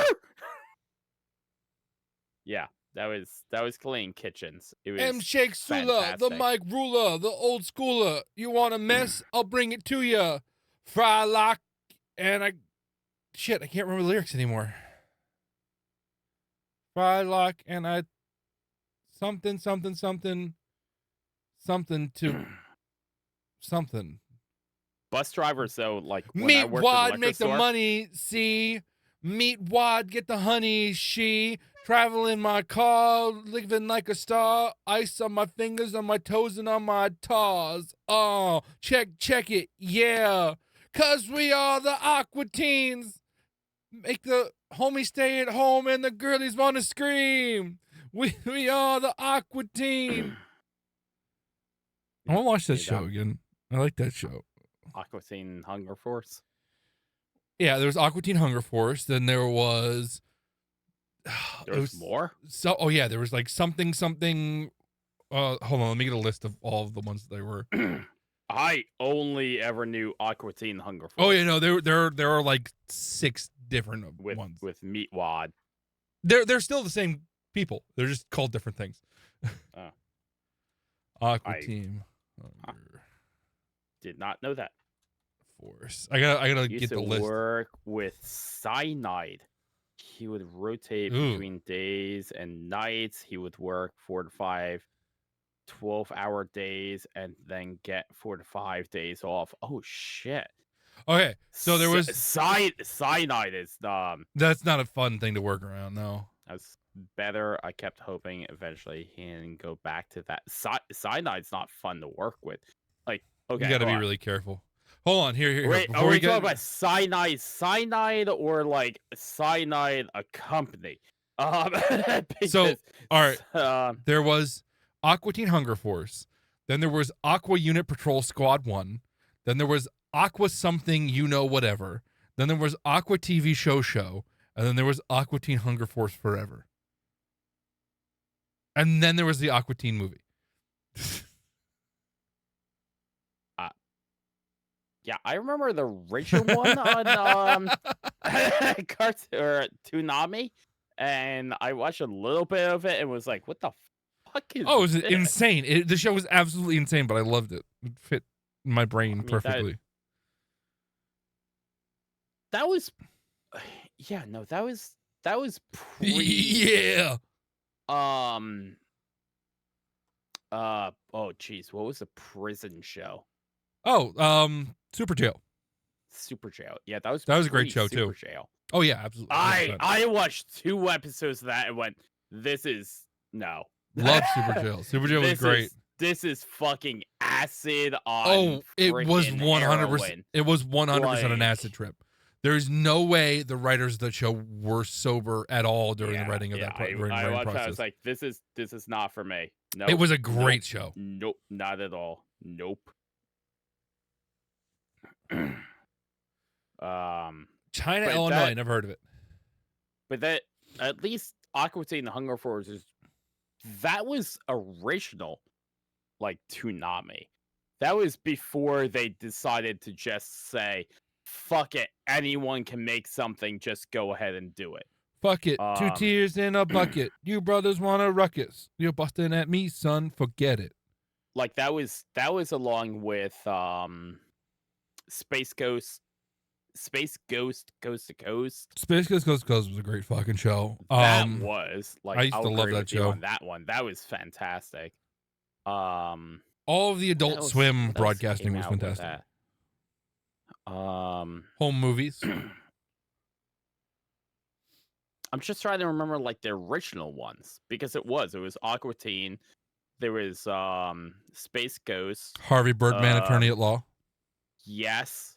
Yeah, that was clean kitchens. It was M. Shake Sula, the fantastic. Mike Ruler, the old schooler. You want a mess? I'll bring it to you. Fry lock, and I can't remember the lyrics anymore. Fry lock, and I something to something. Bus drivers, though, like when I Meet worked in the Wad, liquor make the store- money, see. Meet Wad, get the honey, she. Travel in my car, living like a star. Ice on my fingers, on my toes, and on my toes. Oh, check it, yeah. 'Cause we are the Aqua Teens. Make the homies stay at home and the girlies want to scream. We are the Aqua Teen. I want to watch that Yeah, show that- again. I like that show. Aqua Teen Hunger Force. Yeah, there was Aqua Teen Hunger Force. Then there was... There was more? Oh yeah, there was like something. Hold on, let me get a list of all of the ones that they were. I only ever knew Aqua Teen Hunger Force. Oh yeah, no, there are like 6 different ones. With Meat Wad. They're still the same people. They're just called different things. Oh. Aqua Team Hunger Did not know that. Force. I gotta Used get the to list. work with Cyanide. He would rotate Ooh. between days and nights. He would work 4 to 5 12-hour days and then get 4 to 5 days off. Oh shit. Okay, so there was Cyanide is that's not a fun thing to work around, no. that's better. I kept hoping eventually he can go back to that. Cyanide's not fun to work with. Like, okay, You got to be hold on. really careful. Hold on, here. Wait, Before are we get- talking about cyanide or like cyanide a company? So, all right. Um, There was Aqua Teen Hunger Force. Then there was Aqua Unit Patrol Squad 1. Then there was Aqua something whatever. Then there was Aqua TV Show. And then there was Aqua Teen Hunger Force Forever. And then there was the Aqua Teen movie. yeah, I remember the original one on Cartoon or Toonami, and I watched a little bit of it and was like, "What the fuck is?" Oh, it was this? insane. The show was absolutely insane, but I loved it. It fit my brain perfectly. That was, yeah, no, that was pre. Yeah. Oh, geez, what was the prison show? Oh, Super Jail. Super Jail. Yeah, that was a great show too. Super Jail. Oh yeah, absolutely. 100%. I watched 2 episodes of that and went, "This is no." Love Super Jail. Super Jail was great. This is fucking acid on. Oh, it was freaking 100%. heroin. It was 100% an Like- acid trip. There's no way the writers of the show were sober at all during the writing of that I during the watched writing that. I process. was like, "This is not for me." No, It was a great show. Nope, not at all. Nope. China, but Illinois. that- Never heard of it. But that at least Aqua Teen Hunger Force that was original, like Toonami. That was before they decided to just say, "Fuck it, anyone can make something. Just go ahead and do it." Fuck it. 2 tears in a bucket. You brothers want a ruckus. You're busting at me, son. Forget it. Like that was along with Space Ghost Coast to Coast. Space Ghost Coast to Coast was a great fucking show. That was like I used I'll to love agree that with you show. on that one. That was fantastic. All of the Adult else- Swim what else broadcasting came was out with fantastic. that? Home movies. I'm just trying to remember like the original ones because it was Aqua Teen. There was Space Ghost. Harvey Birdman, Attorney at Law. Yes.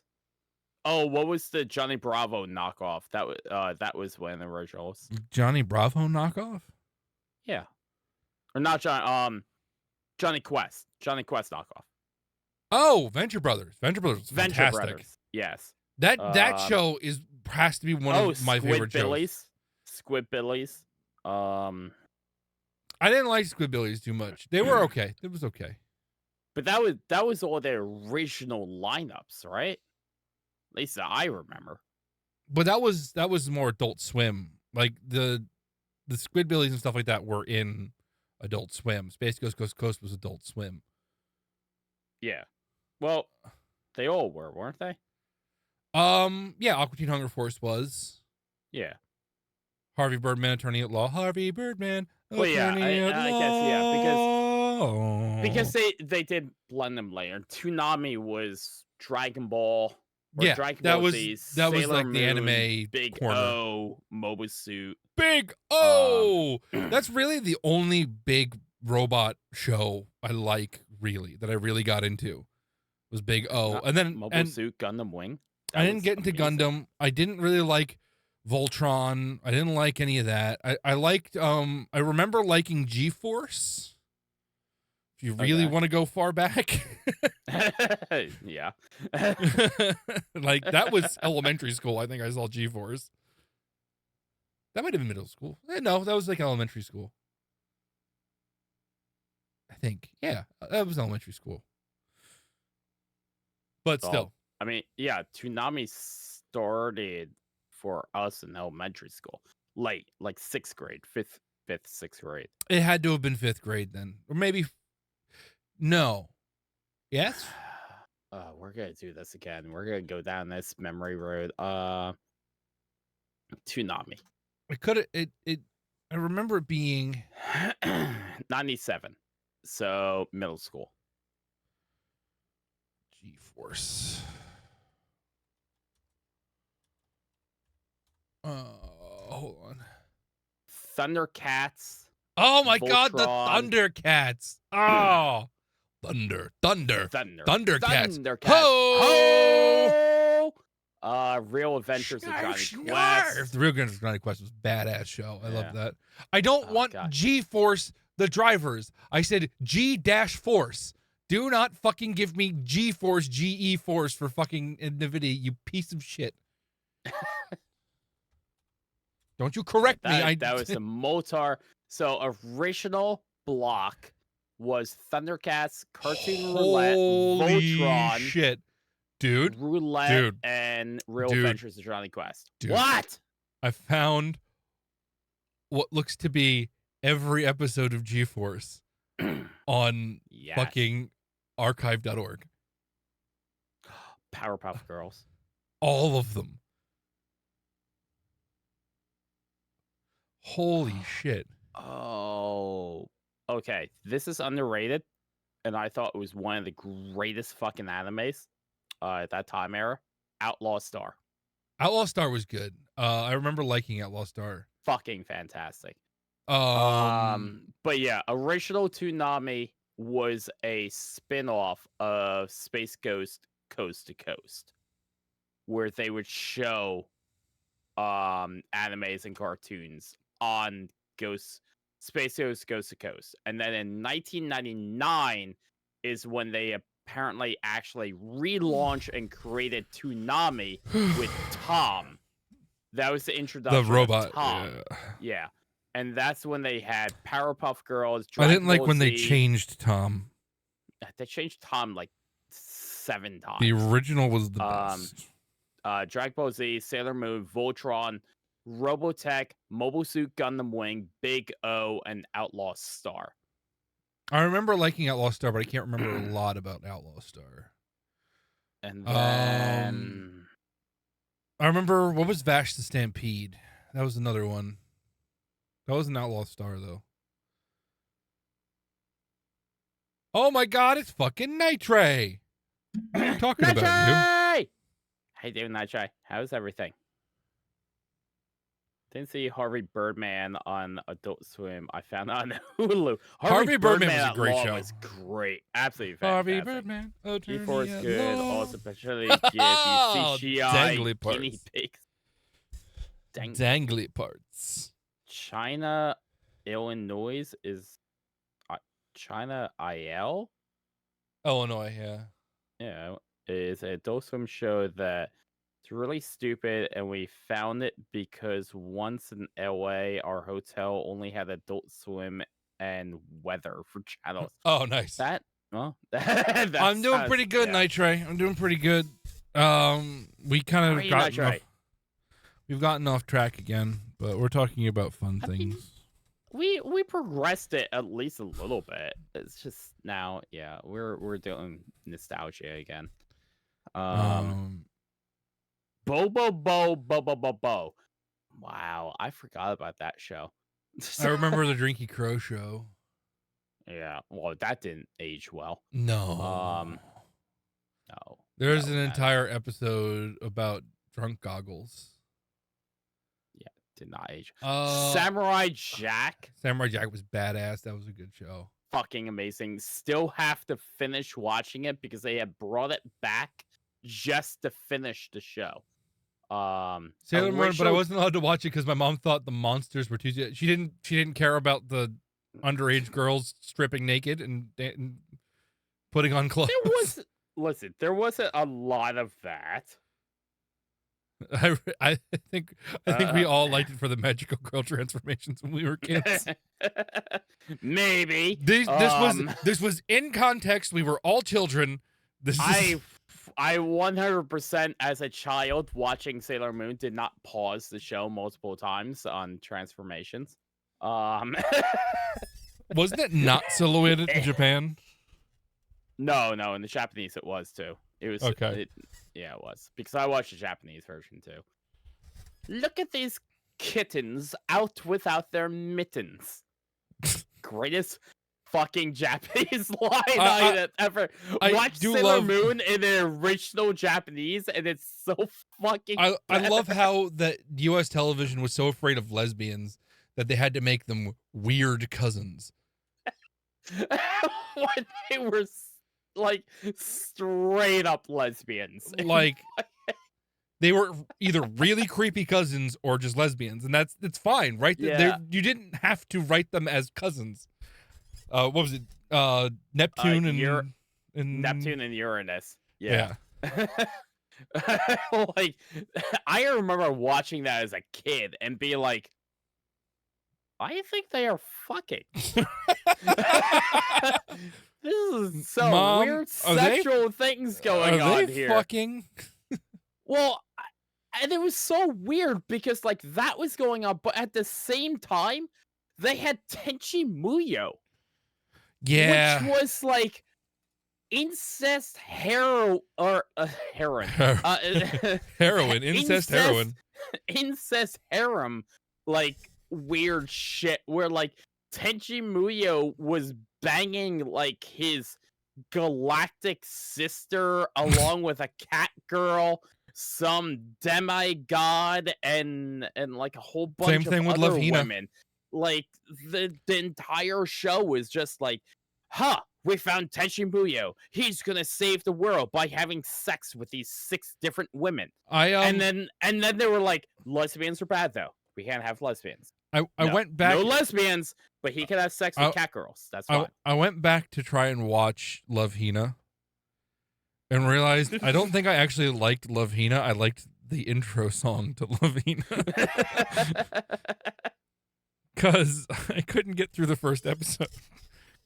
Oh, what was the Johnny Bravo knockoff? That was one of the originals. Johnny Bravo knockoff? Yeah. Or not Johnny Quest. Johnny Quest knockoff. Oh, Venture Brothers. Venture Brothers. Was Venture fantastic. Brothers. Yes. That show has to be one of my favorite shows. Squidbillies. I didn't like Squidbillies too much. They were okay. It was okay. But that was all their original lineups, right? At least that I remember. But that was more Adult Swim. Like the Squidbillies and stuff like that were in Adult Swim. Space Ghost Coast to Coast was Adult Swim. Yeah. Well, they all were, weren't they? Yeah, Aqua Teen Hunger Force was. Yeah. Harvey Birdman, Attorney at Law. Harvey Birdman, Well, yeah, Attorney at I Law. guess, yeah, because they did blend them later. Toonami was Dragon Ball. Yeah, Dragon that Ball was Z, that was Sailor like the Moon, anime Big corner. O, Mobile Suit. Big O. That's really the only big robot show I like, really, that I really got into was Big O. Not And then Mobile Suit, Gundam Wing. I didn't get into Gundam. I didn't really like Voltron. I didn't like any of that. I liked I remember liking G-Force. If you really want to go far back. Yeah. Like that was elementary school. I think I saw G-Force. That might have been middle school. No, that was like elementary school. I think. Yeah, that was elementary school. But still. I mean, yeah, Toonami started for us in elementary school. Late, like 6th grade, 6th grade. It had to have been 5th grade then. Or maybe no. Yes? We're gonna do this again. We're gonna go down this memory road. Toonami. I remember it being 97. So middle school. G-Force. Hold on. Thundercats. Oh my God, the Voltron. Thundercats. Oh, Thundercats. Thundercats. Ho! Real Adventures of Johnny Snarf. Quest. The Real Adventures of Johnny Quest was a badass show. I love Yeah. that. I don't want God. G-Force, the drivers. I said G-Force. Do not fucking give me G-Force, GE Force for fucking NVIDIA, you piece of shit. Don't you correct me. That was the Motar. So original block was Thundercats, Cartoon Roulette, Holy Voltron, shit. Dude. Roulette, and Real Adventures of Johnny Quest. Dude. What? I found what looks to be every episode of G-Force on Yes. fucking archive.org. Powerpuff Girls. All of them. Holy shit. Oh, okay. This is underrated, and I thought it was one of the greatest fucking animes at that time era. Outlaw Star. Outlaw Star was good. I remember liking Outlaw Star. Fucking fantastic. But yeah, original Toonami was a spin-off of Space Ghost Coast to Coast, where they would show animes and cartoons on Space Ghost Coast to Coast. And then in 1999 is when they apparently actually relaunched and created Toonami with Tom. That was the introduction. the robot. Of Tom. Yeah. And that's when they had Powerpuff Girls. I didn't Dragon like Ball when they Z. changed Tom. They changed Tom like 7 times. The original was the best. Dragon Ball Z, Sailor Moon, Voltron, Robotech, Mobile Suit Gundam Wing, Big O, and Outlaw Star. I remember liking Outlaw Star, but I can't remember a lot about Outlaw Star. And then I remember, what was Vash the Stampede? That was another one. That was an Outlaw Star, though. Oh my God, it's fucking Nitre. What are you talking about, you? Hey, David Nitre. How's everything? Didn't see Harvey Birdman on Adult Swim. I found on Hulu. Harvey Birdman was a at great Law show. Was great, absolutely Harvey fantastic. Birdman, G4 is attorney good. at law. Also, especially if you CGI Dangly guinea parts. pigs. Dangly parts. China, Illinois is China IL. Illinois, yeah. Yeah, is a Adult Swim show that it's really stupid, and we found it because once in LA, our hotel only had Adult Swim and weather for channels. Oh, nice. That well, I'm doing pretty good, yeah. Night Ray. I'm doing pretty good. We kind How are of you, got Night Ray? we've gotten off track again, but we're talking about fun I mean, things. We progressed it at least a little bit. It's just now, yeah, we're doing nostalgia again. Bo. Wow, I forgot about that show. I remember the Drinky Crow show. Yeah, well, that didn't age well. No. No. There's no, an that entire episode about drunk goggles. did not age. Uh, Samurai Jack, Samurai Jack was badass. That was a good show. fucking amazing. Still have to finish watching it because they have brought it back just to finish the show. Sailor Moon, but I original- wasn't allowed to watch it because my mom thought the monsters were too. She didn't care about the underage girls stripping naked and putting on clothes. There wasn't a lot of that. I think we all liked it for the magical girl transformations when we were kids. Maybe This was in context. We were all children. I 100% as a child watching Sailor Moon did not pause the show multiple times on transformations. Wasn't it not silhouetted in Japan? No, in the Japanese it was too. It was okay. Yeah, it was because I watched the Japanese version too. Look at these kittens out without their mittens. Greatest fucking Japanese line I ever. Watch Sailor Moon in the original Japanese, and it's so fucking. I love how that U.S. television was so afraid of lesbians that they had to make them weird cousins. When they were like straight up lesbians, like they were either really creepy cousins or just lesbians, and it's fine, right? Yeah. You didn't have to write them as cousins. What was it? Neptune and Neptune and Uranus. Yeah. Like, I remember watching that as a kid and being like, I think they are fucking. This is some Mom, weird sexual things going on here. Fucking. Well, and it was so weird because like that was going on, but at the same time, they had Tenchi Muyo. Yeah. Which was like incest heroin. Heroin. Incest heroin. Incest harem, like weird shit where like Tenchi Muyo was banging like his galactic sister along with a cat girl, some demigod, and like a whole bunch Same thing of with other Love Hina. women. Like the entire show was just like, we found Tenchi Muyo. He's gonna save the world by having sex with these 6 different women. And then they were like, lesbians are bad though. We can't have lesbians. I went back. No lesbians, but he can have sex with cat girls. That's fine. I went back to try and watch Love Hina and realized I don't think I actually liked Love Hina. I liked the intro song to Love Hina. Because I couldn't get through the first episode.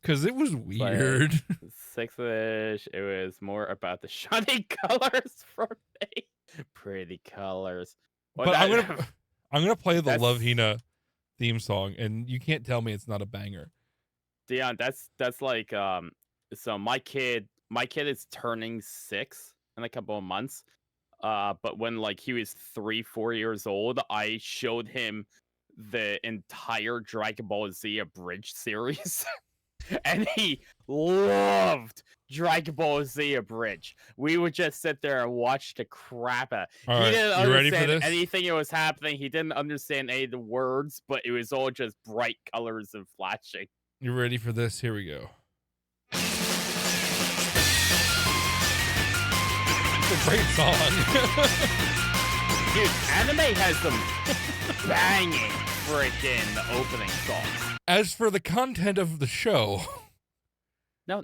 Because it was weird. Like 6-ish. It was more about the shiny colors for me. Pretty colors. Well, But I'm gonna play the Love Hina theme song, and you can't tell me it's not a banger. Dion, that's like so my kid is turning 6 in a couple of months. But when like he was 3-4 years old, I showed him the entire Dragon Ball Z abridged series. and he loved Dragon Ball Z Abridged. We would just sit there and watch the crap out. All He right, didn't you ready for understand this? anything that was happening. He didn't understand any of the words, but it was all just bright colors and flashing. You ready for this? Here we go. It's a great song. Dude, anime has some banging freaking opening songs. As for the content of the show, No,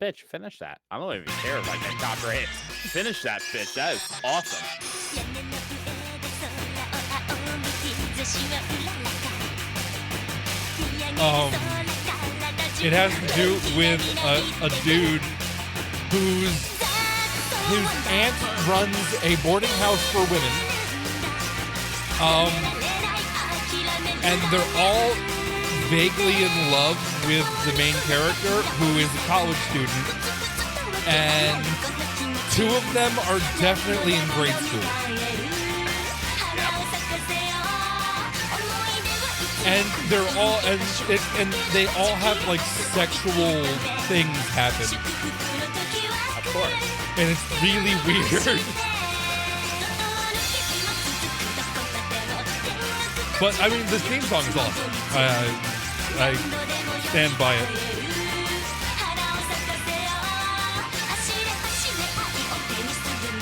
bitch, finish that. I don't even care if I get copyright. Finish that, bitch. That is awesome. it has to do with a dude whose aunt runs a boarding house for women. And they're all vaguely in love with the main character, who is a college student. And two of them are definitely in grade school. And they're all, and they all have like sexual things happen. Of course. And it's really weird. But I mean, this theme song is awesome. I stand by it.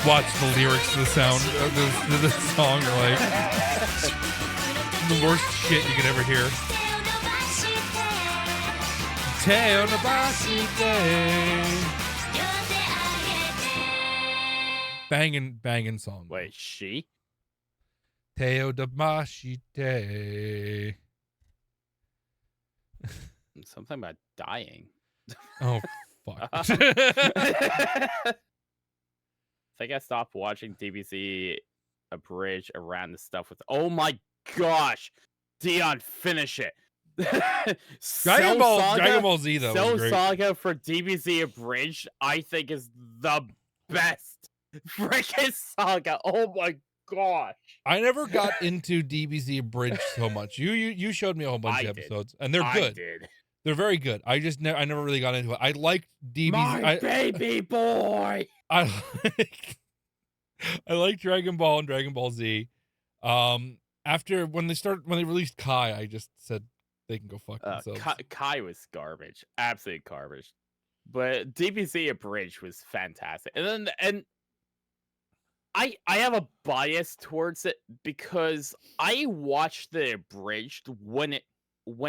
Watch the lyrics to the sound of the song are like the worst shit you could ever hear. Teo Nabashite. Banging song. Wait, she? Teo Nabashite. Something about dying. Oh, fuck. I think I stopped watching DBZ Abridged around the stuff with. Oh my gosh, Dion, finish it. Dragon Ball Z though. Cell was great. Saga for DBZ Abridged, I think, is the best freaking saga. Oh my gosh. I never got into DBZ Abridged so much. You showed me a whole bunch of episodes, and they're good. I did. They're very good. I never really got into it. I liked DBZ. My baby boy. I like Dragon Ball and Dragon Ball Z. After when they released Kai, I just said they can go fuck themselves. Kai was garbage, absolute garbage. But DBZ Abridged was fantastic, and I have a bias towards it because I watched the Abridged when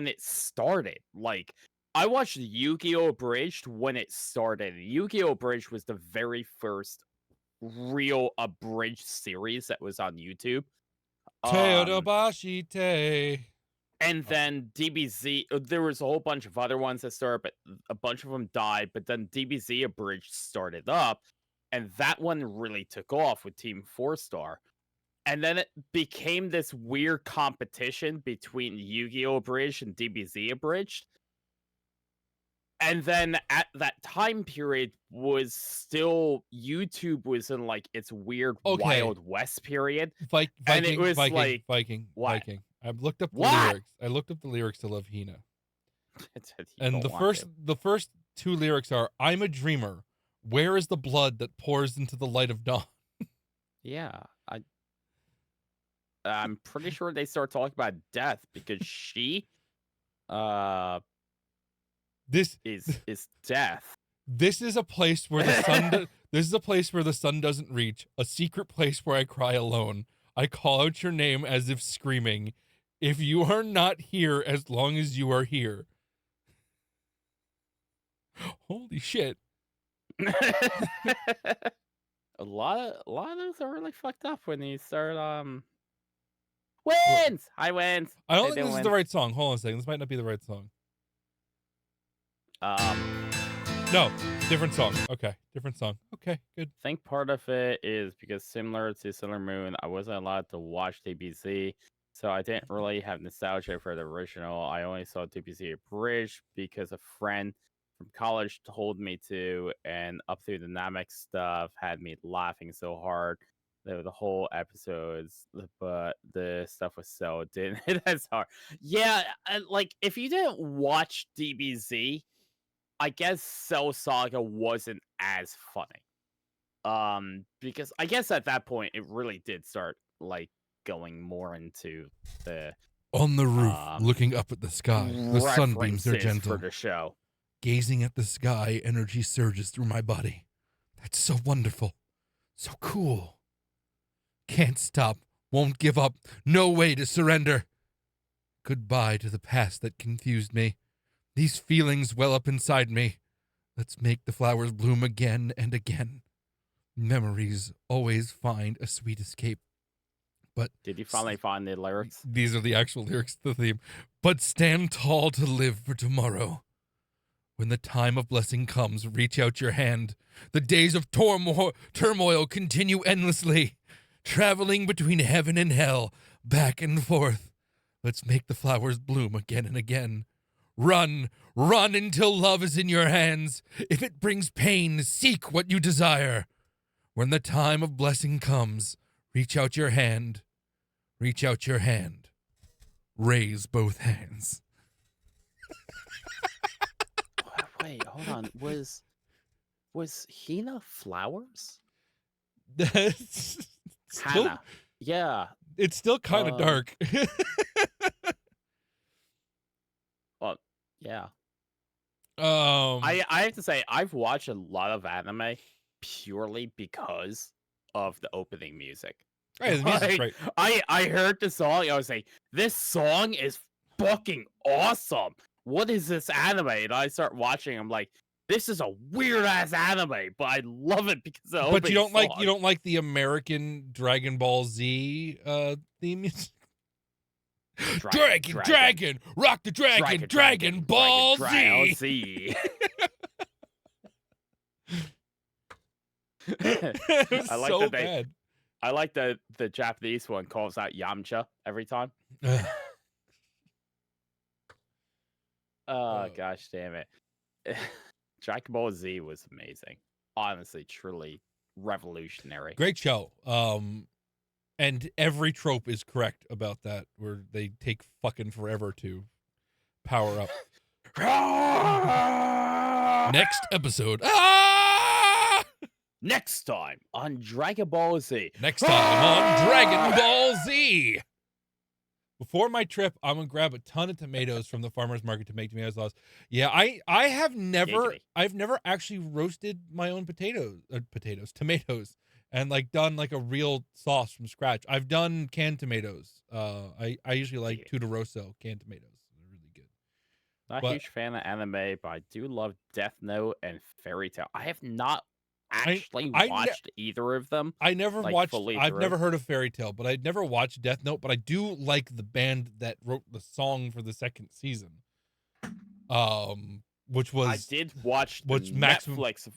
it started. Like, I watched Yu-Gi-Oh! Abridged when it started. Yu-Gi-Oh! Abridged was the very first real abridged series that was on YouTube. And then DBZ, there was a whole bunch of other ones that started, but a bunch of them died. But then DBZ Abridged started up, and that one really took off with Team 4-Star. And then it became this weird competition between Yu-Gi-Oh! Abridged and DBZ Abridged. And then at that time period was still, YouTube was in like its weird Wild West period. And it was Viking. I looked up the What? lyrics. I looked up the lyrics to Love Hina. You And don't the want first two lyrics are, I'm a dreamer. Where is the blood that pours into the light of dawn? Yeah, I'm pretty sure they start talking about death because she This is death. This is a place where the sun this is a place where the sun doesn't reach, a secret place where I cry alone. I call out your name as if screaming, if you are not here as long as you are here. Holy shit. a lot of those are really fucked up when you start wins. Hi, wins. I don't Hey, think this is the right song. Hold on a second. This might not be the right song. No, different song. Okay, different song. Okay, good. I think part of it is because similar to Sailor Moon, I wasn't allowed to watch DBZ, so I didn't really have nostalgia for the original. I only saw DBZ Abridged because a friend from college told me to, and up through the Namek stuff had me laughing so hard. The whole episodes, but the stuff was so didn't hit as hard. Yeah, like if you didn't watch DBZ, I guess Cell Saga wasn't as funny. Because I guess at that point it really did start like going more into the On the roof, looking up at the sky, the sunbeams are references gentle. for the show. Gazing at the sky, energy surges through my body. That's so wonderful. So cool. Can't stop. Won't give up. No way to surrender. Goodbye to the past that confused me. These feelings well up inside me. Let's make the flowers bloom again and again. Memories always find a sweet escape. But Did you finally find the lyrics? these are the actual lyrics to the theme. But stand tall to live for tomorrow. When the time of blessing comes, reach out your hand. The days of turmoil continue endlessly, traveling between heaven and hell, back and forth. Let's make the flowers bloom again and again. Run, run until love is in your hands. If it brings pain, seek what you desire. When the time of blessing comes, reach out your hand. Reach out your hand. Raise both hands. Wait, hold on. Was Hina flowers? That's still, Hannah. Yeah. it's still kind of dark. Well, yeah. I I have to say I've watched a lot of anime purely because of the opening music. Hey, the music's great. I heard the song. I was like, this song is fucking awesome. What is this anime? And I start watching. I'm like, this is a weird ass anime, but I love it because of the But you don't opening like you don't like the American Dragon Ball Z theme music? Dragon, rock the Dragon Ball Z. Z. It was I like so that they- bad. I like the Japanese one calls out Yamcha every time. Oh, gosh damn it. Dragon Ball Z was amazing. Honestly, truly revolutionary. Great show. And every trope is correct about that, where they take fucking forever to power up. Next episode. Next time on Dragon Ball Z. Next time on Dragon Ball Z. Before my trip, I'm gonna grab a ton of tomatoes from the farmer's market to make tomato sauce. Yeah, I've never actually roasted my own tomatoes, and like done like a real sauce from scratch. I've done canned tomatoes. I usually like Tudoroso canned tomatoes. They're really good. Not a huge fan of anime, but I do love Death Note and Fairy Tail. I have not actually watched either of them. I never like, watched. fully I've through. never heard of Fairy Tail, but I'd never watched Death Note. But I do like the band that wrote the song for the second season. Which was I did watch the Maximum Netflix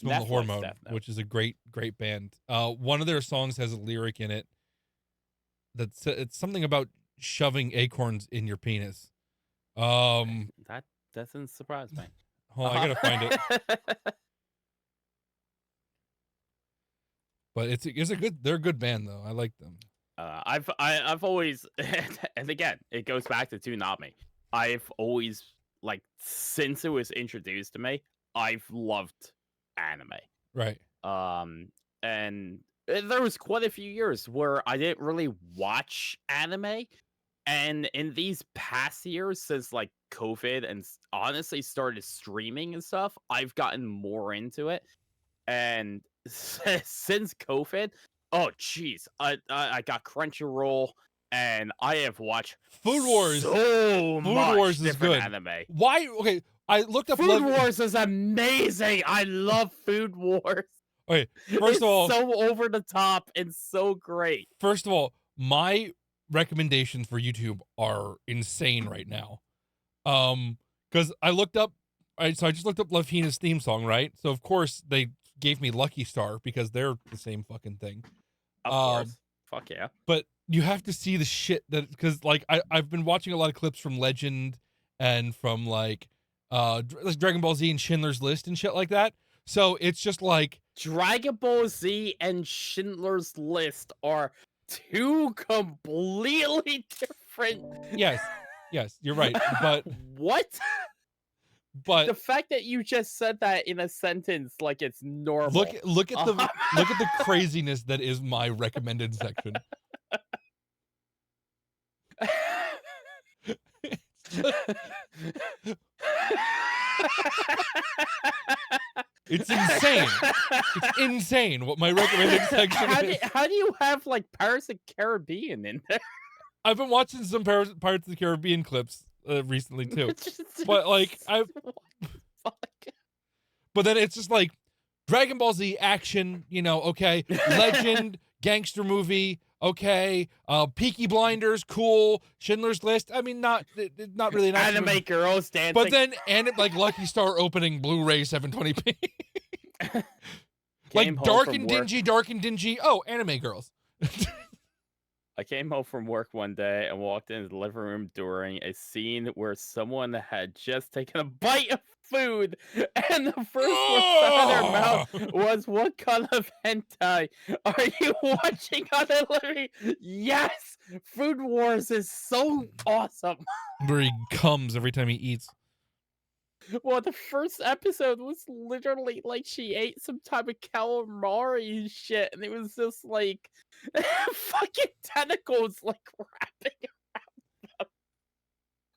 the Hormone, Death Note. which is a great band. One of their songs has a lyric in it that's it's something about shoving acorns in your penis. That doesn't surprise me. Hold on, I gotta find it. But it's a good. They're a good band though. I like them. I've always, and again, it goes back to Toonami. I've always like since it was introduced to me, I've loved anime. Right. And there was quite a few years where I didn't really watch anime, and in these past years, since like COVID and honestly started streaming and stuff, I've gotten more into it. And since COVID, oh jeez, I got Crunchyroll, and I have watched Food Wars. so Food much Wars is different good. anime. Why? Okay, I looked up Food Wars is amazing. I love Food Wars. Okay, It's first of all, so over the top and so great. First of all, my recommendations for YouTube are insane right now. Because I looked up, so I just looked up Love Hina's theme song, right? So of course they gave me Lucky Star because they're the same fucking thing. Of course. Fuck yeah. But you have to see the shit that, because like I've been watching a lot of clips from Legend and from like Dragon Ball Z and Schindler's List and shit like that. So it's just like Dragon Ball Z and Schindler's List are two completely different. Yes, you're right. But what? But the fact that you just said that in a sentence like it's normal. look at the craziness that is my recommended section. It's insane. It's insane what my recommended section is. How do you have like Pirates of the Caribbean in there? I've been watching some Pirates of the Caribbean clips recently too, but like but then it's just like Dragon Ball Z action, you know, okay, legend, gangster movie, okay, Peaky Blinders, cool, Schindler's List. I mean, not really an action Anime movie. girls dancing. But then, and like Lucky Star opening Blu-ray 720p. Like dark and dingy. Oh, anime girls. I came home from work one day and walked into the living room during a scene where someone had just taken a bite of food, and the first word out of their mouth was, "What kind of hentai are you watching on the living?" Yes, Food Wars is so awesome. Where he comes every time he eats. Well, the first episode was literally like she ate some type of calamari and shit, and it was just like fucking tentacles like wrapping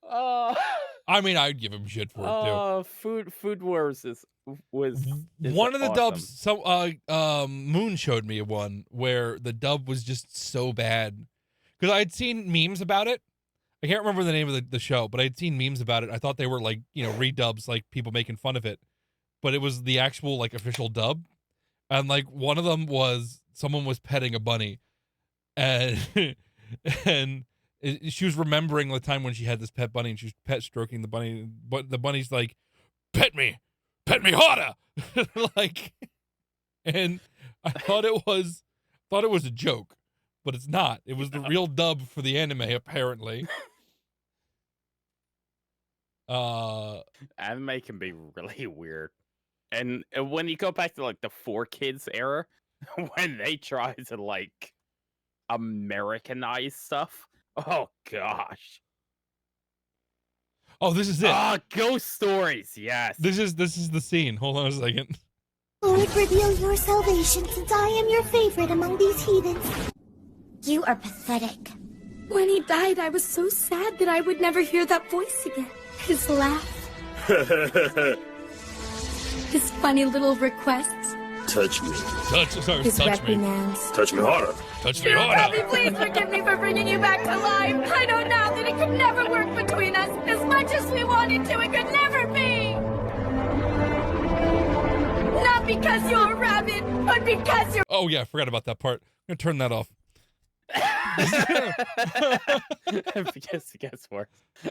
around them. I mean, I'd give him shit for it too. Food Wars was one of the awesome. dubs. So, Moon showed me one where the dub was just so bad because I'd seen memes about it. I can't remember the name of the show, but I'd seen memes about it. I thought they were like, you know, redubs, like people making fun of it, but it was the actual like official dub. And like one of them was someone was petting a bunny, and she was remembering the time when she had this pet bunny and she was pet stroking the bunny, but the bunny's like, pet me harder. Like, and I thought it was a joke, but it's not. It was the real dub for the anime, apparently. Anime can be really weird. And when you go back to like the 4Kids era, when they try to like Americanize stuff, oh gosh. Oh, this is it. Ghost Stories, yes. This is the scene. Hold on a second. Lord, reveal your salvation, since I am your favorite among these heathens. You are pathetic. When he died, I was so sad that I would never hear that voice again. His laugh. His funny little requests. Touch me. His Touch me. reprimands. Touch me harder. Touch me Dear harder. Bobby, please forgive me for bringing you back to life. I know now that it could never work between us. As much as we wanted to, it could never be. Not because you're a rabbit, but because you're... Oh yeah, I forgot about that part. I'm gonna turn that off. Because it gets worse.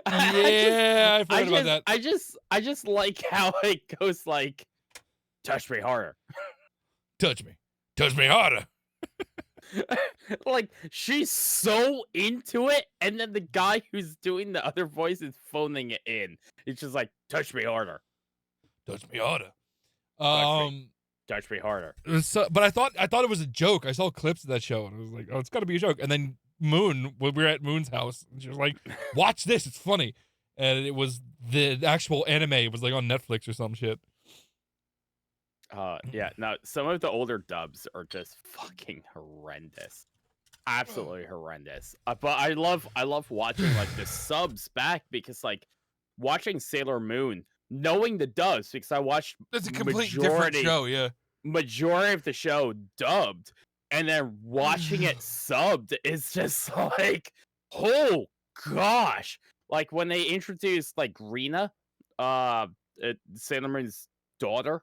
Yeah, I forgot about that. I just like how it goes like, touch me harder. Touch me harder. Like she's so into it, and then the guy who's doing the other voice is phoning it in. It's just like, touch me harder. Touch me harder. Touch me harder. But I thought it was a joke. I saw clips of that show and I was like, oh, it's got to be a joke. And then Moon, when we were at Moon's house, and she was like, watch this, it's funny. And it was the actual anime. It was like on Netflix or some shit. Yeah. Now some of the older dubs are just fucking horrendous. Absolutely horrendous. But I love watching like the subs back, because like watching Sailor Moon, knowing the dubs, because I watched It's a completely different show, yeah. Majority of the show dubbed, and then watching it subbed is just like, oh gosh. Like when they introduced like Rina, Sailor Moon's daughter,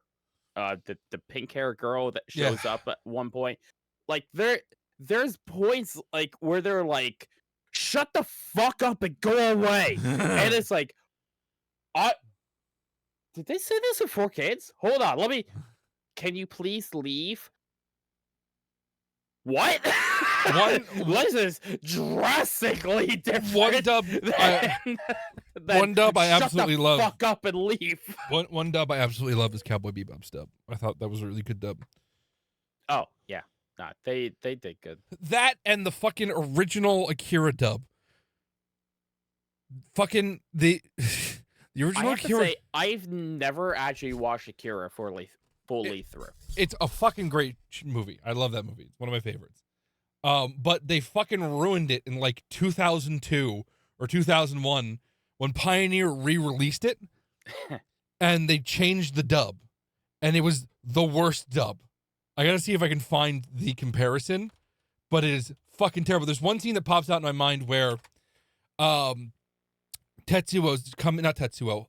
the pink hair girl that shows up at one point, like there's points like where they're like, shut the fuck up and go away. And it's like, did they say this in 4Kids? Hold on, can you please leave? What? What is this drastically different? One dub I absolutely love. Shut the fuck up and leave. One dub I absolutely love is Cowboy Bebop's dub. I thought that was a really good dub. Oh yeah, nah, they did good. That and the fucking original Akira dub. Fucking the The I original have to Akira. say, I've never actually watched Akira fully through. It's a fucking great movie. I love that movie. It's one of my favorites. But they fucking ruined it in like 2002 or 2001 when Pioneer re-released it, and they changed the dub, and it was the worst dub. I gotta see if I can find the comparison, but it is fucking terrible. There's one scene that pops out in my mind where, Tetsuo's coming. Not Tetsuo.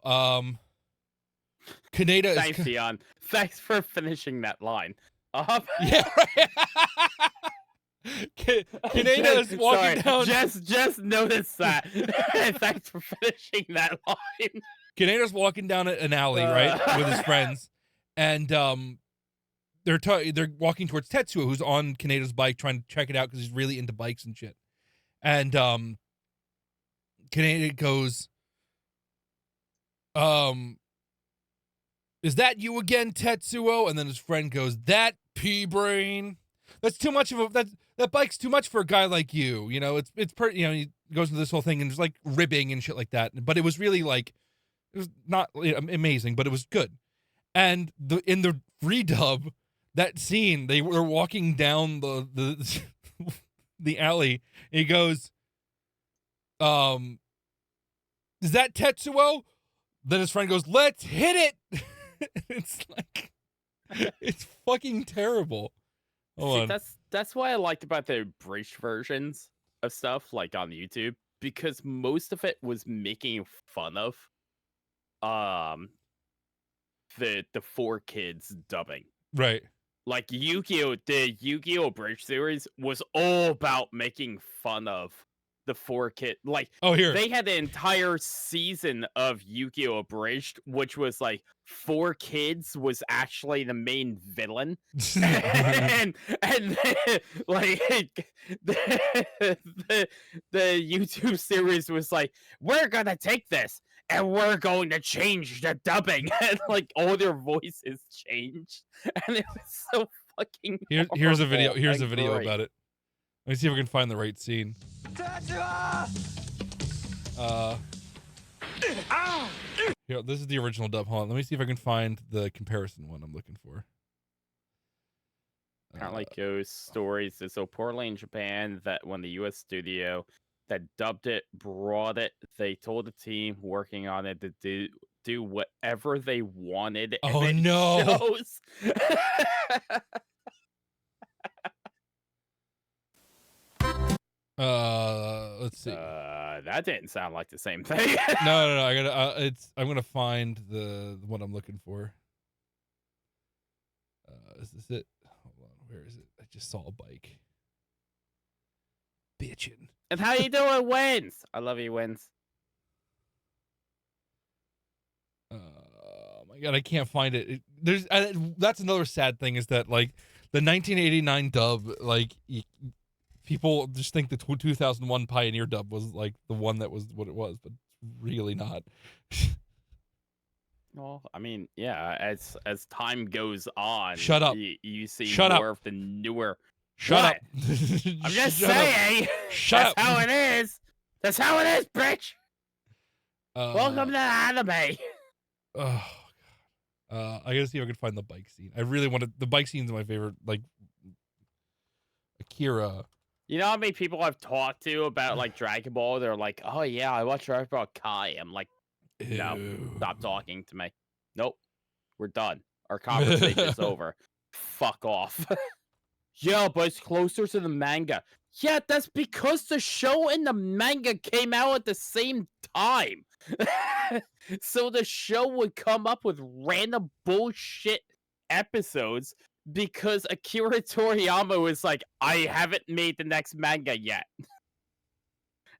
Kaneda is. Thanks, Dion. Thanks for finishing that line. Yeah, right. Kaneda is walking down. Just noticed that. Thanks for finishing that line. Kaneda's walking down an alley, right, with his friends, and they're walking towards Tetsuo, who's on Kaneda's bike, trying to check it out because he's really into bikes and shit. And Kaneda goes, "Is that you again, Tetsuo?" And then his friend goes, "That pea brain. That's too much of a that bike's too much for a guy like you. You know, it's he goes into this whole thing and there's like ribbing and shit like that. But it was really like, it was not amazing, but it was good. And in the redub, that scene, they were walking down the the alley. And he goes, "Is that Tetsuo?" Then his friend goes, "Let's hit it." It's like, it's fucking terrible. See, that's what I liked about the abridged versions of stuff, like on YouTube, because most of it was making fun of the 4Kids dubbing. Right. Like Yu-Gi-Oh! The Yu-Gi-Oh! Abridged series was all about making fun of the 4Kid. Like, here. They had an entire season of Yu-Gi-Oh! Abridged, which was like 4Kids was actually the main villain. and like the YouTube series was like, we're gonna take this and we're going to change the dubbing. And like all their voices changed. And it was so fucking Here's a video. Here's and a video great. about it. Let me see if I can find the right scene. Here, this is the original dub. Hold on. Let me see if I can find the comparison one I'm looking for. Apparently, Ghost Stories did so poorly in Japan that when the U.S. studio that dubbed it brought it, they told the team working on it to do whatever they wanted. Oh, and it no. shows. Let's see. That didn't sound like the same thing. No. I gotta. I'm gonna find the what I'm looking for. Is this it? Hold on. Where is it? I just saw a bike. Bitchin'. And how you doing, Wins? I love you, Wins. Oh my god, I can't find it. That's another sad thing is that like the 1989 dub, like people just think the 2001 Pioneer dub was like the one that was what it was, but it's really not. Well, I mean, yeah, as time goes on, Shut up. You see Shut more up. of the newer. Shut What? up. I'm just Shut up. saying. Shut That's how it is. That's how it is, bitch. up. Welcome to anime. Oh god. I gotta see if I can find the bike scene. I really wanted the bike scene's my favorite, like Akira. You know how many people I've talked to about like Dragon Ball? They're like, "Oh yeah, I watched Dragon Ball Kai." I'm like, "No, Ew. stop talking to me. Nope, we're done. Our conversation is over. Fuck off." Yeah, but it's closer to the manga. Yeah, that's because the show and the manga came out at the same time. So the show would come up with random bullshit episodes because Akira Toriyama was like, I haven't made the next manga yet.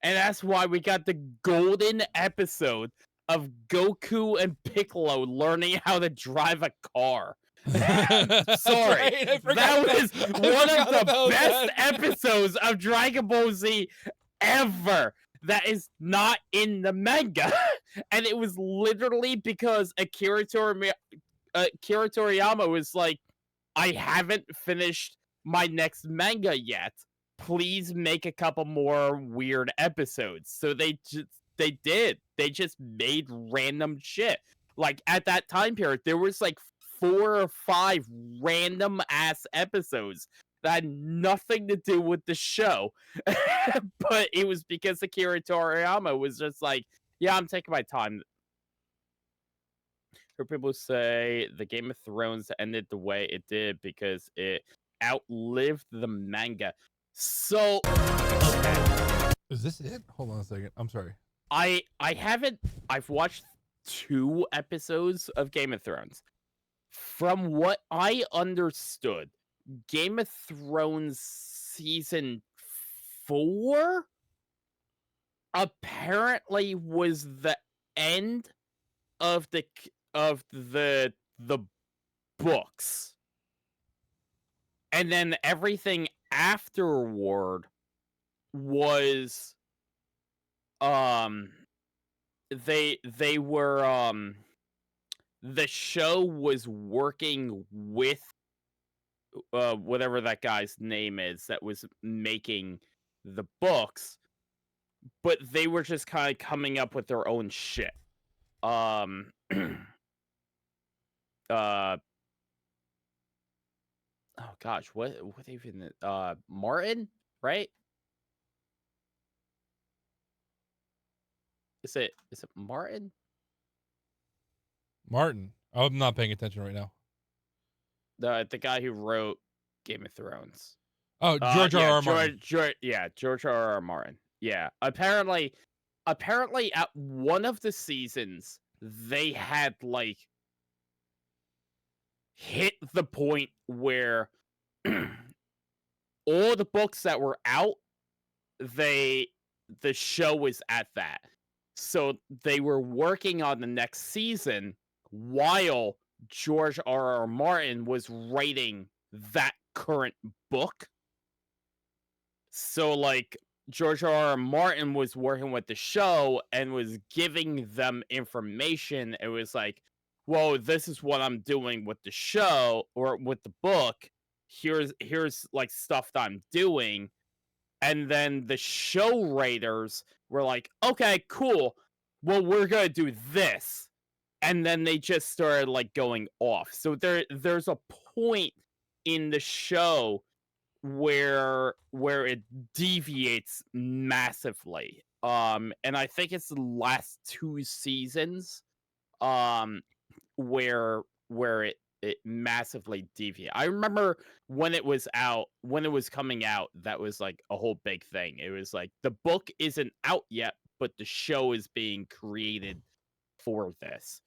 And that's why we got the golden episode of Goku and Piccolo learning how to drive a car. Sorry, right, that was one of the best episodes of Dragon Ball Z ever that is not in the manga. And it was literally because Akira Toriyama was like, I haven't finished my next manga yet. Please make a couple more weird episodes. So they just they did. They just made random shit. Like at that time period, there was like 4 or 5 random ass episodes that had nothing to do with the show. But it was because Akira Toriyama was just like, yeah, I'm taking my time. People say the Game of Thrones ended the way it did because it outlived the manga. So, okay. Is this it? Hold on a second. I'm sorry. I haven't. I've watched 2 episodes of Game of Thrones. From what I understood, Game of Thrones season 4 apparently was the end of the books, and then everything afterward was they were the show was working with whatever that guy's name is that was making the books, but they were just kind of coming up with their own shit. Oh gosh, what even Martin, right? Is it Martin? Martin. I'm not paying attention right now. The guy who wrote Game of Thrones. Oh, George R. R. Martin. George R. R. Martin. Yeah. Apparently at one of the seasons they had like hit the point where all the books that were out, the show was at that. So they were working on the next season while George R. R. Martin was writing that current book. So like George R. R. Martin was working with the show and was giving them information. It was like, whoa, this is what I'm doing with the show or with the book. Here's like stuff that I'm doing. And then the show writers were like, okay, cool. Well, we're going to do this. And then they just started like going off. So there's a point in the show where it deviates massively. And I think it's the last 2 seasons where it massively deviates. I remember when it was coming out, that was like a whole big thing. It was like the book isn't out yet, but the show is being created for this.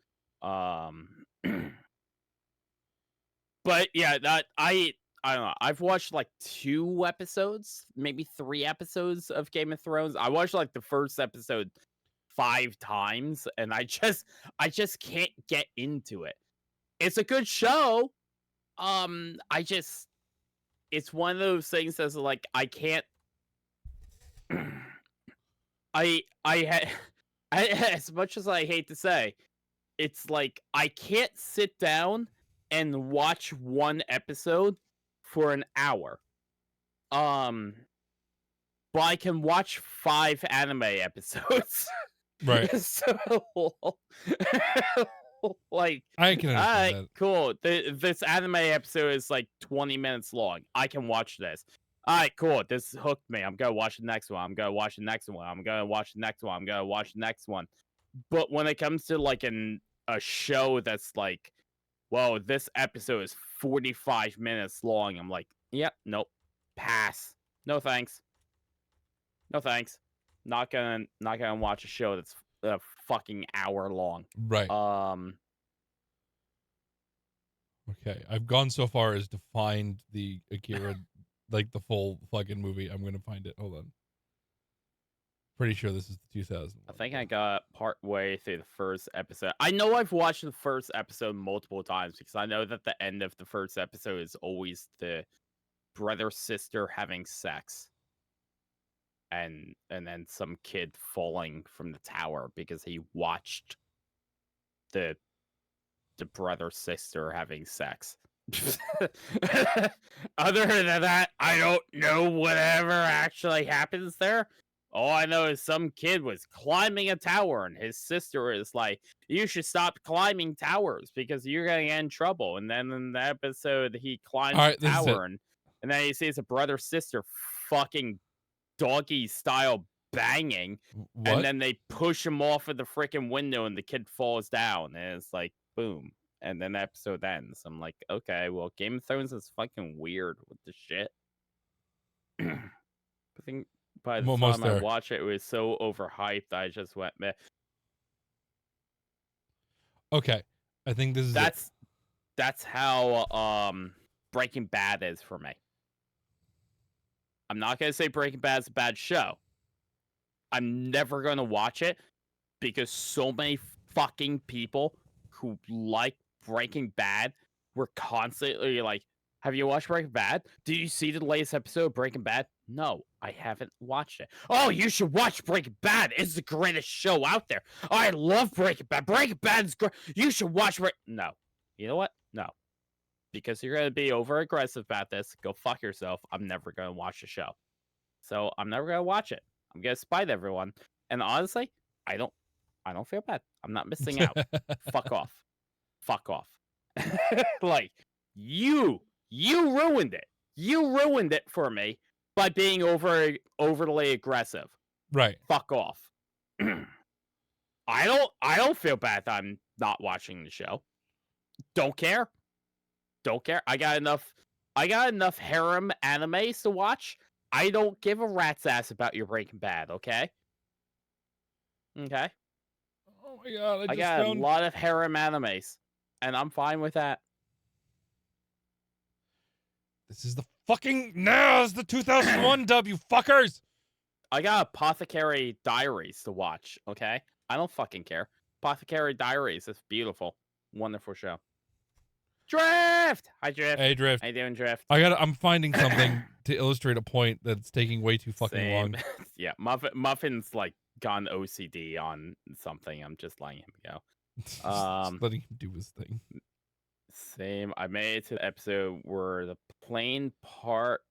But yeah, that I don't know. I've watched like 2 episodes, maybe 3 episodes of Game of Thrones. I watched like the first episode 5 times, and I just can't get into it. It's a good show. It's one of those things that's like I can't. As much as I hate to say, it's like I can't sit down and watch one episode for an hour. But I can watch 5 anime episodes. Right. So like I can understand that. Cool. This anime episode is like 20 minutes long. I can watch this. All right, cool. This hooked me. I'm gonna watch the next one. I'm gonna watch the next one. I'm gonna watch the next one. I'm gonna watch the next one. But when it comes to like a show that's like, whoa, this episode is 45 minutes long, I'm like, yep, nope, pass. No thanks. No thanks. Not gonna watch a show that's a fucking hour long. Right. Okay, I've gone so far as to find the Akira, like the full fucking movie. I'm gonna find it. Hold on. Pretty sure this is the 2000. I think I got part way through the first episode. I know I've watched the first episode multiple times because I know that the end of the first episode is always the brother sister having sex. And then some kid falling from the tower because he watched the brother sister having sex. Other than that, I don't know whatever actually happens there. All I know is some kid was climbing a tower, and his sister is like, "You should stop climbing towers because you're gonna get in trouble." And then in the episode, he climbs the tower, and then he sees a brother sister fucking doggy style banging, and then they push him off of the freaking window, and the kid falls down, and it's like boom, and then the episode ends. I'm like, okay, well, Game of Thrones is fucking weird with the shit. I think by the time I watched it, it was so overhyped. I just went, meh. Okay, I think this is that's how Breaking Bad is for me. I'm not gonna say Breaking Bad is a bad show. I'm never gonna watch it because so many fucking people who like Breaking Bad were constantly like, "Have you watched Breaking Bad? Did you see the latest episode of Breaking Bad?" No, I haven't watched it. "Oh, you should watch Breaking Bad. It's the greatest show out there. I love Breaking Bad. Breaking Bad is great. You should watch it." No. You know what? No. Because you're going to be over aggressive about this. Go fuck yourself. I'm never going to watch the show. So I'm never going to watch it. I'm going to spite everyone. And honestly, I don't feel bad. I'm not missing out. Fuck off. Fuck off. Like, you ruined it. You ruined it for me by being overly aggressive. Right. Fuck off. I don't feel bad that I'm not watching the show. Don't care. Don't care. I got enough harem animes to watch. I don't give a rat's ass about your Breaking Bad, okay? Okay. Oh my god, I got a lot of harem animes, and I'm fine with that. This is the fucking it's the 2001 dub, you fuckers. I got Apothecary Diaries to watch, okay? I don't fucking care. Apothecary Diaries is beautiful. Wonderful show. Drift! Hi, Drift. Hey, Drift. How you doing, Drift? I'm finding something to illustrate a point that's taking way too fucking long. Yeah, Muffin's like gone OCD on something. I'm just letting him go. Just letting him do his thing. Same. I made it to the episode where the plane parts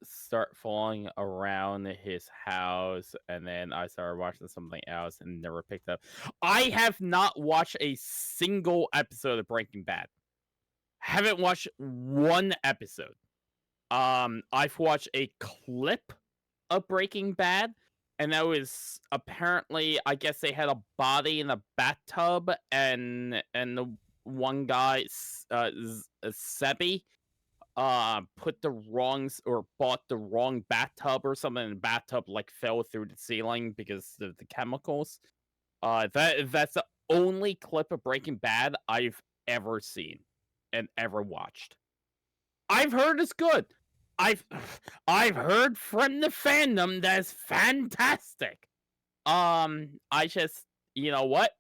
start falling around his house, and then I started watching something else and never picked up. I have not watched a single episode of Breaking Bad. Haven't watched one episode. I've watched a clip of Breaking Bad, and that was apparently, I guess they had a body in a bathtub, and the one guy, Sebi, put the wrongs or bought the wrong bathtub or something, and the bathtub like fell through the ceiling because of the chemicals. That's the only clip of Breaking Bad I've ever seen and ever watched. I've heard it's good. I've heard from the fandom that's fantastic. I just, you know what?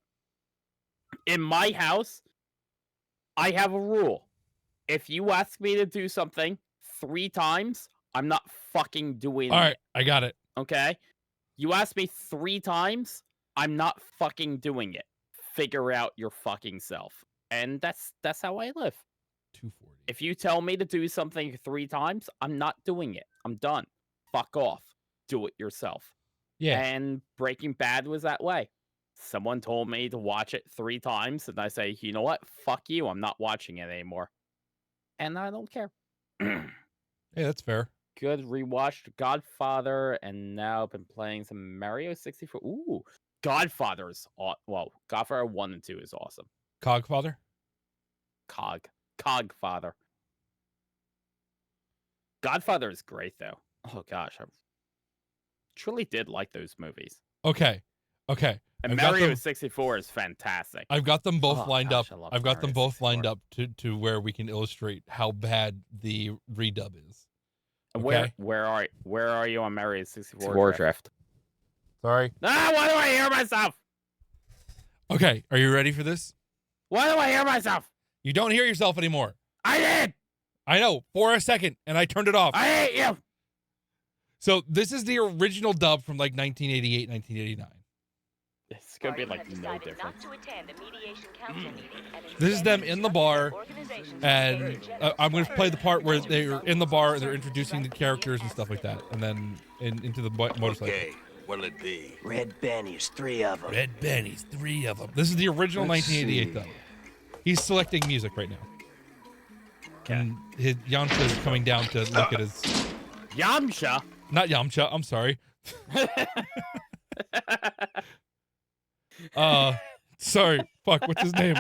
In my house, I have a rule. If you ask me to do something 3 times, I'm not fucking doing it. All right, I got it. Okay? You ask me 3 times, I'm not fucking doing it. Figure out your fucking self. And that's how I live. 240. If you tell me to do something 3 times, I'm not doing it. I'm done. Fuck off. Do it yourself. Yeah. And Breaking Bad was that way. Someone told me to watch it 3 times, and I say, you know what? Fuck you. I'm not watching it anymore. And I don't care. Hey, that's fair. Good. Rewatched Godfather, and now been playing some Mario 64. Ooh. Godfather is Godfather 1 and 2 is awesome. Cogfather? Cogfather. Godfather is great, though. Oh, gosh. I truly did like those movies. Okay. And Mario 64 is fantastic. I've got them both lined up. I've got them both lined up to where we can illustrate how bad the redub is. Okay? Where are you on Mario 64 Drift? Sorry. Ah, why do I hear myself? Okay, are you ready for this? Why do I hear myself? You don't hear yourself anymore. I did. I know, for a second, and I turned it off. I hate you. So this is the original dub from like 1988, 1989. It's gonna be like no different. This is them in the bar, and I'm going to play the part where they're in the bar and they're introducing the characters and stuff like that, and then into the motorcycle. Okay, what'll it be? Red bennies, 3 of them. Red bennies, 3 of them. This is the original Let's 1988, though. He's selecting music right now. And his Yamcha is coming down to look at his... Yamcha? Not Yamcha, I'm sorry. Sorry. Fuck, what's his name?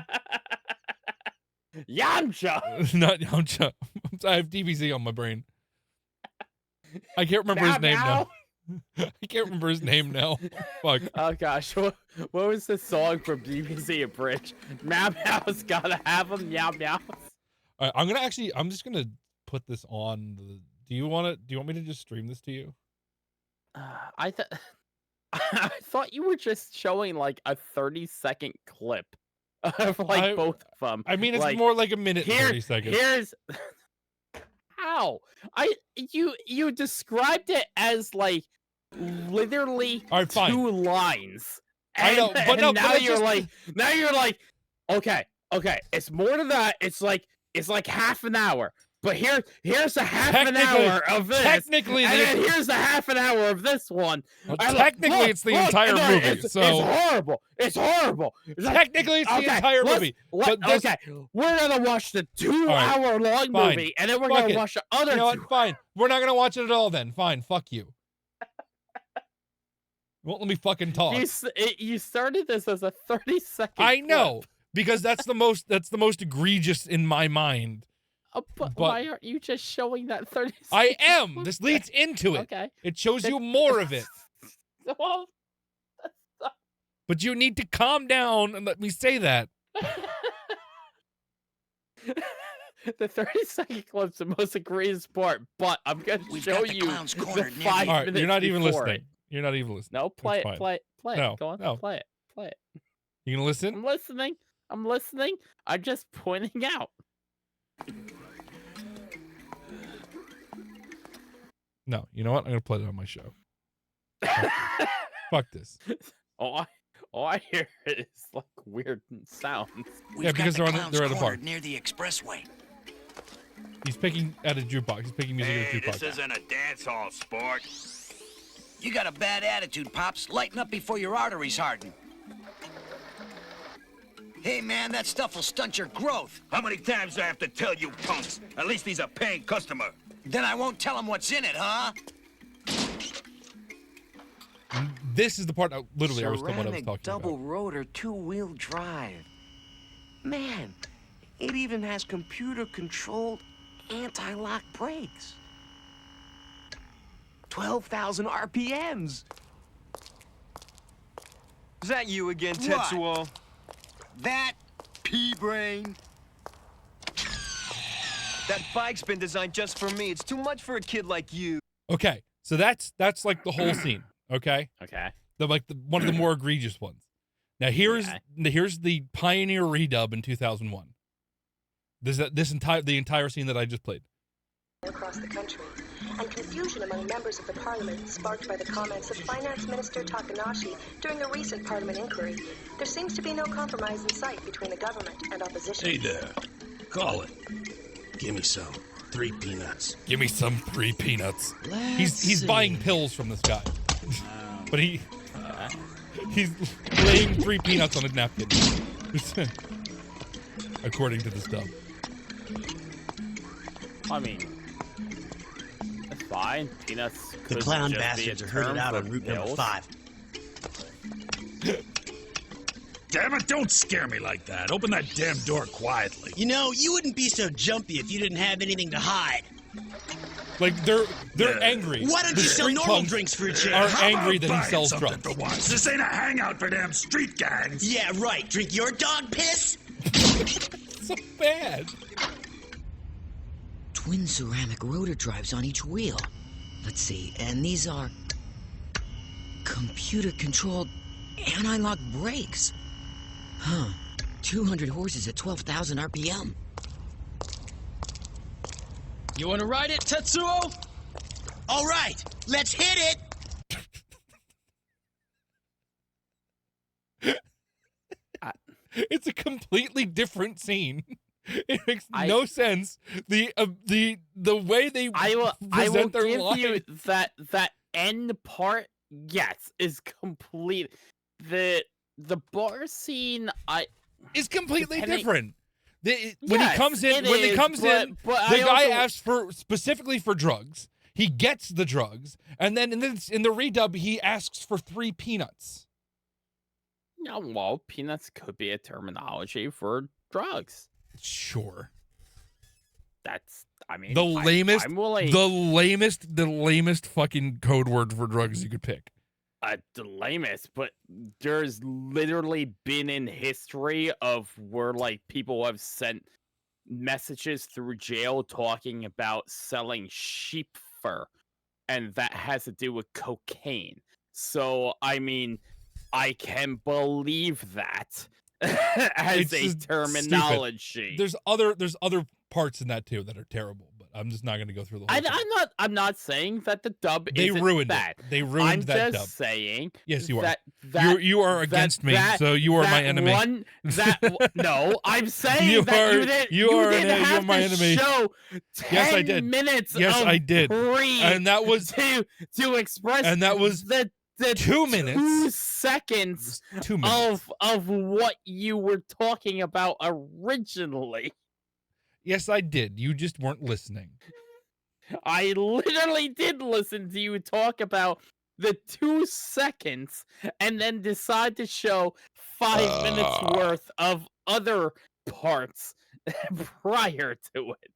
Yamcha! Not Yamcha. I have DBZ on my brain. I can't remember his name now. I can't remember his name now. Fuck. Oh gosh, what was the song from BBC Abridged? Meow Meow's gotta have him, meow meow. All right, I'm just gonna put this on the... Do you want me to just stream this to you? I thought you were just showing like a 30-second clip of both of them. I mean, it's like, more like a minute and 30 seconds. Here's how you described it as like literally all right, fine. 2 lines. I know, but no, now but you're like, okay, it's more than that. It's like half an hour. But here's a half an hour of this. Technically, and then here's a half an hour of this one. Well, technically, it's the entire movie. It's horrible. It's horrible. Technically, it's the entire movie. But this... Okay, we're gonna watch the 2-hour-long movie, and then we're gonna watch the other. You know what? Fine. We're not gonna watch it at all. Then fine. Fuck you. Won't let me fucking talk. You started this as a 30-second. I know because that's the most egregious in my mind. But why aren't you just showing that 30 seconds? I am. This leads into it. Okay. It shows you more of it. Well, but you need to calm down and let me say that. The 30-second clip's the most egregious part, but I'm going to show you the 5 all right, minutes you're not even before listening. it. You're not even listening. No, play That's it, fine. play it. No, Go on, no. play it. You gonna listen? I'm listening. I'm just pointing out. No, you know what? I'm gonna play it on my show. Fuck this. All I hear is like weird sounds. Yeah, because they're at the park. Near the expressway. He's picking at a jukebox. He's picking music at a jukebox. This isn't a dance hall, sport. You got a bad attitude, Pops. Lighten up before your arteries harden. Hey, man, that stuff will stunt your growth. How many times do I have to tell you, punks? At least he's a paying customer. Then I won't tell him what's in it, huh? This is the part, literally, I was talking about. Double rotor 2-wheel drive. Man, it even has computer-controlled anti-lock brakes. 12,000 RPMs. Is that you again, Tetsuo? That pea-brain? That bike's been designed just for me. It's too much for a kid like you. Okay, so that's like the whole scene. Okay. Okay. One of the more egregious ones. Now here's the Pioneer redub in 2001. The entire scene that I just played. Across the country, and confusion among members of the parliament sparked by the comments of Finance Minister Takanashi during a recent parliament inquiry. There seems to be no compromise in sight between the government and opposition. Hey there. Call it. Give me some 3 peanuts. Give me some 3 peanuts. He's buying pills from this guy. But he's laying 3 peanuts on a napkin. According to this dub. I mean, that's fine. Peanuts The could clown just bastards be are a herded term out for on route number pills. 5. Damn it, don't scare me like that. Open that damn door quietly. You know, you wouldn't be so jumpy if you didn't have anything to hide. Like, they're angry. Why don't The you sell street normal punks drinks for a change? are How angry about that he buying sells something drugs. for once? This ain't a hangout for damn street gangs. Yeah, right. Drink your dog piss? So bad. Twin ceramic rotor drives on each wheel. Let's see, and these are computer-controlled anti-lock brakes. Huh. 200 horses at 12,000 RPM. You want to ride it, Tetsuo? All right, let's hit it. It's a completely different scene. It makes no sense. The way they I will present their give line. you that end part yes, is complete. The bar scene is completely different. When he Yes, comes in, it when he is, comes in, but the I guy also- asks for specifically for drugs. He gets the drugs, and then in the redub, he asks for 3 peanuts. No, well, peanuts could be a terminology for drugs. Sure. That's, I mean, The lamest, I'm willing. the lamest fucking code word for drugs you could pick. The lamest, but there's literally been in history of where like people have sent messages through jail talking about selling sheep fur, and that has to do with cocaine. So I mean, I can believe that as It's a just terminology. There's other parts in that too that are terrible, but I'm just not going to go through the whole thing. I'm not saying that the dub They isn't ruined bad. it. They ruined I'm that just dub. saying. Yes, you are. That You are against me, so you are my enemy. No, I'm saying You that are- you didn't. you are didn't an- have you're my to enemy. Show 10 Yes, I did. minutes. Yes, of I did. pre And that was to express. and that was the 2 minutes. 2 seconds 2 minutes. of what you were talking about originally. Yes, I did. You just weren't listening. I literally did listen to you talk about the 2 seconds and then decide to show 5 minutes worth of other parts prior to it.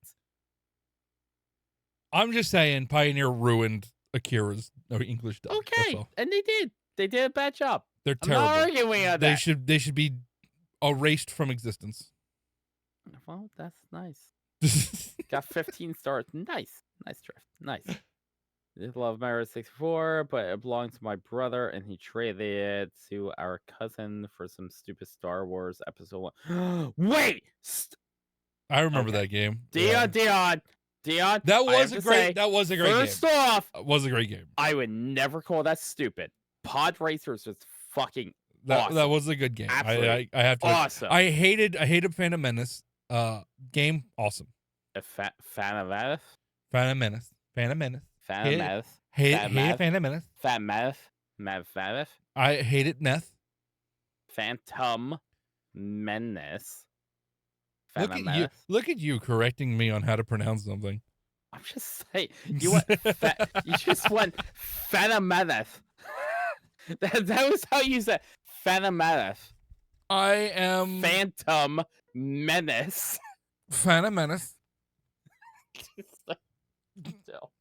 I'm just saying, Pioneer ruined Akira's English dub. That's Okay, all. and they did. They did a bad job. They're I'm terrible. not arguing on They that. should be erased from existence. Well, that's nice. Got 15 stars. Nice. Nice drift. Nice. I love Mario 64, but it belonged to my brother, and he traded it to our cousin for some stupid Star Wars episode 1. Wait! I remember that game. Dion. That was a great game. First off, It was a great game. I would never call that stupid. Pod Racers was fucking That awesome. that was a good game. Absolutely I have to. awesome. I hated Phantom Menace. Game awesome. Phantom Menace. Phantom Menace. Phantom Hate it. Menace. Hate Phantom Phantom Menace. Phantom Menace. I hated Neth. Phantom Menace. Look Phantom at you! Menace. Look at you correcting me on how to pronounce something. I'm just saying. You went. You just went Phantom Menace. that was how you said Phantom Menace. I am Phantom Menace. Phantom Menace. Still.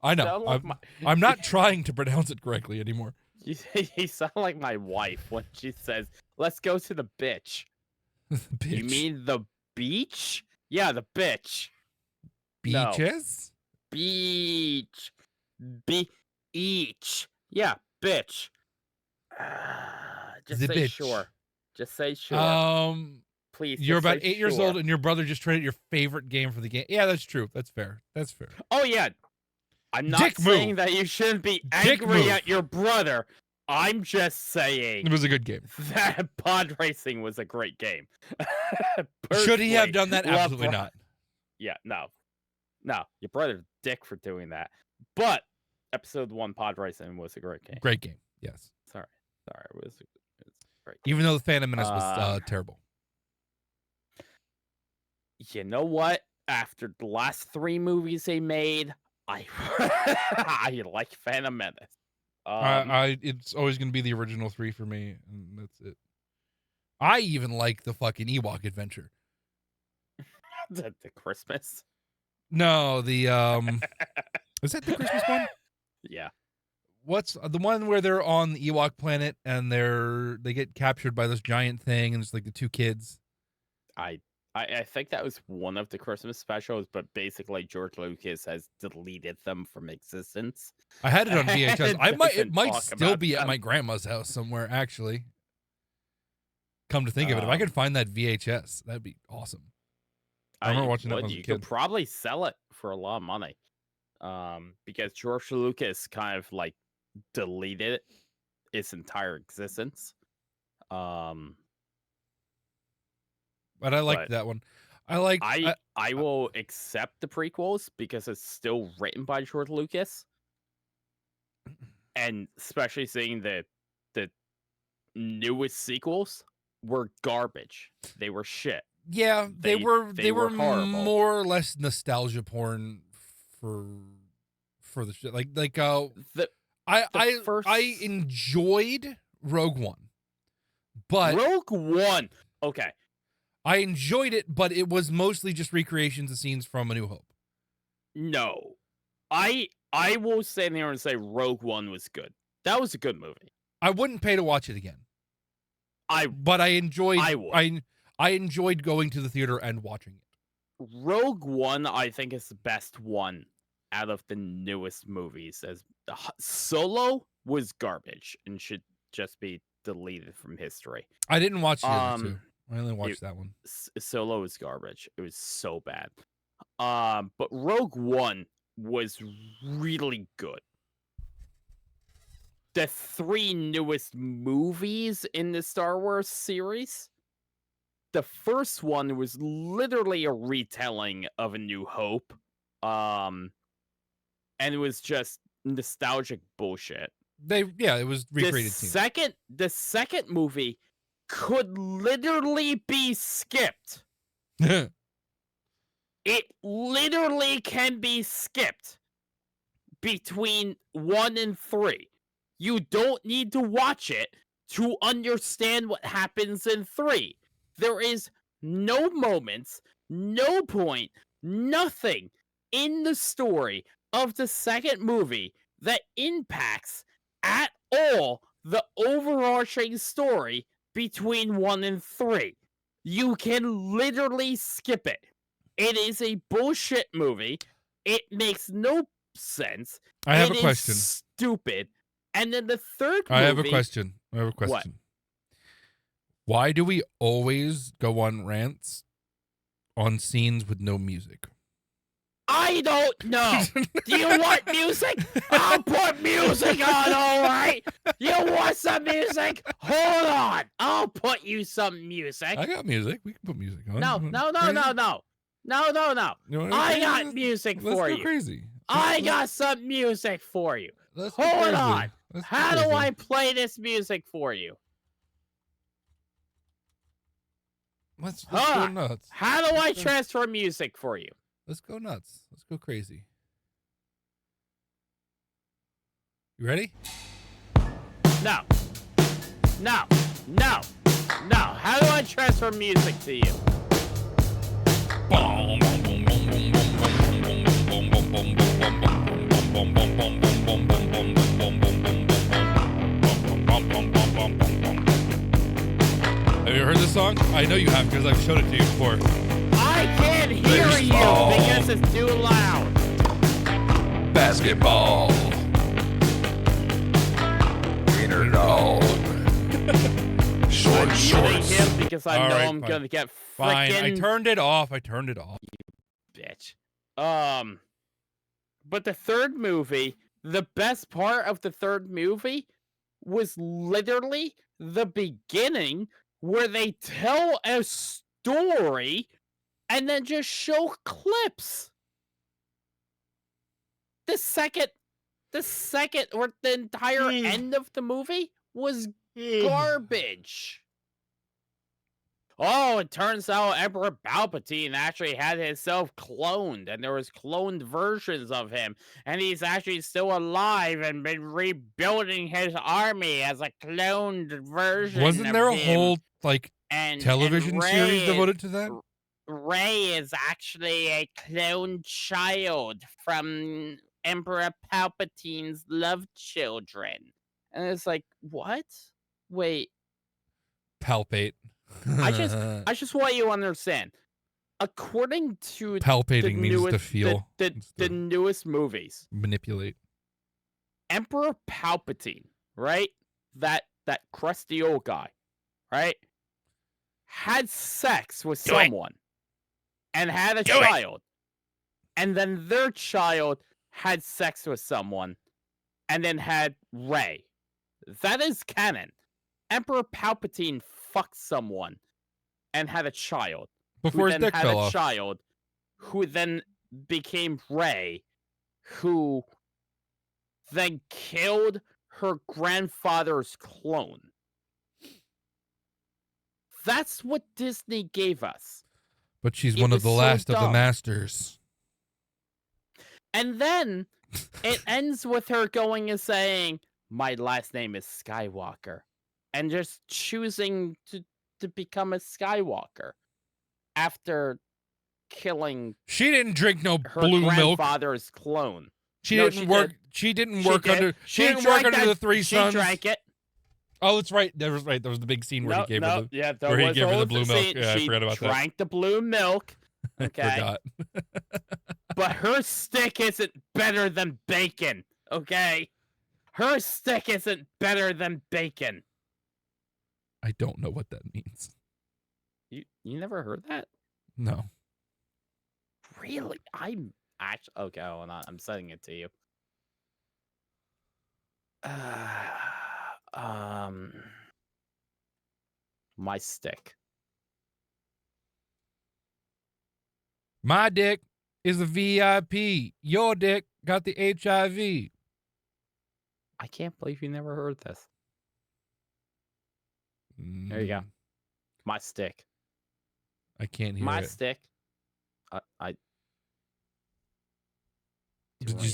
I know. Sound like I'm not trying to pronounce it correctly anymore. You sound like my wife when she says, "Let's go to the bitch." You mean the beach? Yeah, the bitch. No. Beaches? Beach. Beach. Yeah, bitch. Just The say bitch. sure. Just say sure. Please. You're just about say 8 years sure. old, and your brother just traded your favorite game for the game. Yeah, that's true. That's fair. That's fair. Oh yeah. I'm not Dick saying move. that you shouldn't be Dick angry move. at your brother. I'm just saying It was a good game. that pod racing was a great game. Should he have Personally, done that? love Absolutely Bro- not. Yeah, no. Your brother's dick for doing that. But episode 1 pod racing was a great game. Great game. Yes. Sorry, it was a great. Even though the Phantom Menace was terrible. You know what? After the last 3 movies they made, I I like Phantom Menace. It's always going to be the original 3 for me, and that's it. I even like the fucking Ewok Adventure. the Christmas. No, the is that the Christmas one? Yeah. What's the one where they're on the Ewok planet and they get captured by this giant thing, and it's like the 2 kids. I think that was one of the Christmas specials, but basically George Lucas has deleted them from existence. I had it on VHS. It Doesn't might talk still about be at them. my grandma's house somewhere, actually. Come to think of it, if I could find that VHS, that'd be awesome. I remember watching that when I was a You kid. could probably sell it for a lot of money. Because George Lucas kind of like deleted its entire existence. But I liked but that one. I will accept the prequels because it's still written by George Lucas. and especially seeing the newest sequels were garbage. They were shit. Yeah, they were horrible. more or less nostalgia porn for the shit. I enjoyed Rogue One, but Rogue One. Okay, I enjoyed it, but it was mostly just recreations of scenes from A New Hope. no, I will stand here and say Rogue One was good. That was a good movie. I wouldn't pay to watch it again. But I enjoyed going to the theater and watching it. Rogue One, I think, is the best one out of the newest movies. As Solo was garbage and should just be deleted from history. I didn't watch the other two. I only watched that one. Solo is garbage. It was so bad. But Rogue One was really good. The 3 newest movies in the Star Wars series. The first one was literally a retelling of A New Hope. And it was just nostalgic bullshit. It was recreated scenes. The second movie could literally be skipped. It literally can be skipped between 1 and 3. You don't need to watch it to understand what happens in 3. There is no moments, no point, nothing in the story of the second movie that impacts at all the overarching story between 1 and 3. You can literally skip it. It is a bullshit movie. It makes no sense. I have a It question. is stupid. And then the third movie... I have a question. What? Why do we always go on rants on scenes with no music? I don't know. Do you want music? I'll put music on, all right? You want some music? Hold on. I'll put you some music. I got music. We can put music on. No. You wanna I crazy? got music Let's for go you. crazy. I got some music for you. Let's go Hold crazy. on. Let's go How do crazy. I play this music for you? Let's go nuts. How do I transfer music for you? Let's go nuts. Let's go crazy. You ready? No. How do I transfer music to you? Have you heard this song? I know you have because I've showed it to you before. I can't hear Baseball. you because it's too loud. Basketball. Wiener dog. Short I'm muting him because I know I'm gonna get fine. I frickin' turned it off. bitch. But the third movie, the best part of the third movie was literally the beginning where they tell a story and then just show clips. The second or the entire end of the movie was garbage. Oh, it turns out Emperor Palpatine actually had himself cloned, and there was cloned versions of him, and he's actually still alive and been rebuilding his army as a cloned version. Wasn't there a him. whole television and series Rey devoted to that? Rey is actually a cloned child from Emperor Palpatine's love children. And it's like, what? Wait. Palpate. I just want you to understand. According to Palpating the means newest, to feel. the newest movies, Manipulate. Emperor Palpatine, right? That crusty old guy, right? Had sex with someone and had a child. And then their child had sex with someone and then had Rey. That is canon. Emperor Palpatine fucked someone and had a child. Before his then dick had fell a off. child who then became Rey, who then killed her grandfather's clone. That's what Disney gave us. But she's It one of was the so last of the dumb. masters. And then it ends with her going and saying, my last name is Skywalker. And just choosing to become a Skywalker after killing She didn't drink no her blue milk. grandfather's clone. She No, didn't work. did. She didn't She work did. under. She She didn't work drank under that- the three sons. She drank it. Oh, that's right. That was right. That was the big scene where he gave her the. Yeah, where he gave her the always blue a milk. scene. Yeah, I She forgot about that. drank the blue milk. Okay. Forgot. But her stick isn't better than bacon. Okay. Her stick isn't better than bacon. I don't know what that means. You never heard that? No. Really? I'm actually okay. Hold on. I'm sending it to you. My stick. My dick is a VIP. Your dick got the HIV. I can't believe you never heard this. There you go. My stick. I can't hear My it. stick. Did you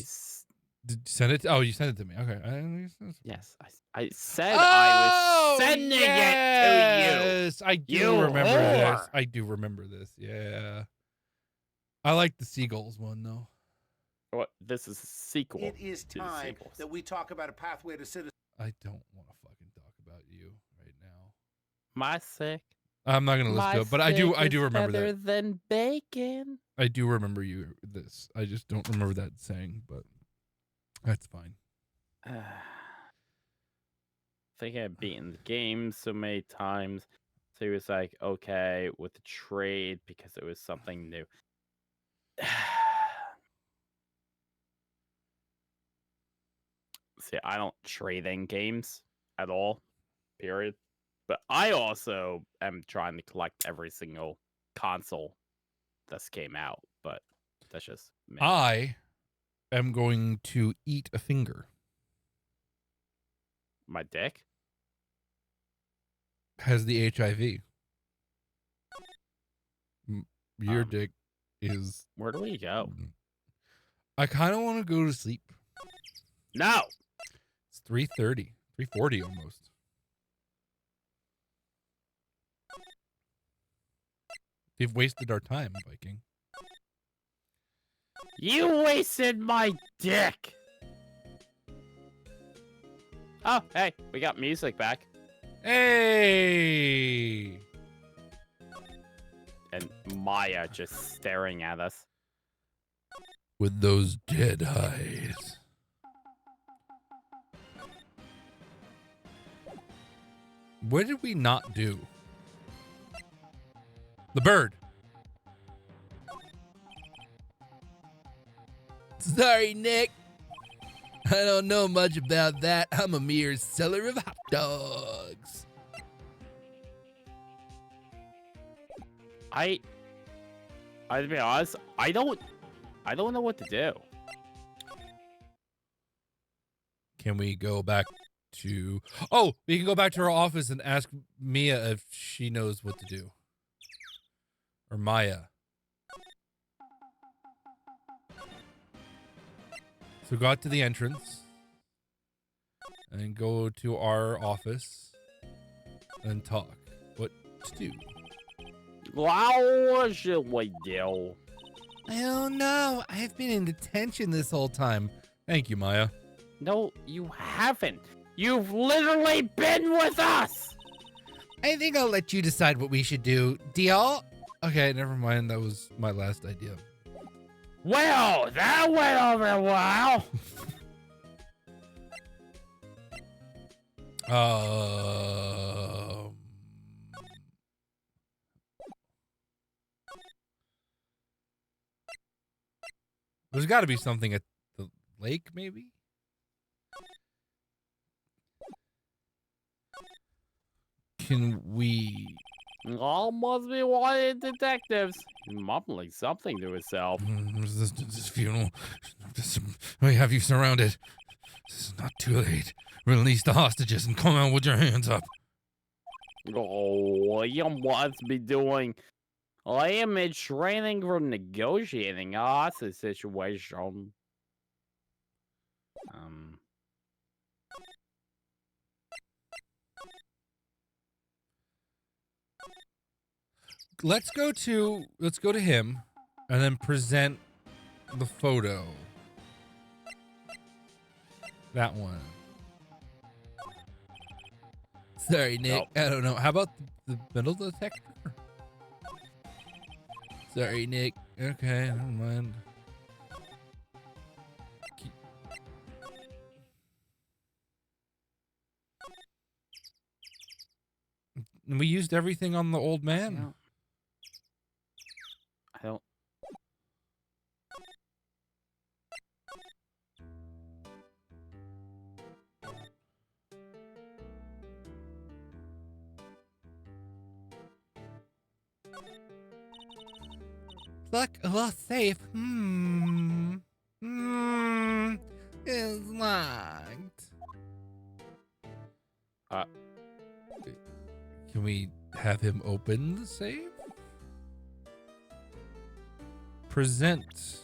send it? Oh, you sent it to me. Okay. Yes, I said I was sending it to you. Yes, I do You remember whore. this. I do remember this. Yeah. I like the seagulls one though. What? This is a sequel. It is to the time sequels. that we talk about a pathway to citizenship. I don't want to fucking talk about you right now. My stick. I'm not gonna listen to it, but I do remember better that. than bacon. I do remember this. I just don't remember that saying, but that's fine. Thinking I've beaten the game so many times. So he was like, okay, with the trade because it was something new. See, I don't trade in games at all, period. But I also am trying to collect every single console that's came out. But that's just me. I am going to eat a finger. My dick? Has the HIV. Your dick is. Where do we go? I kind of want to go to sleep. No. It's 3:30, 3:40 almost. We've wasted our time, Viking. You wasted my dick. Oh, hey, we got music back. Hey! And Maya just staring at us. With those dead eyes. What did we not do? The bird. Sorry, Nick. I don't know much about that. I'm a mere seller of hot dogs. To be honest, I don't know what to do. Can we go back to... Oh, we can go back to our office and ask Mia if she knows what to do. Or Maya. So go out to the entrance. And go to our office. And talk. What to do. What should we do? I don't know. I've been in detention this whole time. Thank you, Maya. No, you haven't. You've literally been with us. I think I'll let you decide what we should do. Deal? Okay, never mind. That was my last idea. Well, that went over well. There's got to be something at the lake, maybe? Can we... All must be wanted detectives. Mumbling something to himself. This funeral. We have you surrounded. This is not too late. Release the hostages and come out with your hands up. Oh, you must be doing. I am in training for negotiating a hostage situation. Let's go to him and then present the photo. That one. Sorry, Nick. Nope. I don't know. How about the metal detector? Sorry, Nick. Okay, never mind. We used everything on the old man. I don't. Look, safe. Is locked. Can we have him open the safe? Present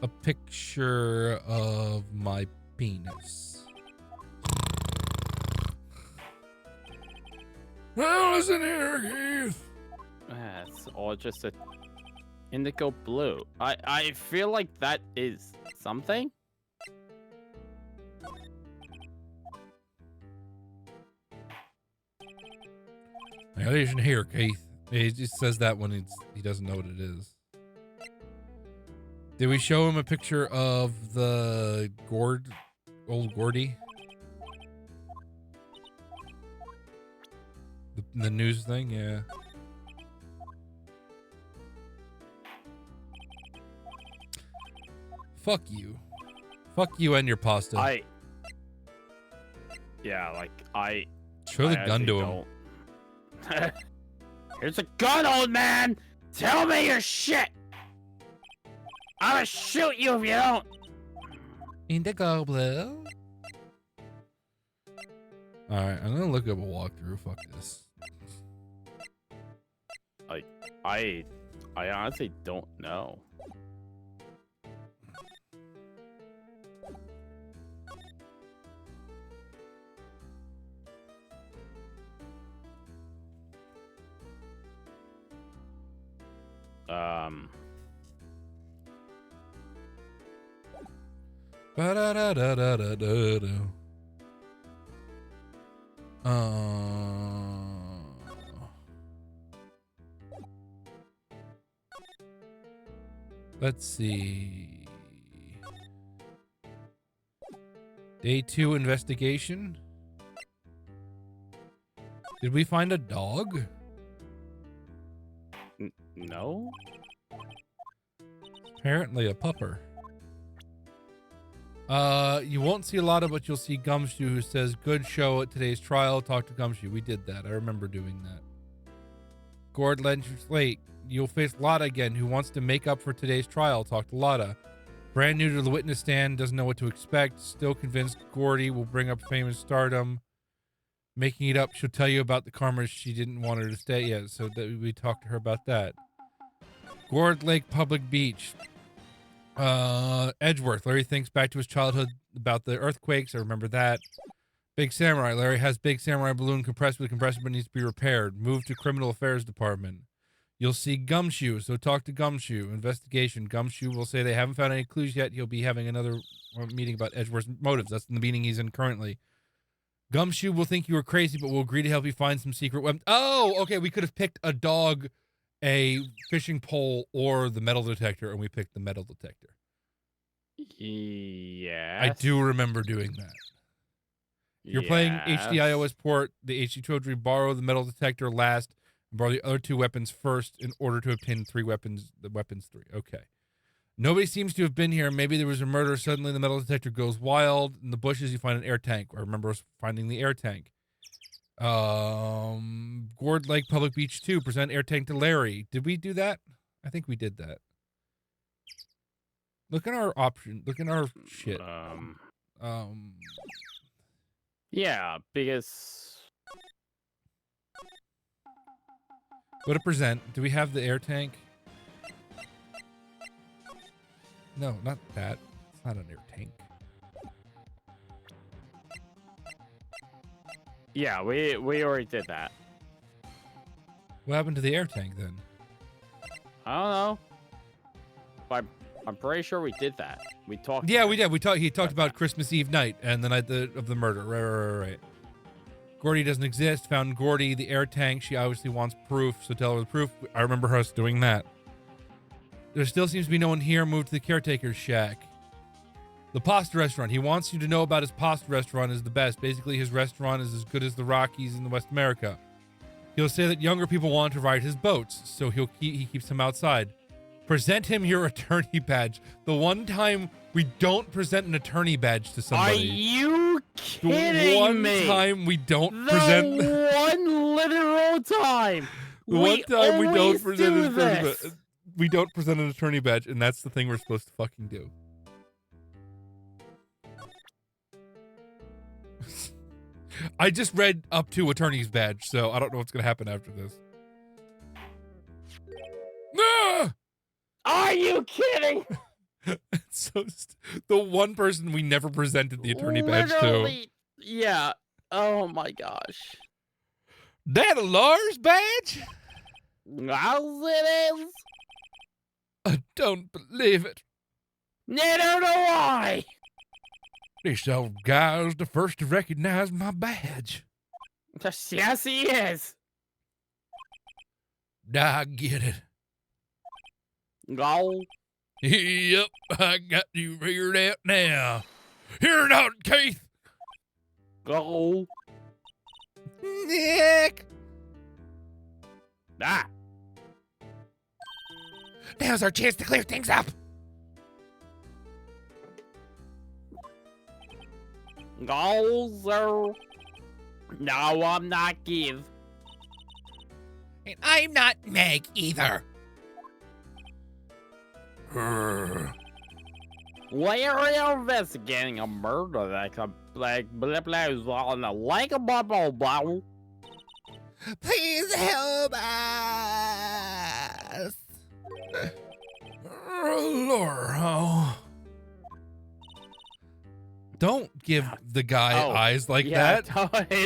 a picture of my penis. Well, listen here, Keith. It's all just a indigo blue. I feel like that is something. I didn't hear, Keith. He just says that when he doesn't know what it is. Did we show him a picture of the old Gordy? The news thing, yeah. Fuck you. Fuck you and your pasta. Yeah, like Show the gun to him. Here's a gun, old man! Tell me your shit! I'm gonna shoot you if you don't! Indigo blue. Alright, I'm gonna look up a walkthrough. Fuck this. I honestly don't know. Let's see. Day 2 investigation. Did we find a dog? No. Apparently a pupper. You won't see a lot of it. You'll see Gumshoe who says, "Good show at today's trial. Talk to Gumshoe." We did that. I remember doing that. Gord Lynch late. You'll face Lotta again, who wants to make up for today's trial. Talk to Lotta. Brand new to the witness stand, doesn't know what to expect. Still convinced Gordy will bring up fame and stardom. Making it up, she'll tell you about the karma she didn't want her to stay yet, so that we talked to her about that. Gord Lake Public Beach. Edgeworth. Larry thinks back to his childhood about the earthquakes. I remember that. Big Samurai. Larry has Big Samurai balloon compressed with compressor but needs to be repaired. Moved to Criminal Affairs Department. You'll see Gumshoe, so talk to Gumshoe. Investigation. Gumshoe will say they haven't found any clues yet. He'll be having another meeting about Edgeworth's motives. That's the meeting he's in currently. Gumshoe will think you are crazy, but will agree to help you find some secret weapon. Oh, okay. We could have picked a dog, a fishing pole, or the metal detector, and we picked the metal detector. Yeah. I do remember doing that. If you're playing HD iOS port, the HD 203, borrow the metal detector last, and borrow the other two weapons first in order to obtain the weapons 3. Okay. Nobody seems to have been here. Maybe there was a murder. Suddenly the metal detector goes wild. In the bushes, you find an air tank. I remember us finding the air tank. Gord Lake Public Beach 2, present air tank to Larry. Did we do that? I think we did that. Look at our option. Look at our shit. Yeah, because Go to present. Do we have the air tank? No, not that. It's not an air tank. yeah, we already did that. What happened to the air tank then? I don't know. But I'm pretty sure we did that. We talked. Yeah, we did. He talked about Christmas Eve night and the night of the murder. Right. Gordy doesn't exist. Found Gordy, the air tank. She obviously wants proof, so tell her the proof. I remember us doing that. There still seems to be no one here. Moved to the caretaker's shack. The pasta restaurant. He wants you to know about his pasta restaurant is the best. Basically, his restaurant is as good as the Rockies in West America. He'll say that younger people want to ride his boats, so he keeps them outside. Present him your attorney badge. The one time we don't present an attorney badge to somebody. Are you kidding the one me? time we don't present. The one literal time. The one time we don't present do this. we don't present an attorney badge, and that's the thing we're supposed to fucking do. I just read up to attorney's badge, so I don't know what's gonna happen after this. No! Are you kidding? So the one person we never presented the attorney badge to. Yeah. Oh my gosh. That a Lars badge? As it is. I don't believe it. Neither do I. This old guy's the first to recognize my badge. Yes, he is. I get it. Go. Yep, I got you figured out now. Here now, Keith. Go. Nick. Ah. Now's our chance to clear things up. Go, sir. No, I'm not Give. And I'm not Meg either. We are investigating a murder that could like blah on the lake of bubble. Please help us. Laura. Don't give the guy eyes like that.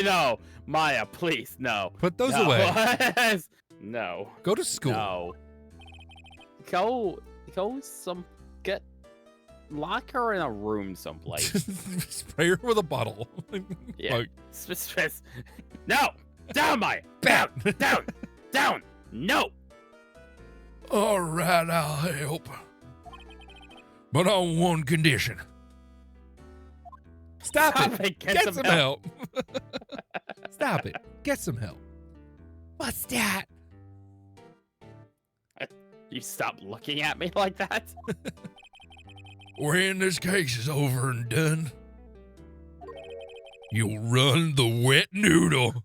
No, Maya, please, no. Put those away. No. Go to school. No. Go get lock her in a room someplace. Spray her with a bottle. Yeah. Like, no. Down, Maya. Down. Down. No. all right, I'll help. But on one condition. Stop it. Get some help. Stop it. Get some help. What's that? You stop looking at me like that? When this case is over and done, you'll run the wet noodle.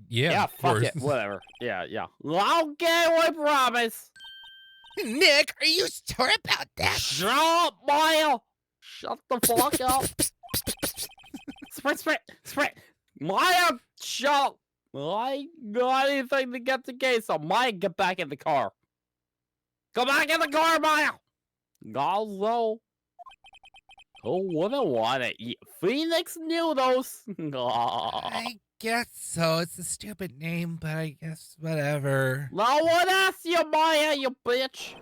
Yeah, fuck it. Whatever. Yeah. Okay, I promise. Nick, are you sure about that? Shut up, Maya. Shut the fuck up. Spray. Maya, shut up. I got anything to get the case on. Maya, get back in the car. Go back in the car, Maya. Also, who wouldn't want to eat Phoenix noodles? I guess so. It's a stupid name, but I guess whatever. No one asked you, Maya, you bitch.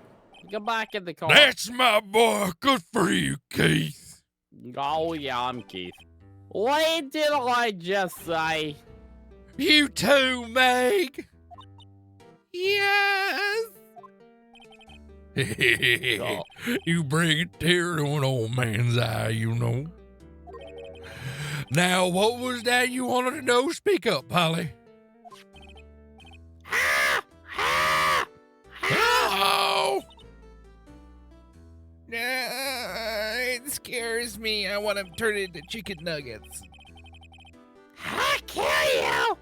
Get back in the car. That's my boy. Good for you, Keith. Oh, yeah, I'm Keith. What did I just say? You too, Meg. Yes. You bring a tear to an old man's eye, you know. Now, what was that you wanted to know? Speak up, Polly. Hello? It scares me. I want to turn it into chicken nuggets. I kill you!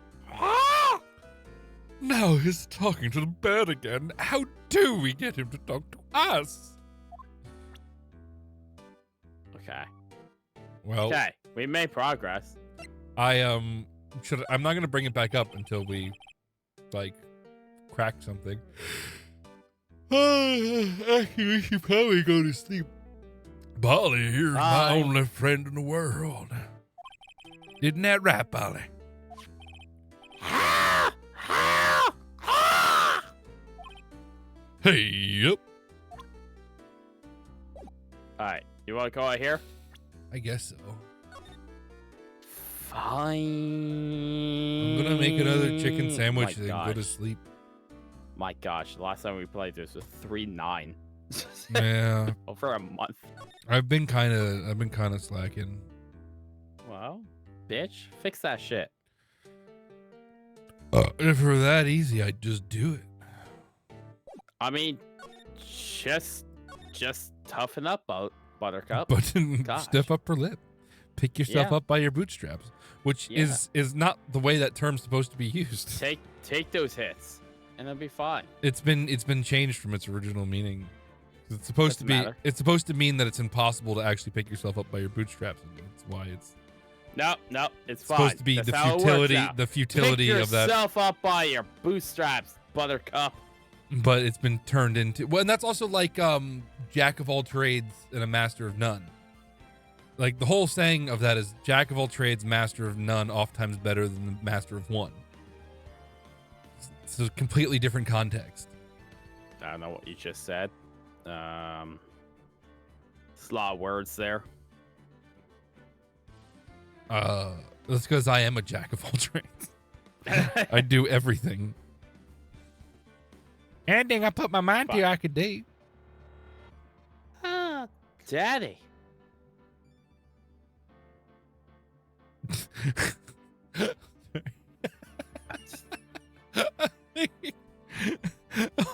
Now he's talking to the bird again. How do we get him to talk to us? Okay. Well, Okay, we made progress. I'm not gonna bring it back up until we like crack something. Actually, we should probably go to sleep. Bolly, here's my only friend in the world. Isn't that right, Bolly? Hey, yep. Alright, you want to go out here? I guess so. Fine. I'm gonna make another chicken sandwich and go to sleep. My gosh, last time we played this was 3-9. Yeah. Over a month. I've been kind of slacking. Well, bitch, fix that shit. If it were that easy, I'd just do it. I mean, just toughen up, Buttercup. But step up her lip. Pick yourself up by your bootstraps, which is not the way that term's supposed to be used. Take those hits, and it'll be fine. It's been changed from its original meaning. It's supposed to be. Matter. It's supposed to mean that it's impossible to actually pick yourself up by your bootstraps. And that's why it's. No, it's fine. Supposed to be That's the how it futility. works out. The futility Pick of that. yourself up by your bootstraps, Buttercup. But it's been turned into and that's also like jack of all trades and a master of none. Like the whole saying of that is jack of all trades, master of none, oftentimes better than the master of one. It's a completely different context. I don't know what you just said. There's a lot of words there. That's because I am a jack of all trades. I do everything. Anything I put my mind to, I could do. Ah, Daddy.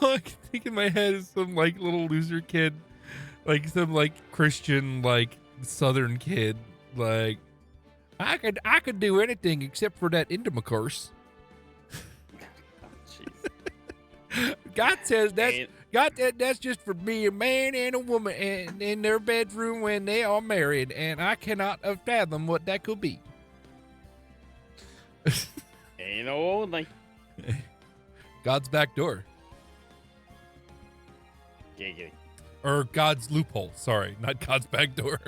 All I can think in my head is some like little loser kid, like some like Christian like Southern kid, like I could do anything except for that intercourse. God says that's just for me, a man and a woman, and in their bedroom when they are married, and I cannot fathom what that could be. Ain't no only. God's back door. Giggity. Or God's loophole. Sorry, not God's back door.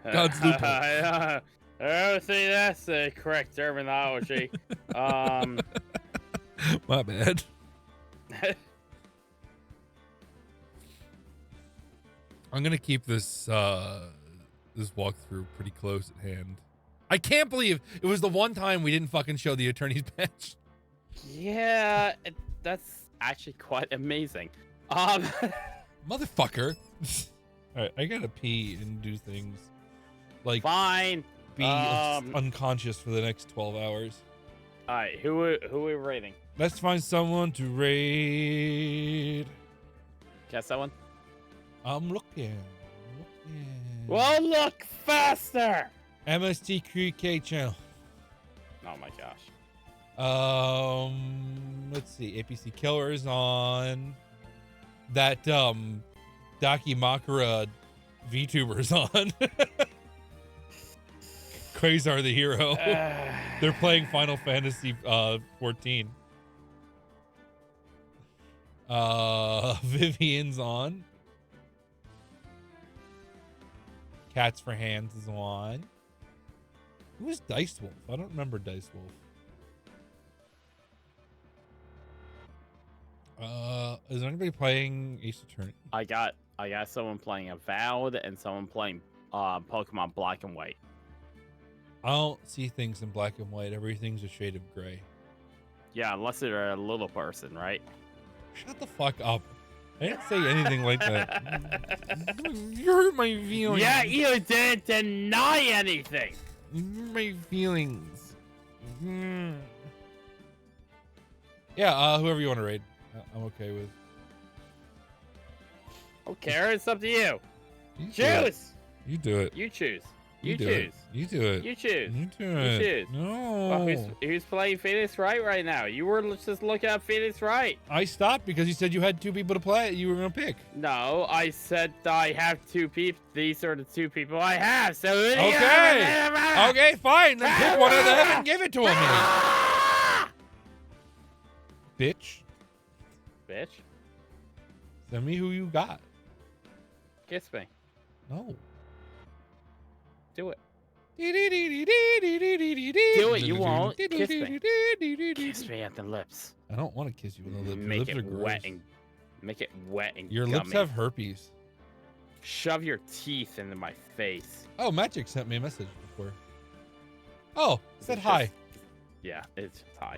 God's loophole. I don't think that's the correct terminology. My bad. I'm gonna keep this this walkthrough pretty close at hand. I can't believe it was the one time we didn't fucking show the attorney's bench. Yeah, that's actually quite amazing. Motherfucker. All right, I gotta pee and do things. Like fine. Be unconscious for the next 12 hours. All right, who are we raiding? Let's find someone to raid. Guess that one. I'm looking. Well, look faster. MST QK channel. Oh my gosh. Let's see. APC Killer is on. That Daki Makara VTuber's on. Quasar the hero. They're playing Final Fantasy 14. Vivian's on. Cats for Hands is on. Who is Dice Wolf? I don't remember Dice Wolf. Is anybody playing Ace Attorney? I got someone playing Avowed and someone playing Pokemon Black and White. I don't see things in black and white. Everything's a shade of gray. Yeah, unless you're a little person, right? Shut the fuck up. I didn't say anything like that. You hurt my feelings. Yeah, you didn't deny anything. My feelings. Yeah, whoever you want to raid, I'm okay with. Okay, it's up to you. You Choose. You do it. You choose. You do choose. it. You do it. You choose. You do You it. choose. No. Well, who's playing Phoenix Wright right now? You were just looking at Phoenix Wright. I stopped because you said you had 2 people to play. You were gonna pick. No, I said I have 2 people. These are the 2 people I have. So Okay. Okay, fine. Then pick one of them and give it to him. Bitch. Bitch, Send me who you got. kiss me. No. Do it. Do Do it. You won't. Kiss me. Kiss me at the lips. I don't want to kiss you with the lips. Your Make lips it are gross. wet and make it wet and Your lips gummy. have herpes. Shove your teeth into my face. Oh, Magic sent me a message before. Oh, it said It's hi. just- Yeah, it's hi.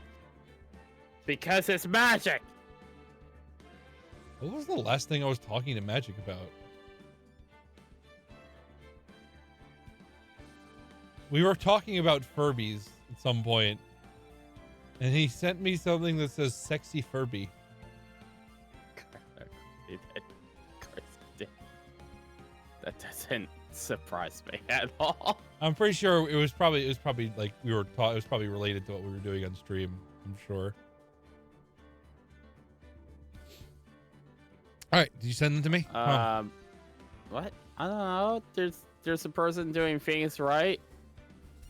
Because it's magic. What was the last thing I was talking to Magic about? We were talking about Furbies at some point, and he sent me something that says "sexy Furby." That doesn't surprise me at all. I'm pretty sure it was probably like we were taught. It was probably related to what we were doing on stream. I'm sure. All right, did you send them to me? What? I don't know. There's a person doing things right.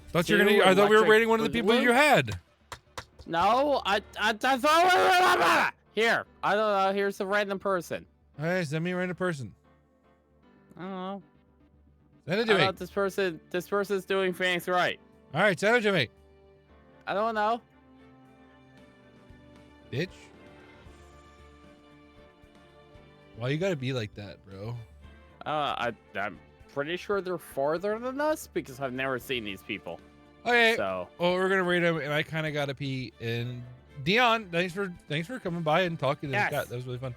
Thought you were gonna. I thought we were rating one of the people you had. No, I thought. Here, I don't know. Here's a random person. All right, send me a random person. I don't know. Send it to me. This person's doing things right. All right, send it to me. I don't know. Bitch. Why you gotta be like that, bro? I'm pretty sure they're farther than us because I've never seen these people. Okay. So. Well, we're gonna rate them, and I kind of gotta pee. And Dion, thanks for coming by and talking to the chat. That was really fun.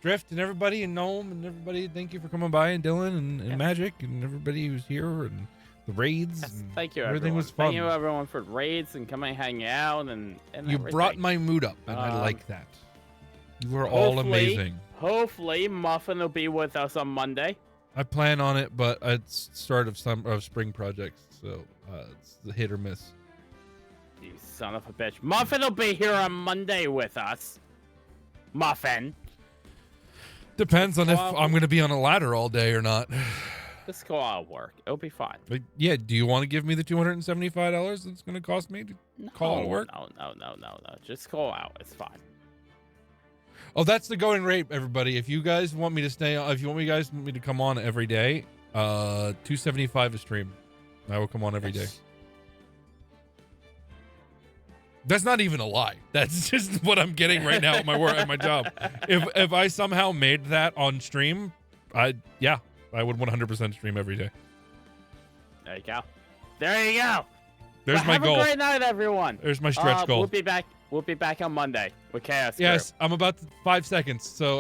Drift and everybody and Gnome and everybody, thank you for coming by, and Dylan and Magic and everybody who's here and the raids. Yes, and thank you, everything everyone. was fun. Thank you, everyone, for raids and coming hang out and You brought my mood up, and I like that. You are all amazing. Hopefully, Muffin will be with us on Monday. I plan on it, but it's start of spring projects, so it's the hit or miss. You son of a bitch. Muffin will be here on Monday with us. Muffin. Depends on if I'm going to be on a ladder all day or not. Just go out work. It'll be fine. But yeah, do you want to give me the $275 that's going to cost me to call it work? No. Just go out. It's fine. Oh, that's the going rate, everybody. If you guys want me to stay on, if you want me to come on every day, $275 a stream. I will come on every day. That's not even a lie. That's just what I'm getting right now at my work, at my job. If I somehow made that on stream, I would 100% stream every day. There you go. There you go. There's my goal. Have a great night, everyone. There's my stretch goal. We'll be back on Monday with Chaos Crew. Yes, I'm about 5 seconds. So